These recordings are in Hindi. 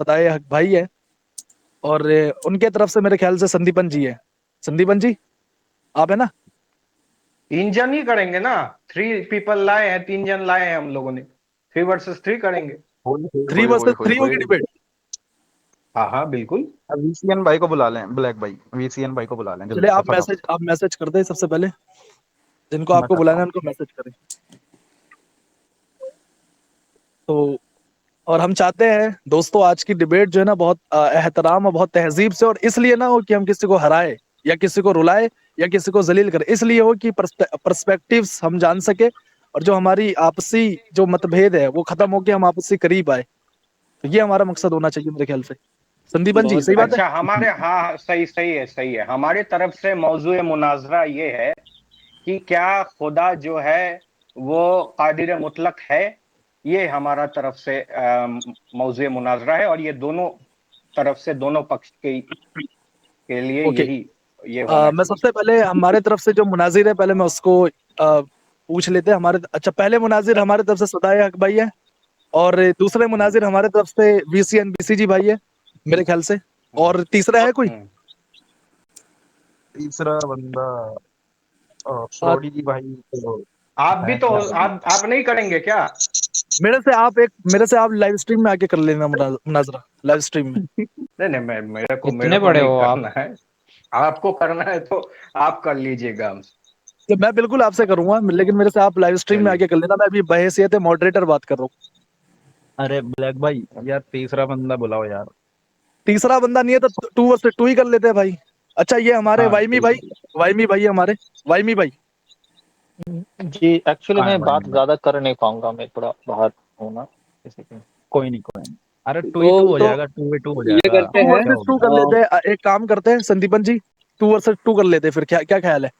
सदाए हक भाई है, और उनके तरफ से मेरे ख्याल से संदीपन जी है। संदीपन जी आप है ना? 3 जन ही करेंगे ना। 3 पीपल लाए हैं, 3 जन लाए हैं हम लोगों ने। 3 वर्सेस 3 करेंगे। थ्री वर्सेस थ्री होगी डिबेट। हाँ हाँ बिल्कुल। वीसीएन भाई को बुला लें, ब्लैक भाई, वीसीएन भाई को बुला लें चले जल्दी से आप मैसेज कर दें सबसे पहले, जिनको मैं आपको करता बुलाना है हूँ। उनको मैसेज करें। तो और हम चाहते हैं दोस्तों आज की डिबेट जो है ना बहुत एहतराम और बहुत तहजीब से, और इसलिए ना हो कि हम किसी को हराए या किसी को रुलाए या किसी को जलील करें, इसलिए हो कि पर्सपेक्टिव्स हम जान सके, और जो हमारी आपसी जो मतभेद है वो खत्म होके हम आपसी करीब आए। तो ये हमारा मकसद होना चाहिए मेरे ख्याल से। संदीपन जी बहुत सही बात है? अच्छा हमारे, हाँ हाँ, सही सही है, सही है। हमारे तरफ से मौजूए मुनाजरा ये है कि क्या खुदा जो है वो कादिर मुतलक है। ये हमारा तरफ से मौजूए मुनाजरा है, और ये दोनों तरफ से, दोनों पक्ष के लिए ओके। यही ये होना मैं चाहिए। सबसे पहले हमारे तरफ से जो मुनाजिर है पहले मैं उसको पूछ लेते हैं। हमारे अच्छा पहले मुनाजिर हमारे तरफ से सदाए हक भाई है, और दूसरे मुनाजिर हमारे तरफ से वीसीएन बीसीजी भाई है मेरे ख्याल से, हम्म, और तीसरा है कोई? हम्म। तीसरा बंदा आ, फ्रोडी जी भाई तो आप भी है तो, क्या अभी? आप नहीं करेंगे क्या? मेरे से आप लाइव स्ट्रीम में आके कर लेना मुनाजरा लाइव स्ट्रीम में। नहीं नहीं, मैं मेरे इतने को बड़े नहीं हो आप? करना है। आपको करना है तो आप कर लीजिएगा हमसे। तो मैं बिल्कुल आपसे करूंगा, लेकिन मेरे से आप लाइव स्ट्रीम में चलिए। आके कर लेना। मैं अभी बहैसियत मॉडरेटर बात कर रहा हूँ। अरे ब्लैक भाई यार, तीसरा बंदा बुलाओ यार। तीसरा बंदा नहीं है तो 2 वर्सेस 2 ही कर लेते हैं भाई। अच्छा ये हमारे हाँ वाइमी भाई, ठीक है। वाइमी भाई हमारे, वाइमी भाई। जी एक्चुअली कहाँ है मैं भाई बात मेरा? ज्यादा कर नहीं पाऊंगा, मैं थोड़ा बाहर हूँ ना, इसी के। कोई नहीं कोई नहीं। अरे तो 2v2 हो तो जाएगा, 2v2 हो ये जाएगा, करते टू हैं क्या वर्सेस हो टू गया। कर लेते हैं। एक काम करते हैं संदीपन जी, 2 वर्सेस 2 कर लेते हैं फिर, क्या क्या ख्याल है?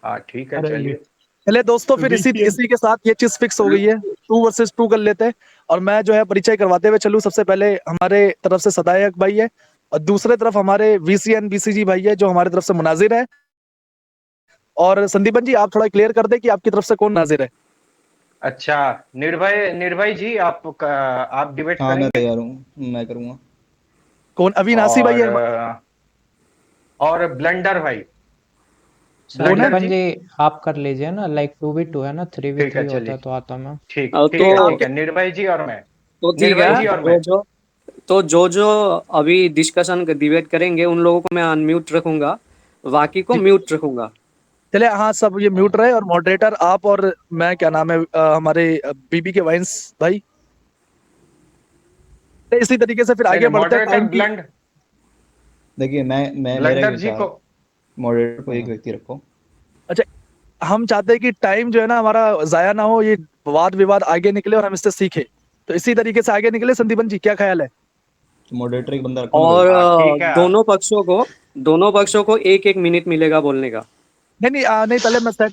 हाँ ठीक है, अरे ये चलिए। चले दोस्तों फिर इसी वीसीएन इसी के साथ ये चीज फिक्स हो गई है, 2 वर्सेस 2 कर लेते हैं। और मैं जो है परिचय करवाते हुए चलूँ, सबसे पहले हमारे तरफ से सदायक भाई है, और दूसरे तरफ हमारे वीसीएन बीसीजी भाई है जो हमारे तरफ से मुनाजिर है। और संदीपन जी आप थोड़ा क्लियर कर दे कि आपकी तरफ से कौन नाजिर है। अच्छा, निर्भय निर्भय जी, आप डिबेट हाँ मैं करेंगे? तैयार हूँ, मैं करूँगा। कौन? अविनाशी भाई और है हमारे। और ब्लंडर भाई, कौन है? ब्लंडर संदीपन जी। जी आप कर लीजिए ना, लाइक 2v2 है ना, थ्री वी ठीक है, थ्री होता चलिए। है तो आता मैं। ठीक तो ठीक है, ठीक आपके है, निर्भय जी और मैं। तो ठीक निर्भय है। जी और जो मैं। जो तो जो जो अभी डिस्कशन डिबेट करेंगे उन लोगों को मैं अनम्यूट रखूंगा, बाकी को जी, म्यूट रखूंगा। चले हाँ सब ये म्यूट रहे, और मॉडरेटर आप और मैं, क्या नाम है हमारे बीबी के वाइंस भाई। तो इसी तरीके से फिर नहीं आगे नहीं, बढ़ते हैं मॉडरेटर टाइम की। देखिए मैं मेरा एक ब्लंडर जी विचार को। है, मॉडरेटर को एक हम्म, व्यक्ति रखो। अच्छा हम चाहते हैं कि टाइम जो है ना हमारा जाया ना हो, ये वाद विवाद आगे निकले और हम इससे सीखे, तो इसी तरीके से आगे निकले। संदीपन जी क्या ख्याल है? तो मॉडरेटर एक बंदा रखो ना भाई। और हाँ ठीक है। दोनों पक्षों को 1-1 मिनट मिलेगा बोलने का। नहीं नहीं नहीं, पहले मैं सेट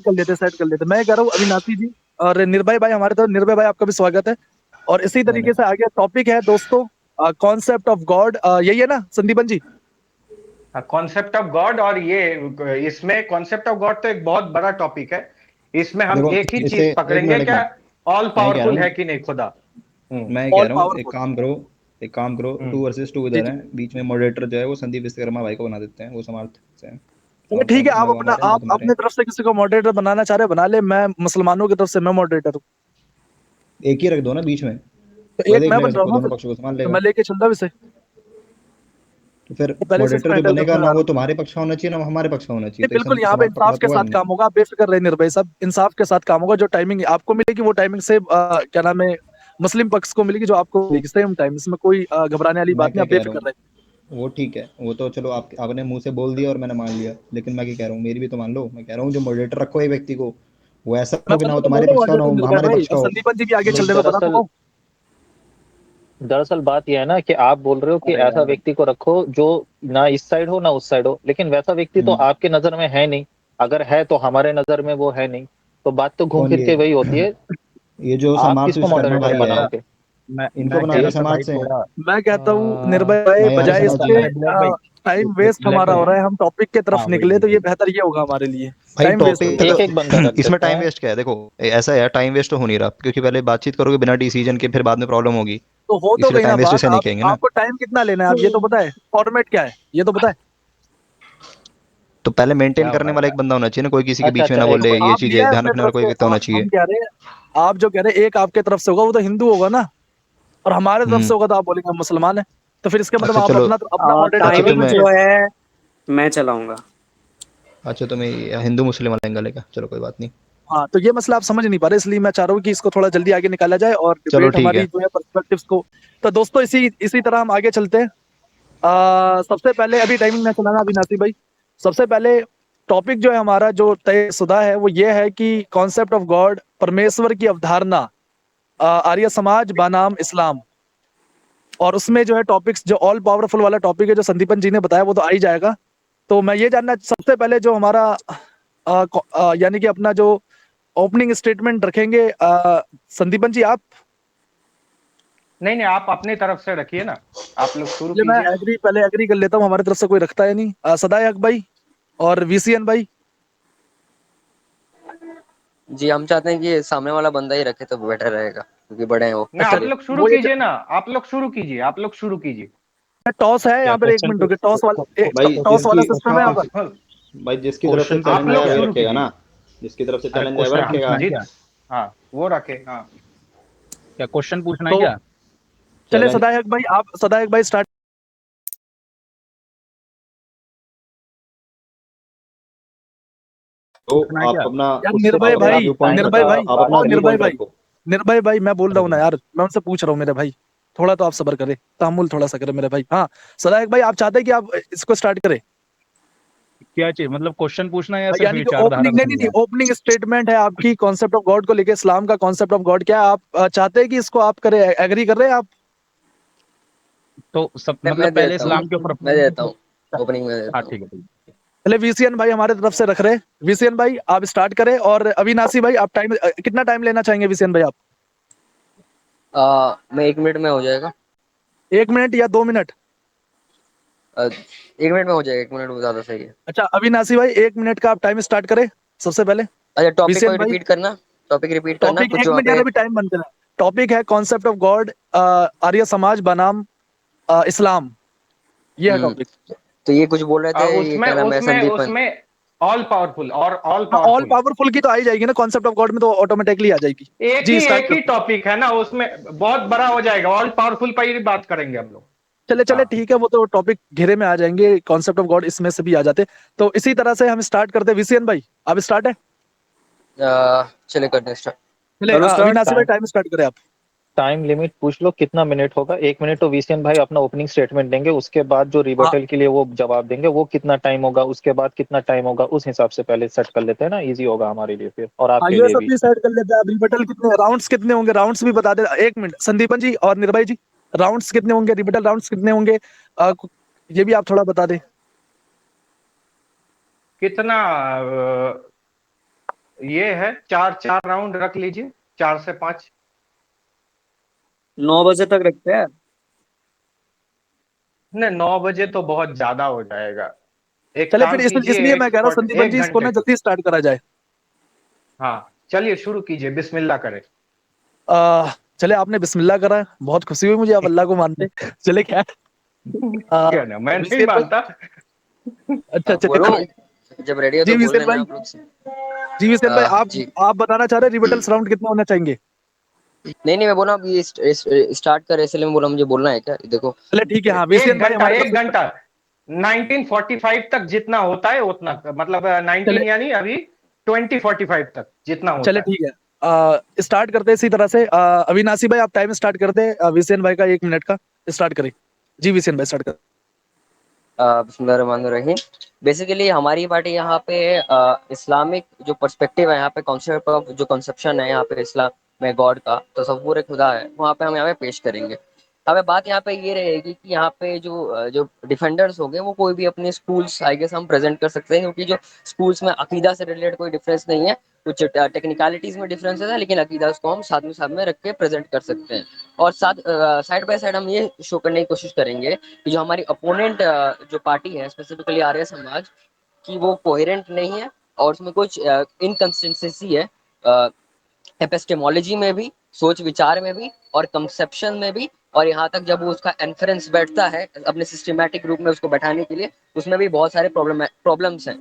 कर लेते। मैं कह रहा हूँ अविनाशी जी और निर्भय भाई हमारे तरफ। निर्भय भाई आपका भी स्वागत है। और इसी नहीं तरीके नहीं, से आगे टॉपिक है दोस्तों, कॉन्सेप्ट ऑफ गॉड। यही है ना संदीपन जी? कॉन्सेप्ट ऑफ गॉड, और ये इसमें कॉन्सेप्ट ऑफ गॉड तो एक बहुत बड़ा टॉपिक है। इसमें हम देखो एक ही इसे चीज एक पकड़ेंगे, मिनट एक क्या मिनट, ऑल मैं कह रहा पावरफुल है हूँ कि नहीं खुदा। मैं कह ऑल रहा हूँ, पावरफुल। एक काम करो, हम्म। 2 वर्सेस 2 जी इधर जी। है, बीच में मॉडरेटर जो है वो संदीप विश्वकर्मा भाई को बना देते हैं, वो समर्थ से हैं। तो चलो ठीक है, आप 9 अपना हमारे 9 आप तुम्हारे अपने हैं। तरफ से किसी को मॉडरेटर बनाना चाह रहे बना ले। मैं मुसलमानों की तरफ से मैं मॉडरेटर हूँ। एक ही रख दो ना बीच में, तो वो एक मैं देखने का बन रहा हूँ सबको, ना दोनों फिर, पक्षों को संभाल तो लेगा। मैं लेके चल रहा हूँ इसे। तो फिर तो पहले से इसको मॉडरेटर जो हैंडल बनेगा करता ना, आ रहा वो हूँ। तुम्हारे पक्ष का होना चाहिए ना हमारे पक्ष का होना चाहिए, नहीं तो एक बिल्कुल, संदीप यहाँ पे पक्ष इंसाफ के रखोगे साथ हमने। काम होगा, आप बेफिक्र रहे निर्भय साहब। इंसाफ के साथ काम होगा। जो टाइमिंग आपको मिलेगी वो टाइमिंग से क्या नाम है मुस्लिम पक्ष को मिलेगी, जो आपको मिलेगी सेम टाइम। इसमें कोई घबराने वाली मैं बात नहीं, क्या आप कह रहा बेफिक्र हूँ, रहे। वो ठीक है, वो तो चलो आपने मुंह से बोल दिया और मैंने मान लिया, लेकिन मैं क्या कह रहा हूँ, मेरी भी तो मान लो। मैं कह रहा हूँ जो मॉडरेटर रखो एक व्यक्ति को, वो ऐसा मैं हो कि ना तभी हो तो बोल तुम्हारे रहा हूँ पक्ष का, ना ऑलरेडी हो निर्भय हमारे भाई। पक्ष का अब हो। संदीपन जी भी आगे चल नहीं, रहे, मैं बता तो रहा हूँ। दरअसल बात यह है ना कि आप बोल रहे हो कि अरे ऐसा यार, व्यक्ति को रखो जो ना इस साइड हो ना उस साइड हो, लेकिन वैसा व्यक्ति तो आपके नजर में है नहीं। अगर है तो हमारे नजर में वो है नहीं, तो बात तो घूम कौन फिर ये के वही होती है। ये जो आप समर्थ किसको विश्वकर्मा मॉडरेटर भाई है, अच्छा, बनाओगे? मैं इनको मैं बना कह दो, रहा था समाज भाई से हैं। थोड़ा। मैं कहता हूँ अ, निर्भय भाई मैं यहाँ से बजाय समझ सुनो इसके लिया। पहले ब्लैक भाई, टाइम वेस्ट Black हमारा भाई, हो रहा है, हम टॉपिक के तरफ हाँ, निकले वही, तो ये वही। बेहतर ये होगा हमारे लिए। भाई टाइम वेस्ट हो टॉपिक जाएगा। एक एक बंदा रख इसमें देते टाइम हैं। वेस्ट क्या है? देखो ऐसा है, टाइम वेस्ट तो हो नहीं रहा, क्योंकि पहले बातचीत करोगे बिना डिसीजन के, फिर बाद में प्रॉब्लम होगी, तो हो तो इसलिए गई ना टाइम वेस्ट बात। इसे नहीं आप कहेंगे ना। आपको टाइम कितना लेना है, आप ये तो पता है, फॉर्मेट क्या है ये तो पता है। तो पहले मेंटेन क्या करने होगा वाला एक बंदा होना चाहिए ना, कोई किसी के अच्छा बीच में अच्छा, ना एक बोले, तो सेकंड। ये आप चीजें लिया है ध्यान अपने रखने वाला तरफ कोई से, व्यक्ति होना चाहिए। हम कह रहे हैं, आप जो कह रहे हैं एक आपके तरफ से होगा वो तो हिंदू होगा ना, और हमारे तरफ से होगा तो आप बोलेंगे हम मुसलमान है। तो फिर इसके मतलब अच्छा आप चलो, अपना अपना मॉडरेटर अच्छा चुने तो टाइमिंग मैं, मुझे। जो है मैं चलाऊंगा। अच्छा तो मैं हिंदू मुस्लिम वाला एंगल है क्या? चलो कोई बात नहीं। हाँ, तो ये मसला आप समझ नहीं पा रहे, इसलिए मैं चाह रहा हूँ कि इसको थोड़ा जल्दी आगे निकाला जाए और चलो डिबेट ठीक हमारी है। जो है पर्सपेक्टिव्स को। तो दोस्तों इसी इसी तरह हम आगे चलते हैं। सबसे पहले अभी टाइमिंग ना चलाना अविनाशी भाई। सबसे पहले टॉपिक जो है हमारा जो तयशुदा है वो ये है कि कॉन्सेप्ट ऑफ गॉड, परमेश्वर की अवधारणा, आर्य समाज बनाम इस्लाम। और उसमें जो है टॉपिक्स जो ऑल पावरफुल वाला टॉपिक है जो संदीपन जी ने बताया वो तो आ ही जाएगा। तो मैं ये जानना सबसे पहले जो हमारा यानी कि अपना जो ओपनिंग स्टेटमेंट रखेंगे, संदीपन जी आप। नहीं नहीं, आप अपनी तरफ से रखिए ना, आप लोग शुरू चलिए मैं कीजिए। एग्री पहले एग्री कर लेता हूँ, हमारी तरफ से कोई रखता है नहीं। सदाए हक भाई और वीसीएन भाई। जी हम चाहते हैं कि सामने वाला बंदा ही रखे तो बेटर रहेगा क्योंकि बड़े हैं वो। ना, अच्छा, आप लोग शुरू वो ये कीजिए ना, आप लोग शुरू कीजिए, आप लोग शुरू कीजिए। टॉस है क्या यहाँ पर, एक क्वेश्चन मिनट रुके, टॉस वाला भाई टॉस वाला जिसकी सिस्टम है यहाँ पर। हाँ, भाई जिसकी तरफ से क्वेश्चन आप चैलेंज पूछना लोग है आएगा क्या? वही शुरू रखेगा कीजिए। ना, जिसकी तरफ से अरे चैलेंज आएगा वही क्वेश्चन हाँ रखेगा। पूछना है जीत, क्या? हाँ वो रखे, हाँ। क्या क्वेश्चन पूछना है तो क्या? चले चैलेंज सदाए हक भाई, आप सदाए हक भाई स्टार्ट। तो पूछना है आप क्या? अपना, यार उससे निर्भय आप अपना पहले भाई, व्यू पॉइंट टाइम निर्भय रखो, बताओ, भाई, आप बाद अपना ओ में व्यू निर्भय पॉइंट भाई, रखो। निर्भय भाई मैं बोल रहा हूँ ना रुको। यार, मैं उनसे पूछ रहा हूँ मेरे भाई, थोड़ा तो आप सबर करें, तहमुल थोड़ा सा करें मेरे भाई। हाँ सदाए हक भाई, आप चाहते हैं कि आप इसको स्टार्ट करें? क्या चाहिए, मतलब क्वेश्चन पूछना है या सिर्फ यानी कि विचारधारा ओपनिंग, नहीं नहीं रखनी नहीं, है? ओपनिंग स्टेटमेंट है आपकी कॉन्सेप्ट ऑफ गॉड को लेके, इस्लाम का कॉन्सेप्ट ऑफ गॉड क्या है, आप चाहते हैं कि इसको आप करें, एग्री कर रहे हैं आप? तो सब मैं मतलब पहले देता हूँ, इस्लाम के ऊपर। मैं देता हूँ, ओपनिंग में हाँ देता हूँ। ठीक है, ठीक है। चले वीसीएन भाई हमारे तरफ से रख रहे हैं, वीसीएन भाई आप स्टार्ट करें, और अविनाशी भाई आप टाइम कितना टाइम लेना चाहेंगे वीसीएन भाई आप? मैं 1 मिनट में हो जाएगा। 1 मिनट या 2 मिनट? 1 मिनट में हो जाएगा, 1 मिनट में ज्यादा सही है। अच्छा अविनाशी भाई 1 मिनट का आप टाइम स्टार्ट करें सबसे पहले। अच्छा टॉपिक को वीसीएन भाई रिपीट करना, टॉपिक रिपीट करना टॉपिक, कुछ एक वहाँ मिनट यार पे। अभी टाइम बंद करना। टॉपिक है concept of God, Arya Samaj बनाम इस्लाम, ये है हम्म, टॉपिक। तो ये कुछ बोल रहे थे, ये उसमें क्या नाम है, उसमें संदीपन। उसमें ऑल पावरफुल और ऑल हाँ ऑल पावरफुल, पावरफुल की तो आ ही जाएगी ना, कॉन्सेप्ट ऑफ गॉड में तो ऑटोमेटिकली आ जाएगी। जी स्टार्ट एक ही करते हैं। टॉपिक है ना, उसमें बहुत बड़ा हो जाएगा, ऑल पावरफुल पर ही बात करेंगे हम लोग। चले चले हाँ ठीक है, वो तो टॉपिक घेरे में आ जाएंगे, कॉन्सेप्ट ऑफ गॉड इसमें से भी आ जाते। तो इसी तरह से हम स्टार्ट करते हैं, वीसीएन भाई आप स्टार्ट है। चले करते हैं स्टार्ट। चले करो स्टार्ट। अविनाशी भाई टाइम टाइम स्टार्ट करें आप। टाइम लिमिट पूछ लो कितना मिनट होगा। 1 मिनट तो वीसीएन भाई अपना ओपनिंग स्टेटमेंट देंगे, उसके बाद जो हाँ रिबटल के लिए वो जवाब देंगे, वो कितना टाइम होगा, उसके बाद कितना टाइम होगा, उस हिसाब से पहले सेट कर लेते हैं ना, इजी होगा हमारे लिए फिर और हाँ, आपके ये लिए सब भी। भी साइड कर लेते हैं। अब रिबटल कितने राउंड्स कितने होंगे, राउंड्स भी बता दे। 1 मिनट संदीपन जी और निर्भय जी, राउंड्स कितने होंगे, रिबटल राउंड्स कितने होंगे, ये भी आप थोड़ा बता दें। कितना ये है, चार चार राउंड रख लीजिए, 4 से 5। 9 बजे तक रखते हैं। नहीं, 9 बजे तो बहुत ज्यादा हो जाएगा। एक चले फिर काम कीजिए, इसलिए एक मैं कह रहा हूँ संदीपन एक जी इसको घंटे ना का। जल्दी स्टार्ट करा जाए। हाँ चलिए शुरू कीजिए, बिस्मिल्लाह करें। चले आपने बिस्मिल्लाह करा, बहुत खुशी हुई मुझे, आप अल्लाह को मानते। चले क्या, क्या ना, मैं नहीं वीसीएन भाई। मानता। अच्छा चले बोलो, कोई। जब रेडी हो जी तो बोल वीसेन देना भाई, आप लोग से। जी वीसेन भाई जी आप बताना चाह रहे हैं रिबटल्स राउंड कितने होना चाहेंगे? नहीं नहीं, मैं बोला अब ये स्टार्ट कर, इसलिए मैं बोला मुझे बोलना है क्या, देखो। चले ठीक है, हाँ एक वीसेन भाई घंटा, हमारे तरफ एक से। घंटा 1945 तक जितना होता है उतना, मतलब 19 चले यानी अभी 2045 तक जितना चले होता है। ठीक है, स्टार्ट करते हैं इसी तरह से। अविनाशी भाई आप टाइम स्टार्ट करते हैं, वीसेन भाई का 1 मिनट का स्टार्ट करें। जी वीसेन भाई स्टार्ट कर। बिस्मिल्लाहिर्रहमानिर्रहीम। बेसिकली हमारी पार्टी यहाँ पे इस्लामिक जो पर्सपेक्टिव है, यहाँ पे कॉन्सेप्ट ऑफ जो कंसेप्शन है यहाँ पे इस्लाम में गॉड का, तो सब पूरे खुदा है, वहाँ पे हम यहाँ पे पेश करेंगे। हमें बात यहाँ पे ये रहेगी कि यहाँ पे जो डिफेंडर्स हो गए वो कोई भी अपने स्कूल्स आई गेस हम प्रेजेंट कर सकते हैं, क्योंकि जो स्कूल्स में अकीदा से रिलेटेड कोई डिफरेंस नहीं है, कुछ टेक्निकलिटीज में डिफरेंसेस है, लेकिन अकीदा को हम साथ में रख के प्रेजेंट कर सकते हैं। और साथ साइड बाय साइड हम ये शो करने की कोशिश करेंगे कि जो हमारी अपोनेंट जो पार्टी है, स्पेसिफिकली आर्य समाज, कि वो कोहेरेंट नहीं है और उसमें कुछ इनकंसिस्टेंसी है एपिस्टेमोलॉजी में भी, सोच विचार में भी, और कंसेप्शन में भी, और यहाँ तक जब वो उसका इन्फरेंस बैठता है अपने सिस्टमैटिक रूप में उसको बैठाने के लिए, उसमें भी बहुत सारे प्रॉब्लम्स हैं।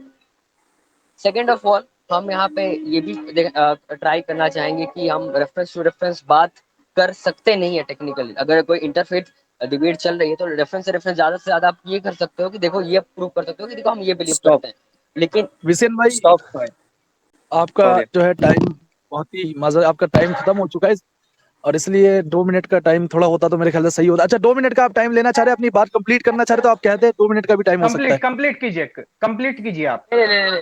सेकेंड ऑफ ऑल, हम यहाँ पे ये भी ट्राई करना चाहेंगे कि हम रेफरेंस टू रेफरेंस बात कर सकते नहीं है टेक्निकली। अगर कोई इंटरफेथ डिबेट चल रही है तो रेफरेंस से रेफरेंस ज्यादा से ज्यादा आप ये कर सकते हो कि देखो ये प्रूव कर सकते हो कि देखो हम ये बिलीव स्टॉप करते हैं, लेकिन विसेन भाई, स्टॉप। आपका सॉरी। जो है टाइम बहुत ही मजा, आपका टाइम खत्म हो चुका है, और इसलिए 2 मिनट का टाइम थोड़ा होता तो मेरे ख्याल से सही होता। अच्छा, 2 मिनट का आप टाइम लेना चाह रहे हैं, अपनी बात कंप्लीट करना चाह रहे, तो आप कहते हैं 2 मिनट का भी टाइम हो सकता है। कंप्लीट कीजिए आप।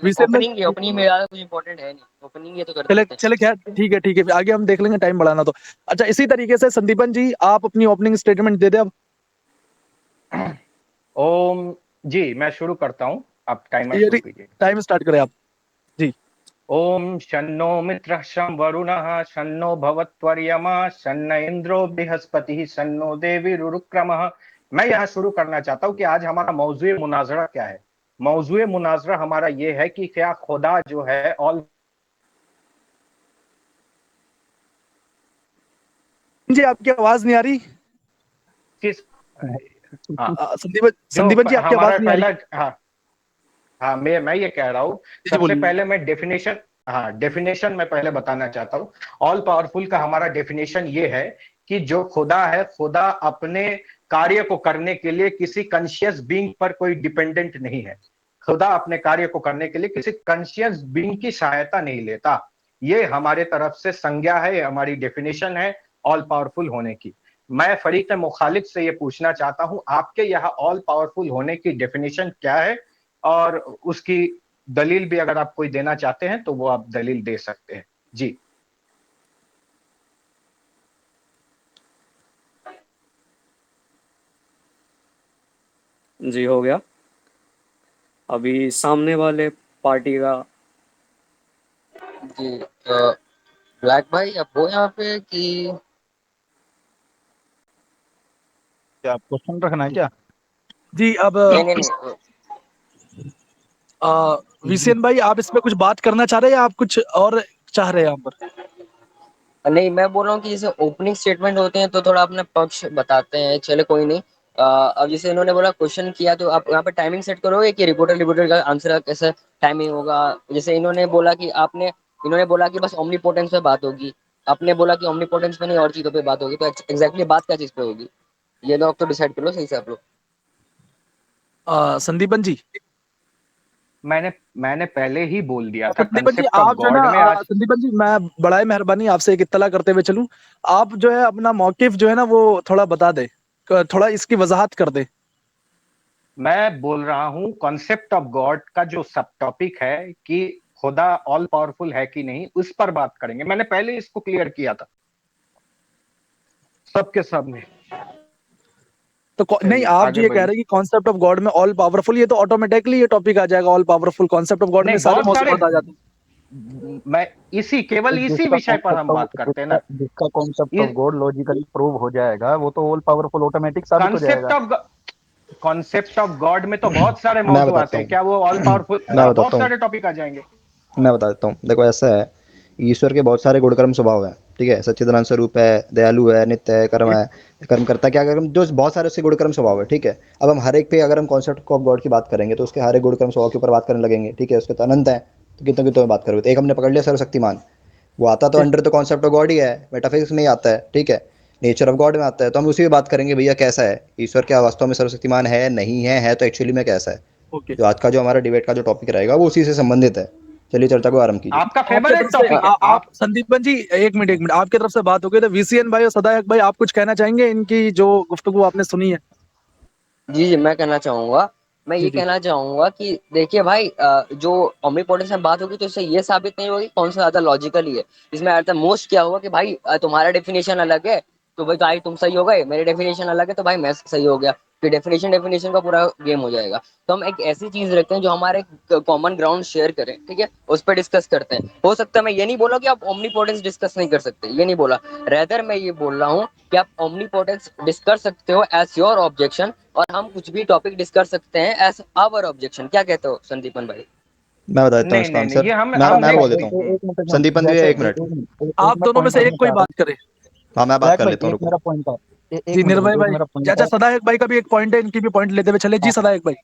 विसेन भाई, ओपनिंग में ज्यादा कुछ इंपॉर्टेंट है नहीं, ओपनिंग ये तो कर चले देते हैं। चले, खैर ठीक है, आगे हम देख लेंगे टाइम बढ़ाना तो। अच्छा, इसी तरीके से संदीपन जी, आप अपनी ओपनिंग स्टेटमेंट दे दे अब। ओम जी, मैं शुरू करता हूं, आप टाइमर शुरू कीजिए। टाइम स्टार्ट करें आप जी। ओम शन्नो मित्रः शं वरुणः शन्नो भवत्वर्यमा शन्न इंद्रो बृहस्पतिः शन्नो देवीरुक्रमः। मैं यहाँ शुरू करना चाहता हूँ कि आज हमारा मौजूए मुनाजरा क्या है। मौजूए मुनाजरा हमारा ये है कि क्या खुदा जो है ऑल जी, आपकी आवाज नहीं आ रही। किस हाँ, संदीपन जी, आपकी आवाज हमारा नहीं आ रही। पहला हाँ हाँ, मैं ये कह रहा हूँ, जी सबसे बोलिए। पहले मैं डेफिनेशन मैं पहले बताना चाहता हूँ। ऑल पावरफुल का हमारा डेफिनेशन ये है कि जो खुदा है, खुदा अपने कार्य को करने के लिए किसी कॉन्शियस बीइंग पर कोई डिपेंडेंट नहीं है। खुदा अपने कार्य को करने के लिए किसी कॉन्शियस बीइंग की सहायता नहीं लेता। ये हमारे तरफ से संज्ञा है, हमारी डेफिनेशन है ऑल पावरफुल होने की। मैं फरीक मुखालिफ से ये पूछना चाहता हूं, आपके यहाँ ऑल पावरफुल होने की डेफिनेशन क्या है, और उसकी दलील भी अगर आप कोई देना चाहते हैं तो वो आप दलील दे सकते हैं जी। जी हो गया। अभी सामने वाले पार्टी का। जी, ब्लैक भाई आप हो यहाँ पे कि क्या क्वेश्चन रखना है क्या? जी, अब नहीं, विसेन भाई, आप इस पे कुछ बात करना चाह रहे हैं या आप कुछ और चाह रहे हैं यहाँ पर? नहीं, मैं बोल रहा हूँ कि जैसे ओपनिंग स्टेटमेंट होते हैं तो थोड़ा अपना पक्ष बताते हैं, चलो कोई नहीं। अब जैसे इन्होंने बोला क्वेश्चन किया, तो आप यहाँ पे टाइमिंग सेट करोगे कि रिपोर्टर का आंसर का कैसे टाइमिंग होगा? जैसे इन्होंने बोला कि इन्होंने बोला कि बस ओमनीपोटेंस पे बात होगी, आपने बोला कि ओमनीपोटेंस पे नहीं और चीजों पे बात होगी, तो एग्जैक्टली बात क्या चीज पे होगी? ये लोग तो डिसाइड कर लो सही से आप लोग। संदीपन जी, मैंने पहले ही बोल दिया था, संदीपन जी कंसेप्ट ऑफ आप जो है गॉड में ना, आज संदीपन जी मैं बड़ा मेहरबानी आपसे एक इत्तला करते हुए चलूं, आप जो है अपना मौकिफ जो है ना वो थोड़ा बता दे, थोड़ा इसकी वजाहत कर दे। मैं बोल रहा हूं कॉन्सेप्ट ऑफ गॉड का जो सब टॉपिक है कि खुदा ऑल पावरफुल है कि नहीं, उस पर बात करेंगे। मैंने पहले इसको क्लियर किया था सबके सामने। तो नहीं, आप जो आगे ये कह बढ़िए। रहे हैं कि कॉन्सेप्ट ऑफ गॉड में ऑल पावरफुल, ये तो ऑटोमेटिकली ये टॉपिक आ जाएगा। All powerful concept of God में नहीं, सारे बहुत सारे, मौजूद आ जाते हैं। मैं केवल इसी विषय पर हम बात करते हैं ना। जिसका concept of God logically prove हो जाएगा वो तो ऑल पावरफुल ऑटोमेटिक साबित हो जाएगा। कॉन्सेप्ट ऑफ गॉड में तो बहुत सारे मैं मौजूद बताता आते हैं, हूँ क्या वो ऑल पावरफुल? मैं बताता बहुत हूँ सारे टॉपिक आ जाएंगे। मैं बता देता हूँ। देखो ऐसा है, ईश्वर के बहुत सारे गुणकर्म स्वभाव है, ठीक है। सच्चिदानंद स्वरूप है, दयालु है, नित्य है, कर्म है, कर्म करता क्या कर्म, जो बहुत सारे उसके गुणकर्म स्वभाव है, ठीक है। अब हम हर एक पे अगर हम कॉन्सेप्ट ऑफ गॉड की बात करेंगे तो उसके हर एक गुणकर्म स्वभाव के ऊपर बात करने लगेंगे, ठीक है। उसके तो अनंत है, तो कितने कितने में बात करोगे। तो एक हमने पकड़ लिया सर्वशक्तिमान, वो आता तो अंडर तो कॉन्सेप्ट ऑफ गॉड ही है, मेटाफिजिक्स में ही आता है, ठीक है। नेचर ऑफ गॉड में आता है, तो हम उसी में बात करेंगे भैया कैसा है ईश्वर, क्या वास्तव में सर्वशक्तिमान है, नहीं है तो एक्चुअली में कैसा है। ओके, जो आज का जो हमारा डिबेट का जो टॉपिक रहेगा वो उसी से संबंधित है। चलिए चर्चा को आरंभ कीजिए। आपका आपके फेवरेट तरफ से टॉपिक है आप संदीपन जी, एक मिनट आपके तरफ से बात हो गई, तो वीसीएन भाई और सदायक भाई, आप कुछ कहना चाहेंगे इनकी जो गुफ्तगू आपने सुनी है? जी, मैं कहना चाहूंगा। मैं जी ये जी। कहना चाहूंगा कि देखिए भाई, जो ओमनीपोटेंस में बात होगी तो इससे ये साबित नहीं होगी कौन सा ज्यादा लॉजिकल ही है। इसमें एट द मोस्ट क्या होगा कि भाई तुम्हारा डेफिनेशन अलग है, तो भाई तुम सही हो गए, मेरी डेफिनेशन अलग है तो भाई मैं सही हो गया, फिर डेफिनेशन का पूरा गेम हो जाएगा। तो हम एक ऐसी चीज रखते हैं जो हमारे कॉमन ग्राउंड शेयर करें, ठीक है, उस पर डिस्कस करते हैं। हो सकता है, मैं ये नहीं बोला कि आप ओमनीपोटेंस डिस्कस नहीं कर सकते, ये नहीं बोला, रेदर मैं ये बोल रहा हूँ कि आप ओमनीपोटेंस डिस्कस कर सकते हो एज योर ऑब्जेक्शन, और हम कुछ भी टॉपिक डिस्कस कर सकते हैं एज आवर ऑब्जेक्शन। क्या कहते हो संदीपन भाई? मैं बता देता हूँ नहीं इसका नहीं नहीं, आंसर। ये मैं हम मैं देख बोल देता हूँ। एक मिनट में, संदीपन जी जैसे एक मिनट। आप मैं दोनों में पॉइंट से करना एक कोई चाह रहा बात करे। हाँ मैं हूँ। बात ब्लैक कर भाई लेता हूँ, एक रुको। मेरा पॉइंट था, एक जी मिनट निर्भय भाई, एक भाई, मेरा पॉइंट चाचा है। सदायक भाई का भी एक पॉइंट है, इनकी भी पॉइंट लेते हुए चले। जी हाँ, सदायक भाई।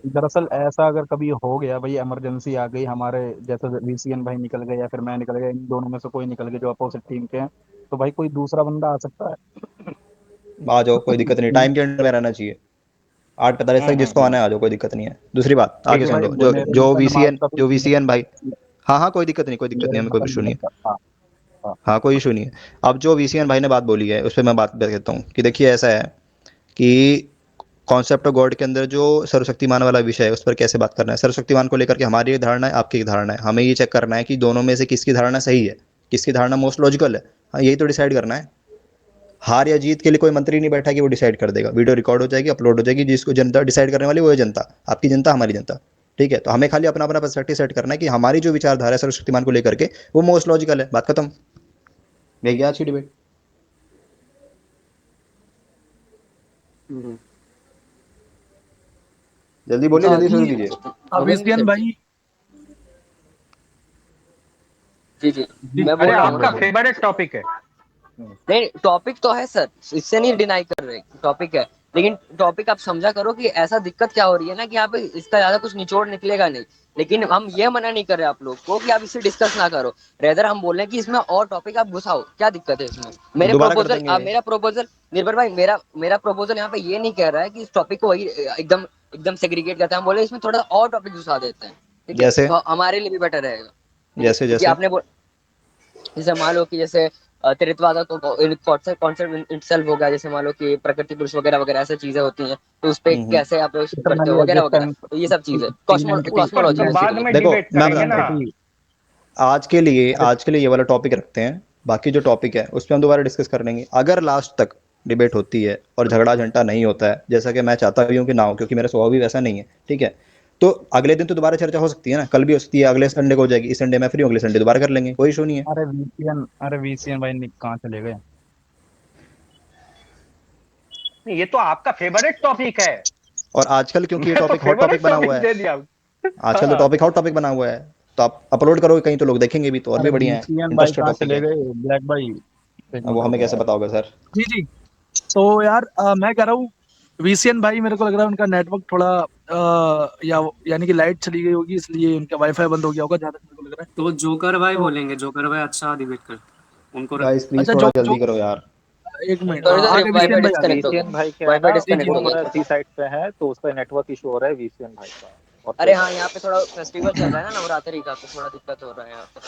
दरअसल ऐसा अगर कभी हो गया भाई, इमरजेंसी आ गई हमारे, जैसे वीसीएन भाई निकल गए या फिर मैं निकल गया, इन दोनों में से कोई निकल गया जो अपोजिट टीम के हैं, तो भाई कोई दूसरा बंदा आ सकता है। आ जाओ, कोई दिक्कत नहीं, टाइम के अंडर में रहना चाहिए। 8:45 तक जिसको आना है आ जाओ, कोई दिक्कत नहीं है। दूसरी बात ठीक आगे है सुन भाई लो, भाई। जो मेरे जो जैसे नमाज वीसीएन का जो भी वीसीएन भाई। हाँ हाँ, कोई दिक्कत नहीं, कोई दिक्कत नहीं, मेरे हमें कोई जैसा इशू नहीं है। हाँ हाँ हाँ कोई इशू नहीं है। अब जो वीसीएन भाई ने बात बोली है उस पर मैं बात कहता हूँ कि देखिए ऐसा है कि कॉन्सेप्ट ऑफ गॉड के अंदर जो सर्वशक्तिमान वाला विषय है उस पर कैसे बात करना है। सर्वशक्तिमान को लेकर के हमारी एक धारणा है, आपकी एक धारणा है, हमें ये चेक करना है कि दोनों में से किसकी धारणा सही है, किसकी धारणा मोस्ट लॉजिकल है। हाँ यही तो डिसाइड करना है। हार या जीत के लिए कोई मंत्री नहीं बैठा कि वो डिसाइड कर देगा। वीडियो रिकॉर्ड हो जाएगी, अपलोड हो जाएगी, जिसको जनता डिसाइड करने वाली वो है जनता। आपकी जनता, हमारी जनता। ठीक है, तो हमें खाली अपना अपना पर्सपेक्टिव सेट करना है कि हमारी जो विचारधारा है सर्वशक्तिमान को लेकर के वो मोस्ट लॉजिकल है। बात खत्म। यही क्या आज की डिबेट। जल्दी बोलिए, जल्दी शुरू जी कीजिए। अभिनंदन वीसीएन सेठ जी, भाई। जी जी, जी मैं अरे बोल रहा हूँ आपका ना, फेवरेट टॉपिक है। नहीं टॉपिक तो है सर, इससे नहीं डिनाई कर रहे, टॉपिक है, लेकिन टॉपिक आप समझा करो कि ऐसा दिक्कत क्या हो रही है ना कि यहाँ पे इसका ज्यादा कुछ निचोड़ निकलेगा नहीं। लेकिन हम ये मना नहीं कर रहे आप लोग को कि आप इससे डिस्कस ना करो, रेदर हम बोल रहे हैं कि इसमें और टॉपिक आप घुसाओ, क्या दिक्कत है इसमें? मेरे दोबारा कर प्रपोजल, देंगे। मेरा प्रपोजल, निर्भर भाई, मेरा प्रपोजल यहाँ पे ये नहीं कह रहा है कि इस टॉपिक को वही एकदम एकदम सेग्रीगेट करते हैं। हम बोले इसमें थोड़ा और टॉपिक घुसा देते हैं, ठीक है, जैसे तो हमारे लिए भी बेटर रहेगा, ठीक है, जैसे क्योंकि जैसे आपने जैसे मान लो कि जैसे त्रित्वादा तो कॉन्सेप्ट इटसेल्फ हो गया, जैसे मान लो कि प्रकृति पुरुष वगैरह वगैरह ऐसी चीजें होती हैं, तो उस पे हम्म। कैसे आप करते हो इटरनली वगैरह वगैरह, एग्जिस्टेंस, तो ये सब चीजें तीन उस पर कॉस्मोलॉजी तो बाद बेसिकली। में देखो डिबेट मैं करेंगे बताता ना। हूँ, आज के लिए ये वाला टॉपिक रखते हैं। बाकी जो टॉपिक है उस पर हम दोबारा डिस्कस कर लेंगे। अगर लास्ट तक डिबेट होती है और झगड़ा झंटा नहीं होता है, जैसा कि मैं चाहता भी हूँ कि ना हो, क्योंकि मेरा स्वभाव भी वैसा नहीं है, ठीक है, तो अगले दिन तो दोबारा चर्चा हो सकती है ना, कल भी हो सकती है, अगले संडे को हो जाएगी। इस संडे मैं फ्री हूँ, अगले संडे दोबारा कर लेंगे, कोई इशू नहीं है। अरे वीसीएन भाई कहाँ चले गए? नहीं, ये तो आपका फेवरेट टॉपिक है। और आजकल क्योंकि ये मैं तो टॉपिक हॉट टॉपिक फेवरेट बना हुआ टॉपिक है, दे दिया। आजकल तो हाँ। टॉपिक हॉट टॉपिक बना हुआ है, तो आप अपलोड करोगे कहीं तो लोग देखेंगे भी, तो और अरे भी बढ़िया है। वीसीएन भाई इंटरेस्टेड कहाँ टॉपिक चले है। गए? ब्लैक भाई एक अब वो मिनट हमें रुको कैसे यार। पता होगा सर। जी जी। तो यार मैं कह रहा हूँ वीसीएन भाई, मेरे को लग रहा है उनका नेटवर्क थोड़ा यानी कि लाइट चली गई होगी, इसलिए उनका वाईफाई बंद हो गया होगा, जहाँ तक मेरे को लग रहा है। तो जोकर भाई तो बोलेंगे, जोकर भाई अच्छा डिबेट करते, उनको गाइस प्लीज अच्छा, थोड़ा जो जो जल्दी करो यार। एक मिनट, सॉरी सर, आगे वाईफाई वीसीएन भाई आ गए। डिस्कनेक्ट हो वीसीएन गया, भाई क्या है वाईफाई ना, डिस्कनेक्ट वो हो थोड़ा गया। सी साइड पे है तो उसका नेटवर्क इशू हो रहा है वीसीएन भाई का, और अरे कोई हाँ, बात यहाँ पे थोड़ा फेस्टिवल चल रहा है ना नवरात्रि का, तो थोड़ा दिक्कत हो रहा है यहाँ पे,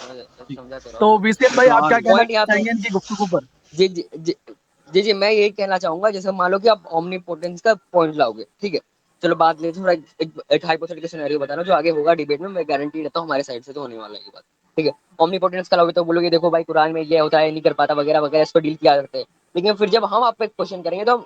जी। समझा करो आप तो लोग। वीसीएन भाई, तो आप क्या और कहना पॉइंट यहाँ पे, चाहेंगे इनकी गुफ्तगू पर? जी जी जी, जी मैं यही कहना चाहूंगा, जैसे मान लो कि आप ओमनीपोटेंस का पॉइंट लाओगे, ठीक है, चलो बात लेते थोड़ा एक हाइपोथेटिकल सिनेरियो बता रहा हूं, जो आगे होगा डिबेट में, मैं गारंटी देता हूँ हमारे साइड से तो होने वाला है ये बात, ठीक है। ओमनीपोटेंस का लाओगे तो बोलोगे देखो भाई कुरान में ये होता है, नहीं कर पाता वगैरह वगैरह, इस पर डील किया करते हैं। लेकिन फिर जब हम आप पे क्वेश्चन करेंगे तो हम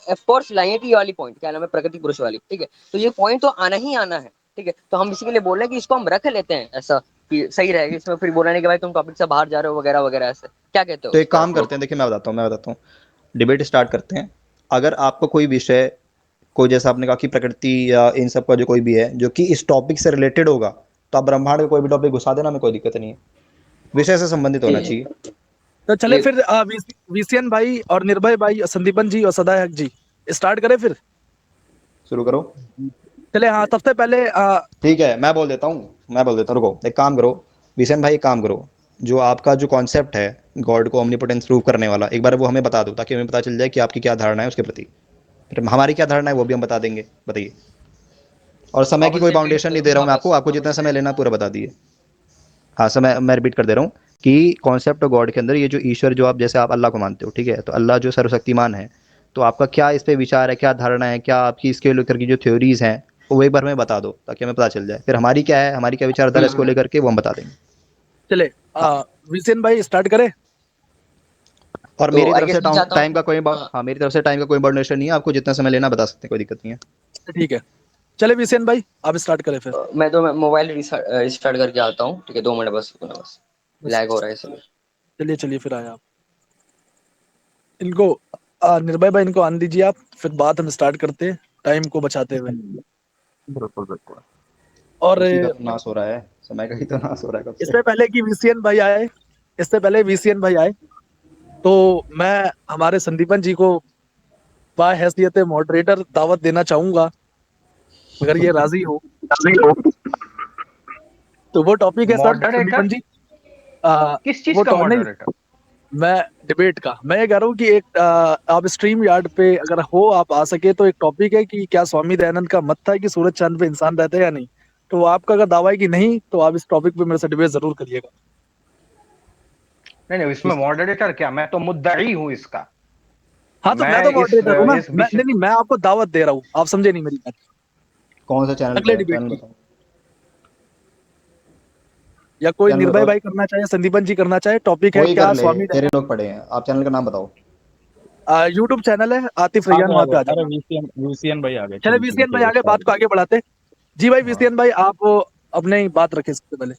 ऑफ कोर्स लाएंगे कि ये वाली पॉइंट क्या नाम है, प्रकृति पुरुष वाली, ठीक है, तो ये पॉइंट तो आना ही आना है, ठीक है, तो हम इसी के लिए बोल रहे हैं कि इसको हम रख लेते हैं ऐसा, कि सही रहेगा, इसमें फिर बोला नहीं कि भाई तुम टॉपिक से बाहर जा रहे हो वगैरह वगैरह ऐसे। क्या कहते हो तो उस एक पर काम आप लोग? करते हैं, देखिए मैं बताता हूँ, डिबेट स्टार्ट करते हैं। अगर आपको कोई विषय, कोई जैसा आपने कहा कि प्रकृति या इन सब का जो कोई भी है जो कि इस टॉपिक से रिलेटेड होगा, तो आप ब्रह्मांड में कोई भी टॉपिक घुसा देना, में कोई दिक्कत नहीं है। विषय से संबंधित जी होना जी, चाहिए। तो चले ये फिर वीसीएन भाई और निर्भय भाई, संदीपन जी और सदायक जी, स्टार्ट करें फिर? शुरू करो। चले, हाँ, सबसे पहले ठीक है, मैं बोल देता हूँ, रुको, एक काम करो विशन भाई, एक काम करो, जो आपका जो कॉन्सेप्ट है गॉड को ओमनीपोटेंस प्रूव करने वाला, एक बार वो हमें बता दो, ताकि हमें पता चल जाए कि आपकी क्या धारणा है उसके प्रति। फिर हमारी क्या धारणा है वो भी हम बता देंगे, बताइए। और समय की वापस कोई से रिपीट बाउंडेशन नहीं दे करो, रहा हूँ मैं आपको, वापस आपको जितना वापस समय लेना पूरा बता दिए। हाँ, समय मैं रिपीट कर दे रहा हूँ कि कॉन्सेप्ट ऑफ गॉड के अंदर ये जो ईश्वर, जो आप जैसे आप अल्लाह को मानते हो, ठीक है, तो अल्लाह जो सर्वशक्तिमान है, तो आपका क्या इस पे विचार है, क्या धारणा है, क्या आपकी इसके लेकर की जो थ्योरीज हैं वो एक बार हमें बता दो, ताकि हमें पता चल जाए फिर हमारी क्या है, हमारी क्या विचारधारा इसको लेकर के वो हम बता देंगे। चले वीसीएन भाई स्टार्ट करें। और तो मेरी आई तरफ गेस से मैं चाहता टाइम का कोई हूँ हाँ मेरी तरफ से टाइम का कोई बर्डनेशन नहीं है, आपको जितना समय लेना बता सकते हैं, कोई दिक्कत नहीं है। ठीक है, चले VCN भाई आप स्टार्ट करें फिर। मैं मोबाइल रिस्टार्ट करके आता हूँ, ठीक है, 2 मिनट बस रुकना, बस बस लैग हो रहा है इसलिए। चलिए चलिए फिर आए आप। इनको निर्भय भाई इनको आने दीजिए आप, फिर बात हम स्टार्ट करते हैं टाइम को बचाते हुए। बिल्कुल बिल्कुल। और उसी का तो नाश हो रहा है, समय का ही तो नाश हो रहा है कब से। इससे पहले कि VCN भाई आए, तो मैं हमारे संदीपन जी को बाहैसियत मॉडरेटर दावत देना चाहूंगा, अगर ये राजी हो। तो वो टॉपिक है सर मॉडरेटर? संदीपन जी, आ, किस चीज वो का नहीं, मॉडरेटर? मैं डिबेट का मैं ये कह रहा हूँ कि एक आप स्ट्रीम यार्ड पे अगर हो, आप आ सके तो एक टॉपिक है कि क्या स्वामी दयानंद का मत था कि सूरज चांद पे इंसान रहते हैं या नहीं। तो आपका अगर दावा है कि नहीं, तो आप इस टॉपिक पे मेरे से डिबेट जरूर करिएगा। नहीं नहीं, इसमें मॉडरेटर क्या, मैं तो मुद्दई हूं इसका। हाँ तो मैं मैं तो इस मॉडरेटर हूँ ना, इस मैं विषय नहीं मैं आपको दावत दे रहा हूँ, आप समझे नहीं मेरी बात। कौन सा चैनल अगले पे, डिबेट चैनल की, बताओ। या कोई चैनल निर्भय बताओ, भाई करना चाहे, संदीपन जी करना चाहे, टॉपिक है कोई क्या कर ले, स्वामी तेरे लोग पड़े हैं, आप चैनल का नाम बताओ। यूट्यूब चैनल है आतिफ आ रैयान, गए आ वहां पे गए, आ अरे जाना। वीसीएन भाई आ गए, चले चलिए चलिए VCN भाई ठीक है आगे, बात को स्टार्ट। आगे बढ़ाते हैं। जी भाई हाँ VCN भाई आप अपने ही बात रखे सबसे पहले।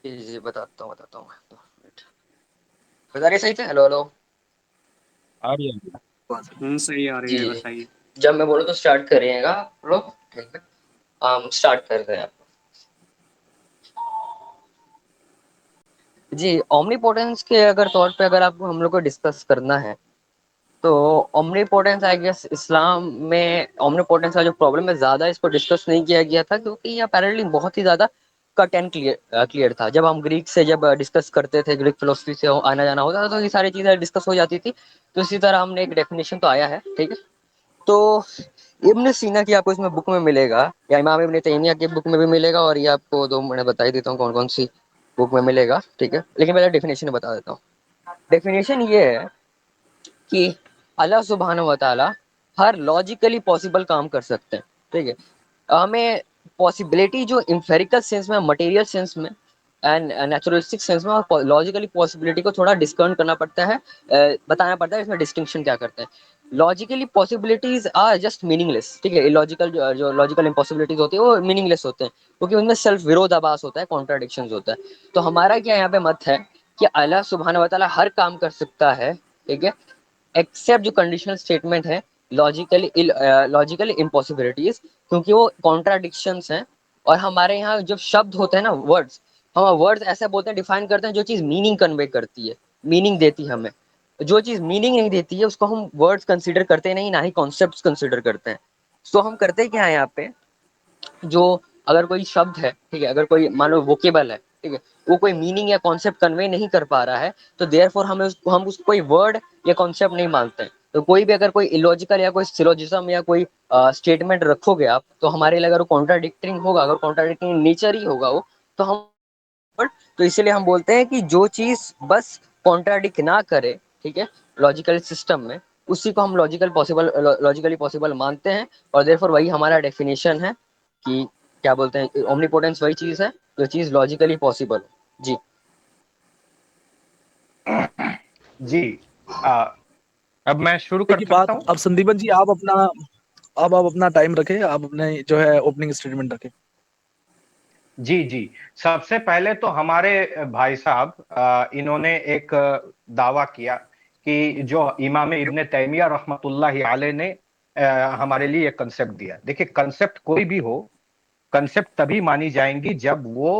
जी बताता हूँ मैं, 2 मिनट बता रहे सही से। Hello hello. आ रही है। सही आ रही जी है, जी, बताइए। जब मैं बोलूँ तो स्टार्ट करिएगा आप लोग, ठीक है। स्टार्ट करते हैं आप। जी, ओमनीपोटेंस के अगर तौर पे अगर आपको हम लोग को डिस्कस करना है, तो ओमनीपोटेंस आई गेस इस्लाम में ओमनीपोटेंस का जो प्रॉब्लम है, ज़्यादा इसको डिस्कस नहीं किया गया था, क्योंकि ये अपेरेंटली बहुत ही ज़्यादा कट एंड क्लियर था। जब हम ग्रीक से जब डिस्कस करते थे, ग्रीक फिलोसफी से आना जाना होता था, तो ये सारी चीज़ें डिस्कस हो जाती थी। तो इसी तरह हमने एक डेफिनेशन तो आया है, ठीक है। तो इब्न सीना की आपको इसमें बुक में मिलेगा, या इमाम इब्न तैमिया की बुक में भी मिलेगा, और ये आपको 2 मिनट बता ही देता हूँ कौन कौन सी बुक में मिलेगा, ठीक है। लेकिन पहले डेफिनेशन बता देता हूँ। डेफिनेशन ये है कि अल्लाह सुब्हानहू व तआला हर लॉजिकली पॉसिबल काम कर सकते हैं, ठीक है। हमें पॉसिबिलिटी जो इम्फेरिकल सेंस में, मटेरियल सेंस में एंड नेचुरलिस्टिक सेंस में और लॉजिकली पॉसिबिलिटी को थोड़ा डिस्काउंट करना पड़ता है, बताना पड़ता है इसमें डिस्टिंक्शन क्या करते हैं। Logically possibilities are just meaningless, ठीक है। इलॉजिकल जो लॉजिकल इम्पॉसिबिलिटीज होती है वो मीनिंगलेस होते हैं, क्योंकि उनमें सेल्फ विरोधाभास होता है, कॉन्ट्राडिक्शन होता है। तो हमारा क्या यहाँ पे मत है कि अल्लाह सुब्हानहू व तआला हर काम कर सकता है, ठीक है, एक्सेप्ट जो कंडीशनल स्टेटमेंट है लॉजिकली इम्पॉसिबिलिटीज, क्योंकि वो कॉन्ट्राडिक्शंस हैं। और हमारे यहाँ जब शब्द होते हैं ना, वर्ड्स, हम वर्ड्स ऐसे बोलते हैं, डिफाइन करते हैं जो चीज़ मीनिंग कन्वे करती है, मीनिंग देती है हमें। जो चीज़ मीनिंग नहीं देती है उसको हम वर्ड्स कंसिडर करते नहीं, ना ही कॉन्सेप्ट्स कंसिडर करते हैं। तो हम करते क्या है यहाँ पे, जो अगर कोई शब्द है, ठीक है, अगर कोई मान लो वोकेबल है, ठीक है, वो कोई मीनिंग या कॉन्सेप्ट कन्वे नहीं कर पा रहा है, तो देयरफॉर हम उसको कोई वर्ड या कॉन्सेप्ट नहीं मानते हैं। तो कोई भी अगर कोई इलॉजिकल या कोई सिलोजिज्म या कोई स्टेटमेंट रखोगे आप, तो हमारे लिए अगर वो कॉन्ट्राडिक्टिंग होगा, अगर कॉन्ट्राडिक्टिंग नेचर ही होगा वो, तो हम, तो इसलिए हम बोलते हैं कि जो चीज बस कॉन्ट्राडिक्ट ना करे, ठीक है, लॉजिकल सिस्टम में, उसी को हम लॉजिकली पॉसिबल मानते हैं। और देयरफॉर वही हमारा डेफिनेशन है कि क्या बोलते हैं, ओमनीपोटेंस वही चीज है जो चीज लॉजिकली पॉसिबल। जी जी। आ, अब मैं शुरू कर की सकता बात, हूँ? अब संदीपन जी आप अपना टाइम रखें, आप अपने जो है ओपनिंग स्टेटमेंट रखें। जी जी। सबसे पहले तो हमारे भाई साहब इन्होंने एक दावा किया कि जो इमाम इब्न तैमिया रहमतुल्लाहि अलैह ने हमारे लिए एक कंसेप्ट दिया। देखिए, कंसेप्ट कोई भी हो, कंसेप्ट तभी मानी जाएंगी जब वो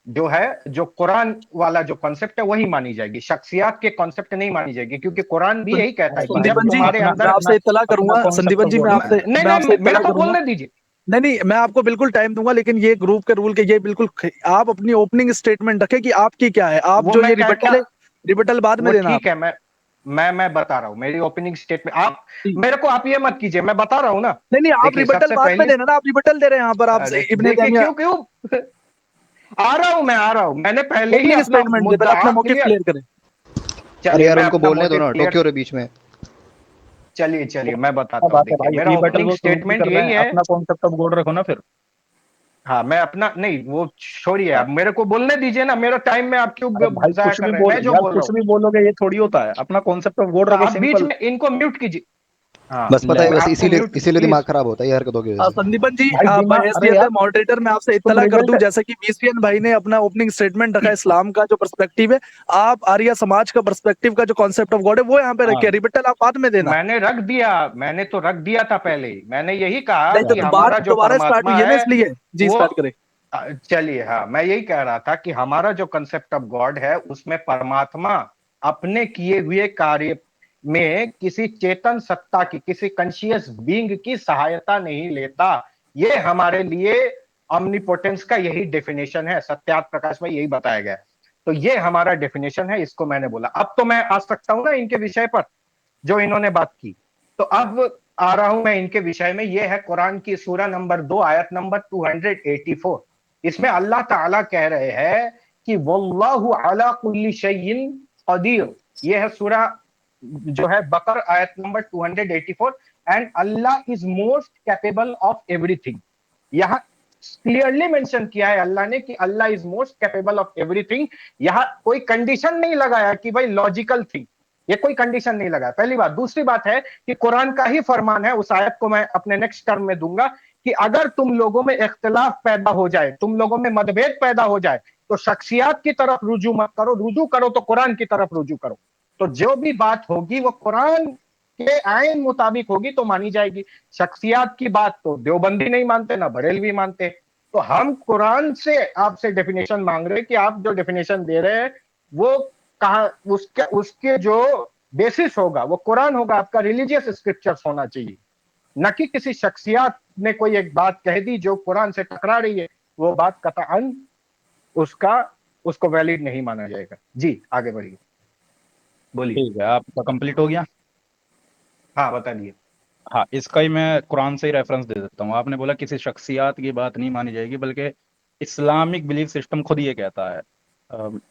जो है, जो कुरान वाला जो कंसेप्ट है वही मानी जाएगी, शख्सियात के कंसेप्ट नहीं मानी जाएगी, क्योंकि कुरान भी यही कहता है कि जब संदीपन जी तुम्हारे मैं अंदर। आपसे इत्तला अपना करूंगा, कॉन्सेप्ट संदीपन जी बोल रहे हैं। नहीं मैं आपसे नहीं, मेरे इत्तला को करूंगा। बोलने दीजिए। नहीं नहीं, मैं आपको बिल्कुल टाइम दूंगा, लेकिन ये ग्रुप के रूल के ये बिल्कुल आप अपनी ओपनिंग स्टेटमेंट रखें कि आपकी क्या है, आप वो जो मैं ये कहता, रिबटल है, रिबटल बाद में वो देना आप। ठीक है, मैं बता रहा हूं मेरी ओपनिंग स्टेटमेंट। आप मेरे को आप ये मत कीजिए, मैं बता रहा हूं ना। नहीं नहीं, आप देखिए, रिबटल सबसे बाद में पहली, देना ना, आप रिबटल दे रहे हैं यहाँ पर, आप अरे इब्ने देखिए, तैमिया। क्यों क्यों आ रहा हूं, मैंने पहले ही ओपनिंग अपना स्टेटमेंट दे, पहले मुद्दा अपना मौके क्लियर। क्लियर करें। अरे चलिए, यार मैं उनको अपना बोलने दो मोटिव ना, क्लियर, टोक्यो रे बीच में। चलिए वो मैं क्या बताता हूँ। बात है देखिए, भाई, मेरा रीबैटल ओपनिंग वो शुरू ही स्टेटमेंट कर रहे यही हैं, है। अपना कॉन्सेप्ट अब बोल रखो ना फिर। हाँ, मैं अपना नहीं, वो छोड़िए, आप मेरे को बोलने दीजिए ना, मेरा टाइम में आप क्यों अरे भाई जाया कुछ कर भी रहे हैं? बोल मैं जो यार, बोल रहा कुछ हूँ, भी बोलोगे ये थोड़ी होता है। अपना कॉन्सेप्ट ऑफ गॉड तो रखो आप बीच सिंपल। में इनको म्यूट कीजिए। हाँ, बस पता है, बस आपको इसीलिए म्यूट इसीलिए दिमाग प्लीज। खराब होता है ये हरकतों की वजह से। संदीपन जी, भाई दिमाग, अरे बहैसियत यार मॉडरेटर मैं आपसे तुम इत्तला कर दूं, रिजल्ट, जैसे कि वीसीएन भाई ने अपना ओपनिंग स्टेटमेंट रखा, इस्लाम का जो पर्सपेक्टिव है, आप आर्य समाज का पर्सपेक्टिव का जो कॉन्सेप्ट ऑफ गॉड है वो यहाँ पे रखे, हाँ रिबटल आप बाद में देना। मैंने रख दिया, मैंने तो रख दिया था पहले ही। मैंने यही कहा नहीं कि तो बात हमारा जो दोबारा स्टार्ट हुई परमात्मा है ना, है इसलिए जी वो, स्टार्ट करें। चलिए, हाँ, मैं यही कह रहा था कि हमारा जो कंसेप्ट ऑफ गॉड है उसमें परमात्मा अपने किए हुए कार्य में किसी चेतन सत्ता की, किसी कॉन्शियस बीइंग की सहायता नहीं लेता। ये हमारे लिए omnipotence का यही डेफिनेशन है, सत्यार्थ प्रकाश में यही बताया गया है। तो ये हमारा डेफिनेशन है, इसको मैंने बोला। अब तो मैं आ सकता हूं ना इनके विषय पर, जो इन्होंने बात की। तो अब आ रहा हूं मैं इनके विषय में। यह है कुरान की सूरा नंबर 2, आयत नंबर 284। इसमें अल्लाह ताला कह रहे हैं कि वल्लाहु अला कुल्ली शैइन कदीर। यह है सूरा जो है बकर, आयत number 284। And Allah is most capable of everything. यहां क्लियरली मेंशन किया है अल्लाह ने कि Allah is most capable of everything. यहां कोई कंडीशन नहीं लगाया कि भाई लॉजिकल थिंग, ये कोई कंडीशन नहीं लगाया, पहली बात। दूसरी बात है कि कुरान का ही फरमान है, उस आयत को मैं अपने नेक्स्ट टर्म में दूंगा, कि अगर तुम लोगों में इख्तिलाफ पैदा हो जाए, तुम लोगों में मतभेद पैदा हो जाए, तो शख्सियात की तरफ रुजू मत करो, रुजू करो तो कुरान की तरफ रुजू करो। तो जो भी बात होगी वो कुरान के आयन मुताबिक होगी तो मानी जाएगी। शख्सियात की बात तो देवबंदी नहीं मानते, ना बरेलवी मानते। तो हम कुरान से आपसे डेफिनेशन मांग रहे हैं कि आप जो डेफिनेशन दे रहे हैं वो कहा, उसके उसके जो बेसिस होगा वो कुरान होगा, आपका रिलीजियस स्क्रिप्चर्स होना चाहिए, न कि किसी शख्सियत ने कोई एक बात कह दी जो कुरान से टकरा रही है, वो बात कतअन उसका उसको वैलिड नहीं माना जाएगा। जी आगे बढ़िए, बोलिए। ठीक है, आपका कंप्लीट हो गया। हाँ, बता दिए। हाँ, इसका ही मैं कुरान से ही रेफरेंस दे देता हूँ। आपने बोला किसी शख्सियत की बात नहीं मानी जाएगी, बल्कि इस्लामिक बिलीफ सिस्टम खुद ये कहता है।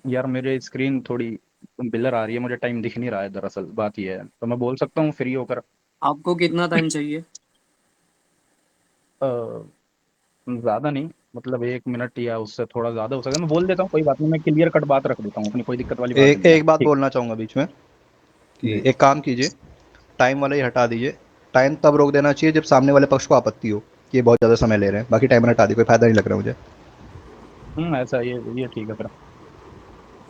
यार मेरे स्क्रीन थोड़ी ब्लर आ रही है, मुझे टाइम दिख नहीं रहा है, दरअसल बात ये है। तो मैं बोल सकता हूँ फ्री होकर? आपको कितना टाइम चाहिए? ज़्यादा नहीं, मतलब 1 मिनट या उससे थोड़ा ज़्यादा हो सकता है। मैं बोल देता हूँ, कोई बात नहीं, मैं क्लियर कट बात रख देता हूँ अपनी, कोई दिक्कत वाली बात एक नहीं है। एक बात ठीक। बोलना चाहूँगा बीच में कि जी। एक काम कीजिए, टाइम वाला ही हटा दीजिए। टाइम तब रोक देना चाहिए जब सामने वाले पक्ष को आपत्ति हो कि ये बहुत ज़्यादा समय ले रहे हैं। बाकी टाइमर हटा दी, कोई फायदा नहीं लग रहा मुझे। ऐसा ये ठीक है फिर।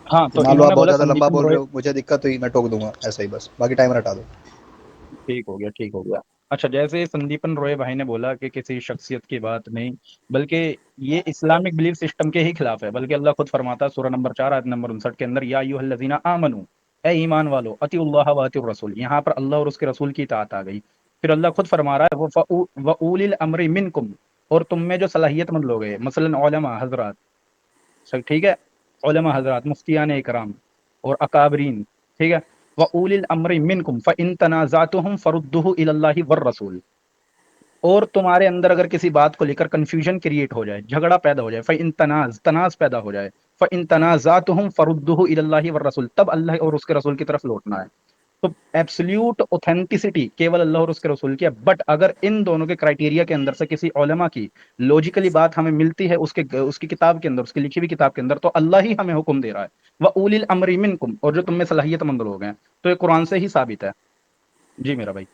हाँ, कि तो मान लो आप इन्होंने बहुत बोला ज़्यादा लंबा संदीपन बोल रॉय। रहे हो, मुझे दिक्कत हुई, मैं टोक दूंगा, ऐसा ही बस। बाकी टाइमर हटा दो। ठीक हो गया, ठीक हो गया। अच्छा, जैसे संदीपन रॉय भाई ने बोला कि किसी शख्सियत की बात नहीं, बल्कि ये इस्लामिक बिलीफ सिस्टम के ही खिलाफ है। बल्कि अल्लाह खुद फरमाता है सूरह नंबर 4 आयत नंबर 59 के अंदर, या अय्युहल्लज़ीना आमनू, ए ईमान वालो, अतिउल्लाह व अतिउर रसूल। यहाँ पर अल्लाह और उसके रसूल की इताअत आ गई। फिर अल्लाह खुद फरमा रहा है व उलिल अम्रि मिनकुम, और तुम में जो सलाहियतमंद लोग हैं, मसलन उलमा हजरात, सही ठीक है, उलमा हजरात, मुफ्तियान इकराम और अकाबरीन, ठीक है। व उलिल अम्रि मिनकुम फ़इन तनाज़अतुहुम फरुद्दुहु इलल्लाहि वर रसूल। और तुम्हारे अंदर अगर किसी बात को लेकर कंफ्यूजन क्रिएट हो जाए, झगड़ा पैदा हो जाए, फ़इन तनाज़ पैदा हो जाए, फ़इन तनाज़अतुहुम फरुद्दुहु इलल्लाहि वर रसूल, तब अल्लाह और उसके रसूल की तरफ लौटना है। तो एब्सोल्यूट ऑथेंटिसिटी केवल अल्लाह और उसके रसूल की है। बट अगर इन दोनों के क्राइटेरिया के अंदर से किसी उलमा की लॉजिकली बात हमें मिलती है, उसकी किताब के अंदर, उसकी लिखी हुई किताब के अंदर, तो अल्लाह ही हमें हुक्म दे रहा है, व उलिल अम्रि मिनकुम, और जो तुम में सलाहियतमंद लोग हैं। तो ये कुरान से ही साबित है। जी मेरा भाई।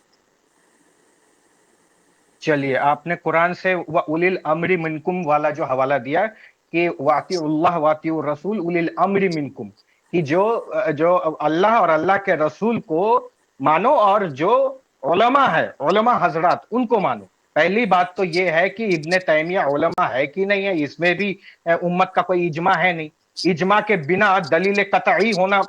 चलिए, आपने कुरान से व उलिल अम्री मिनकुम वाला जो हवाला दिया कि वातिउल्लाह वातिउर रसूल उलिल अम्री मिनकुम, कि जो जो अल्लाह और अल्लाह के रसूल को मानो, और जो उलमा है, उलमा हजरात, उनको मानो। पहली बात तो ये है कि इब्ने तैमिया उलमा है कि नहीं है, इसमें भी उम्मत का कोई इजमा है नहीं। इजमा के बिना दलील कतई होना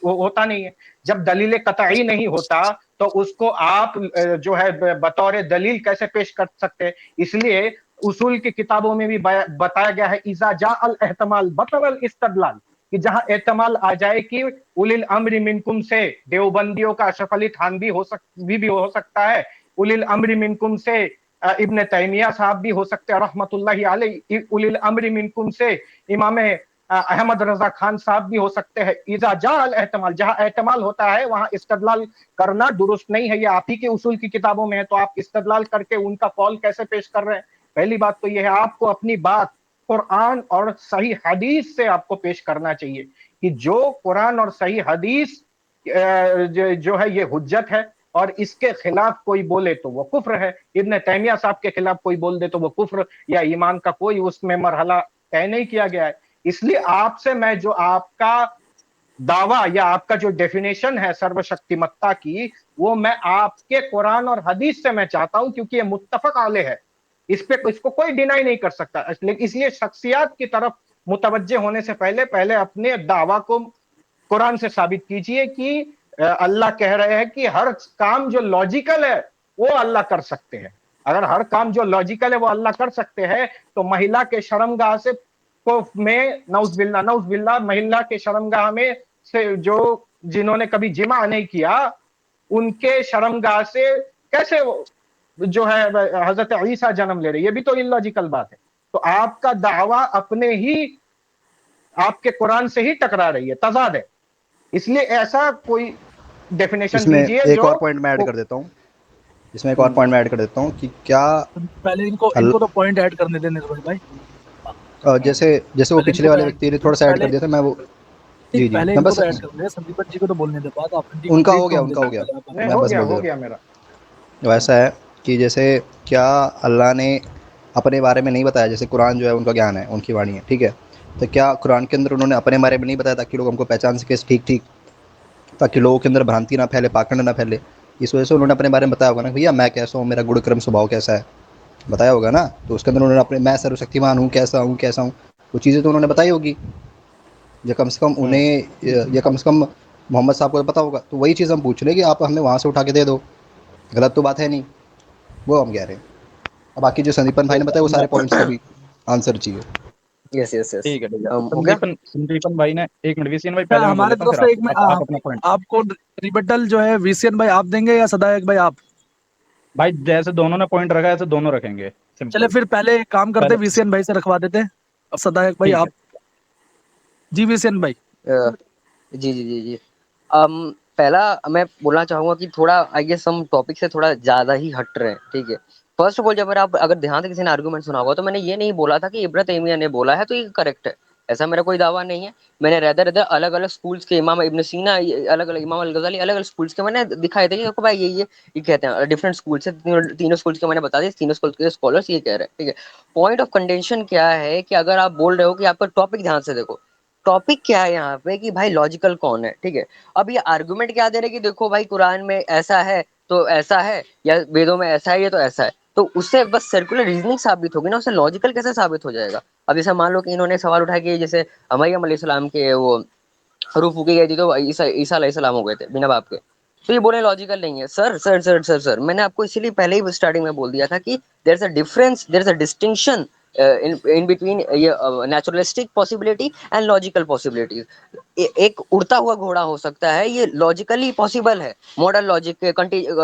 होता नहीं है। जब दलील कतई नहीं होता तो उसको आप जो है बतौर दलील कैसे पेश कर सकते हैं? इसलिए उसूल की किताबों में भी बताया गया है, इजा जा अल एहतमाल बतल इस्तदलाल, कि जहां एहतमाल आ जाए कि उलिल अम्री मिनकुम से देवबंदियों का अशरफ अली थानवी भी हो सकता है, उलिल अम्री मिनकुम से इब्ने तैमिया साहब भी हो सकते हैं रहमतुल्लाहि अलैहि, उलिल अम्री मिनकुम से इमाम अहमद रजा खान साहब भी हो सकते हैं। इजा जा अल एहतमाल, जहां एहतमाल होता है वहां इस्तदलाल करना दुरुस्त नहीं है। ये आप ही के उसूल की किताबों में है, तो आप इस्तदलाल करके उनका कौल कैसे पेश कर रहे हैं? पहली बात तो यह है, आपको अपनी बात कुरान और सही हदीस से आपको पेश करना चाहिए कि जो कुरान और सही हदीस जो है ये हुज्जत है, और इसके खिलाफ कोई बोले तो वो कुफ्र है। इब्न तैमिया साहब के खिलाफ कोई बोल दे तो वो कुफ्र या ईमान का कोई उसमें मरहला तय नहीं किया गया है। इसलिए आपसे मैं जो आपका दावा या आपका जो डेफिनेशन है सर्वशक्तिमत्ता की, वो मैं आपके कुरान और हदीस से मैं चाहता हूं, क्योंकि ये मुत्तफक आले है, इस पे इसको कोई डिनाई नहीं कर सकता। इसलिए शख्सियात की तरफ मुतवज्जे होने से पहले पहले अपने दावा को कुरान से साबित कीजिए कि अल्लाह कह रहे हैं कि हर काम जो लॉजिकल है वो अल्लाह कर सकते हैं। अगर हर काम जो लॉजिकल है वो अल्लाह कर सकते हैं, तो महिला के शर्मगाह से को में नौज़बिल्ला महिला के शर्मगाह में से जो जिन्होंने कभी जिमा नहीं किया, उनके शर्मगाह से कैसे जो है हजरत ईसा जन्म ले रहे, ये भी तो इलॉजिकल बात है। तो आपका दावा अपने ही आपके कुरान से ही टकरा रही है, तजाद है। इसलिए ऐसा कोई डेफिनेशन इसमें दीजिए एक जो और पॉइंट मैं ऐड कर देता हूँ, इसमें एक और पॉइंट मैं ऐड कर देता हूँ कि क्या पहले इनको तो पॉइंट ऐड करने दें निर्भय भाई। जैसे जैसे वो पहले पिछले इनको वाले तो व्यक्ति ने थोड़ा सा ऐड कर दिया था, मैं वो जी जी पहले मैं इनको बस तो ऐड कर दे, संदीपन जी को तो बोलने दे, बात आप उनका कंप्लीट हो तो गया होने उनका हो दे गया पहले आप। नहीं, मैं हो बस गया बोल हो देता गया मेरा। हूँ। वैसा है कि जैसे क्या अल्लाह ने अपने बारे में नहीं बताया, जैसे कुरान जो है उनका ज्ञान है, उनकी वाणी है, ठीक है, तो क्या कुरान के अंदर उन्होंने अपने बारे में नहीं बताया ताकि लोग हमको पहचान सके ठीक ठीक, ताकि लोगों के अंदर भ्रांति ना फैले, पाखंड ना फैले? इस वजह से उन्होंने अपने बारे में बताया होगा ना, भैया मैं कैसा हूँ, मेरा गुण कर्म स्वभाव कैसा है, बताया होगा ना। तो उसके अंदर उन्होंने अपने मैं सर्वशक्तिमान हूँ, कैसा हूँ कैसा हूँ, वो चीज़ें तो उन्होंने बताई होगी। या कम से कम उन्हें या कम से कम मोहम्मद साहब को तो पता होगा। तो वही चीज़ हम पूछ रहे हैं कि आप हमें वहाँ से उठा के दे दो, गलत तो बात है नहीं, वो हम कह रहे हैं। अब बाकी जो संदीपन भाई ने बताया वो सारे पॉइंट्स का भी आंसर चाहिए। यस यस यस ठीक है ठीक है। हो गया। संदीपन भाई ने, एक मिनट विसियन भाई क्या पहले मैं बोल हमारे लेता हूँ, तरफ फिर से एक में आप अपना पॉइंट। आपको रिबटल जो है विसियन भाई आप देंगे या सदायक भाई आप? भाई जैसे दोनों ने पॉइंट रखा है ऐसे दोनों रखेंगे, चले सिंपल। फिर पहले एक काम करते पहले विसियन भाई से रखवा देते हैं, अब सदायक भाई ठीक आप। जी विसियन भाई। जी जी जी जी पहला मैं बोलना चाहूंगा कि थोड़ा आई गेस हम टॉपिक से थोड़ा ज्यादा ही हट रहे हैं, ठीक है। फर्स्ट ऑफ ऑल, जब आप अगर ध्यान से किसी ने आर्गुमेंट सुना होगा, तो मैंने ये नहीं बोला था कि इब्न तैमिया ने बोला है तो ये करेक्ट है, ऐसा मेरा कोई दावा नहीं है। मैंने रेदर अलग अलग स्कूल्स के इमाम इब्न सीना, अलग अलग इमाम अल गजाली, अलग अलग स्कूल्स के मैंने दिखाए थे कि देखो भाई ये कहते हैं, डिफरेंट स्कूल से तीनों स्कूल्स के मैंने बता दिया, तीनों स्कूल के स्कॉलर्स ये कह रहे हैं, ठीक है। पॉइंट ऑफ कंटेंशन क्या है कि अगर आप बोल रहे हो कि आपका टॉपिक, ध्यान से देखो टॉपिक क्या है यहाँ पे कि भाई लॉजिकल कौन है, ठीक है। अब ये आर्गुमेंट क्या दे रहे कि देखो भाई कुरान में ऐसा है तो ऐसा है, या वेदों में ऐसा है ये तो ऐसा है, तो उससे बस सर्कुलर रीजनिंग साबित होगी ना, उससे लॉजिकल कैसे साबित हो जाएगा। अब जैसे मान लो कि इन्होंने सवाल उठाया कि जैसे मरियम अलैहिस्सलाम के वो रूह फूकी गई थी तो ईसा ईसा अलैहिस्सलाम हो गए थे बिना बाप के, तो ये बोले लॉजिकल नहीं है। सर मैंने आपको इसीलिए पहले ही स्टार्टिंग में बोल दिया था कि there is a difference, there is a distinction in between ये naturalistic possibility and logical possibilities. एक उड़ता हुआ घोड़ा हो सकता है, ये लॉजिकली पॉसिबल है, मॉडल लॉजिक,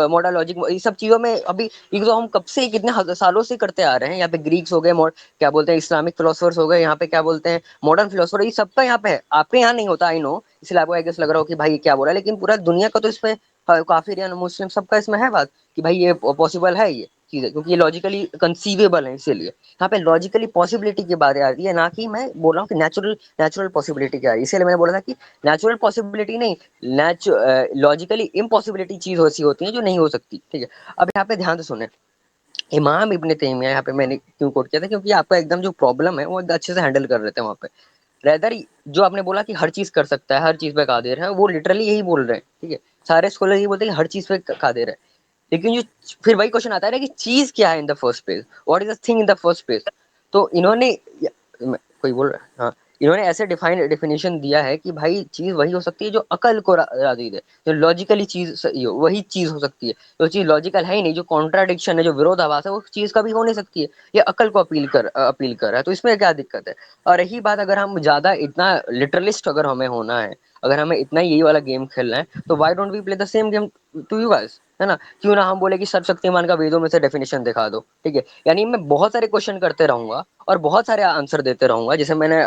मॉडल लॉजिक, ये सब चीजों में अभी ये तो हम कब से कितने सालों से करते आ रहे हैं। यहाँ पे ग्रीक्स हो गए, क्या बोलते हैं इस्लामिक फिलोसफर्स हो गए, यहाँ पे क्या बोलते हैं मॉडर्न फिलोसफर, ये सबका यहाँ पे है, आपके यहाँ नहीं होता, आई नो, इसलिए आपको आई गेस लग रहा हो कि भाई ये क्या बोल रहा है, लेकिन पूरा दुनिया का तो इसमें काफिर या मुस्लिम सबका इसमें है बात कि भाई ये पॉसिबल है ये चीजें, क्योंकि ये लॉजिकली कंसीवेबल है। इसीलिए यहाँ पे लॉजिकली पॉसिबिलिटी की बात आती है, ना कि मैं बोल रहा हूँ कि नेचुरल पॉसिबिलिटी क्या है। इसीलिए मैंने बोला था कि नेचुरल पॉसिबिलिटी नहीं, लॉजिकली इम्पॉसिबिलिटी चीज ऐसी होती है जो नहीं हो सकती, ठीक है। अब यहाँ पे ध्यान से सुने, इमाम इब्न तैमिया, यहाँ पे मैंने क्यों कोट किया था, क्योंकि आपका एकदम जो प्रॉब्लम है वो अच्छे से हैंडल कर रहे थे वहाँ पे। रेदर जो आपने बोला कि हर चीज कर सकता है, हर चीज पे कादिर है, वो लिटरली यही बोल रहे हैं, ठीक है। सारे स्कॉलर यही बोलते हैं कि हर चीज पे कादिर है, लेकिन जो फिर वही क्वेश्चन आता है कि चीज क्या है in the first place, what is the thing in the first place. तो इन्होंने कोई बोल रहा है, हाँ, इन्होंने ऐसे डेफिनेशन दिया है कि भाई चीज वही हो सकती है जो अकल को राजी दे, जो लॉजिकली चीज सही हो वही चीज हो सकती है। जो चीज लॉजिकल है ही नहीं, जो कॉन्ट्राडिक्शन है, जो विरोधाभास है, वो चीज कभी हो नहीं सकती है। ये अकल को अपील कर रहा है, तो इसमें क्या दिक्कत है। और रही बात, अगर हम ज्यादा इतना लिटरलिस्ट अगर हमें होना है, अगर हमें इतना यही वाला गेम खेलना है, तो why don't we play the same game to you guys. है ना? क्यों ना हम बोले कि सर्वशक्तिमान का वेदों में से डेफिनेशन दिखा दो, ठीक है? यानी मैं बहुत सारे क्वेश्चन करते रहूंगा और बहुत सारे आंसर देते रहूंगा, जैसे मैंने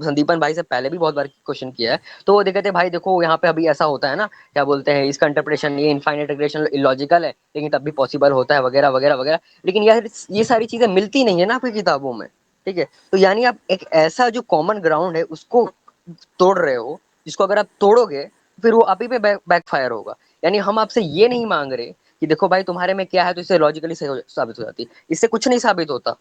संदीपन भाई से पहले भी बहुत बार क्वेश्चन किया है। तो वो कहते भाई देखो यहाँ पे अभी ऐसा होता है ना, क्या बोलते हैं, इसका इंटरप्रिटेशन ये इनफाइनाइट रिग्रेशन इलॉजिकल है, लेकिन तब भी पॉसिबल होता है, वगैरह वगैरह वगैरह। लेकिन यार ये सारी चीजें मिलती नहीं है ना आपकी किताबों में, ठीक है? तो यानी आप एक ऐसा जो कॉमन ग्राउंड है उसको तोड़ रहे हो, जिसको अगर आप तोड़ोगे फिर वो आप ही पे बैकफायर होगा। यानी हम आपसे ये नहीं मांग रहे कि देखो भाई तुम्हारे में क्या है तो इससे लॉजिकली साबित हो जाती है, इससे कुछ नहीं साबित होता,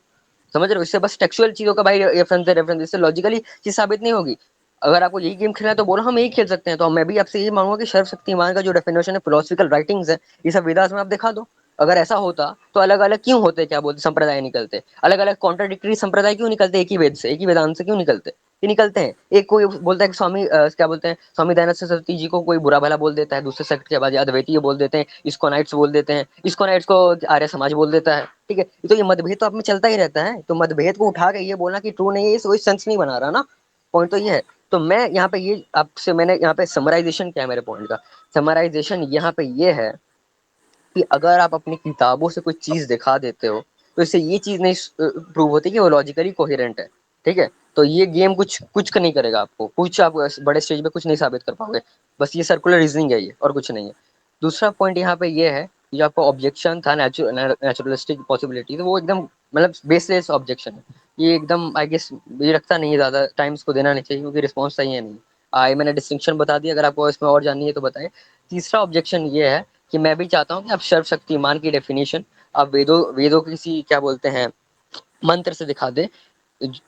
समझ रहे हो? इससे बस टेक्सुअल चीजों का भाई रेफरेंस, इससे लॉजिकली चीज साबित नहीं होगी। अगर आपको यही गेम खेलना है तो बोलो हम यही खेल सकते हैं, तो मैं भी आपसे यही मांगूंगा कि सर्वशक्तिमान का जो डेफिनेशन है, फिलोसफिकल राइटिंग्स है, ये सब वेदास में आप दिखा दो। अगर ऐसा होता तो अलग अलग क्यों होते, क्या बोलते, संप्रदाय निकलते, अलग अलग कॉन्ट्राडिक्टरी संप्रदाय क्यों निकलते, एक ही वेद से, एक ही वेदांत से क्यों निकलते? ये निकलते हैं। एक कोई बोलता है कि स्वामी क्या बोलते हैं, स्वामी दयानंद सरस्वती जी को कोई बुरा भला बोल देता है, दूसरे सेक्ट के बाद अद्वैतीय बोल देते हैं, इस्कोनाइट्स बोल देते हैं, इस्कोनाइट्स को आर्य समाज बोल देता है, ठीक है? तो ये मतभेद तो आप में चलता ही रहता है, तो मतभेद को उठा के ये बोलना कि ट्रू नहीं है, ये सेंस नहीं बना रहा ना। पॉइंट तो ये है। तो मैं यहाँ पे ये आपसे, मैंने यहाँ पे समराइजेशन क्या है मेरे पॉइंट का, समराइजेशन यहाँ पे ये है कि अगर आप अपनी किताबों से कोई चीज दिखा देते हो तो इससे ये चीज नहीं प्रूव होती कि वो लॉजिकली कोहेरेंट है, ठीक है? तो ये गेम कुछ कुछ नहीं करेगा आपको, कुछ आप बड़े स्टेज पे कुछ नहीं साबित कर पाओगे। बस ये सर्कुलर रीजनिंग है, ये और कुछ नहीं है। दूसरा पॉइंट यहाँ पे ये है कि जो आपका ऑब्जेक्शन था नेचुरलिस्टिक पॉसिबिलिटी, तो वो एकदम मतलब बेसलेस ऑब्जेक्शन है। ये एकदम आई गेस ये रखता नहीं है, ज्यादा टाइम इसको देना नहीं चाहिए क्योंकि रिस्पॉन्स सही है नहीं। मैंने डिस्टिंक्शन बता दी, अगर आपको इसमें और जाननी है तो बताएं। तीसरा ऑब्जेक्शन ये है कि मैं भी चाहता हूँ कि आप सर्वशक्तिमान की डेफिनेशन आप वेदों किसी क्या बोलते हैं मंत्र से दिखा दे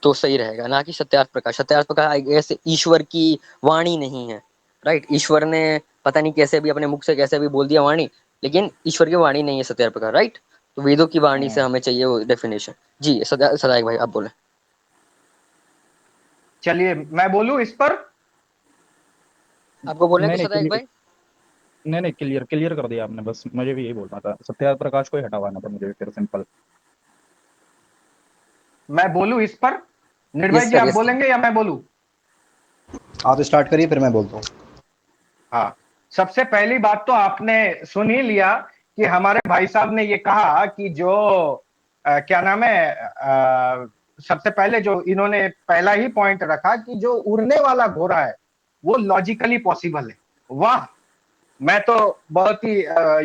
तो सही रहेगा, ना कि सत्यार्थ प्रकाश। सत्यार्थ प्रकाश आई गेस ईश्वर की वाणी नहीं है, राइट? ईश्वर ने पता नहीं कैसे भी अपने मुख से कैसे भी बोल दिया वाणी, लेकिन ईश्वर की वाणी नहीं है सत्यार्थ प्रकाश, राइट? तो वेदों की वाणी से हमें चाहिए वो डेफिनेशन। जी सदायक भाई आप बोले। चलिए मैं बोलूं इस पर। आपको बोलने नहीं को नहीं सदायक भाई? नहीं क्लियर क्लियर कर दिया आपने, बस मुझे भी यही बोलना था, सत्यार्थ प्रकाश को ही हटावाना था मुझे भी, फिर सिंपल। मैं बोलूं इस पर, निर्भय यस जी सर, आप यस सर। बोलेंगे या मैं बोलूं? आप स्टार्ट करिए फिर मैं बोलता हूँ। हाँ, सबसे पहली बात तो आपने सुन ही लिया कि हमारे भाई साहब ने ये कहा कि जो क्या नाम है, सबसे पहले जो इन्होंने पहला ही पॉइंट रखा कि जो उड़ने वाला घोड़ा है वो लॉजिकली पॉसिबल है। वाह, मैं तो बहुत ही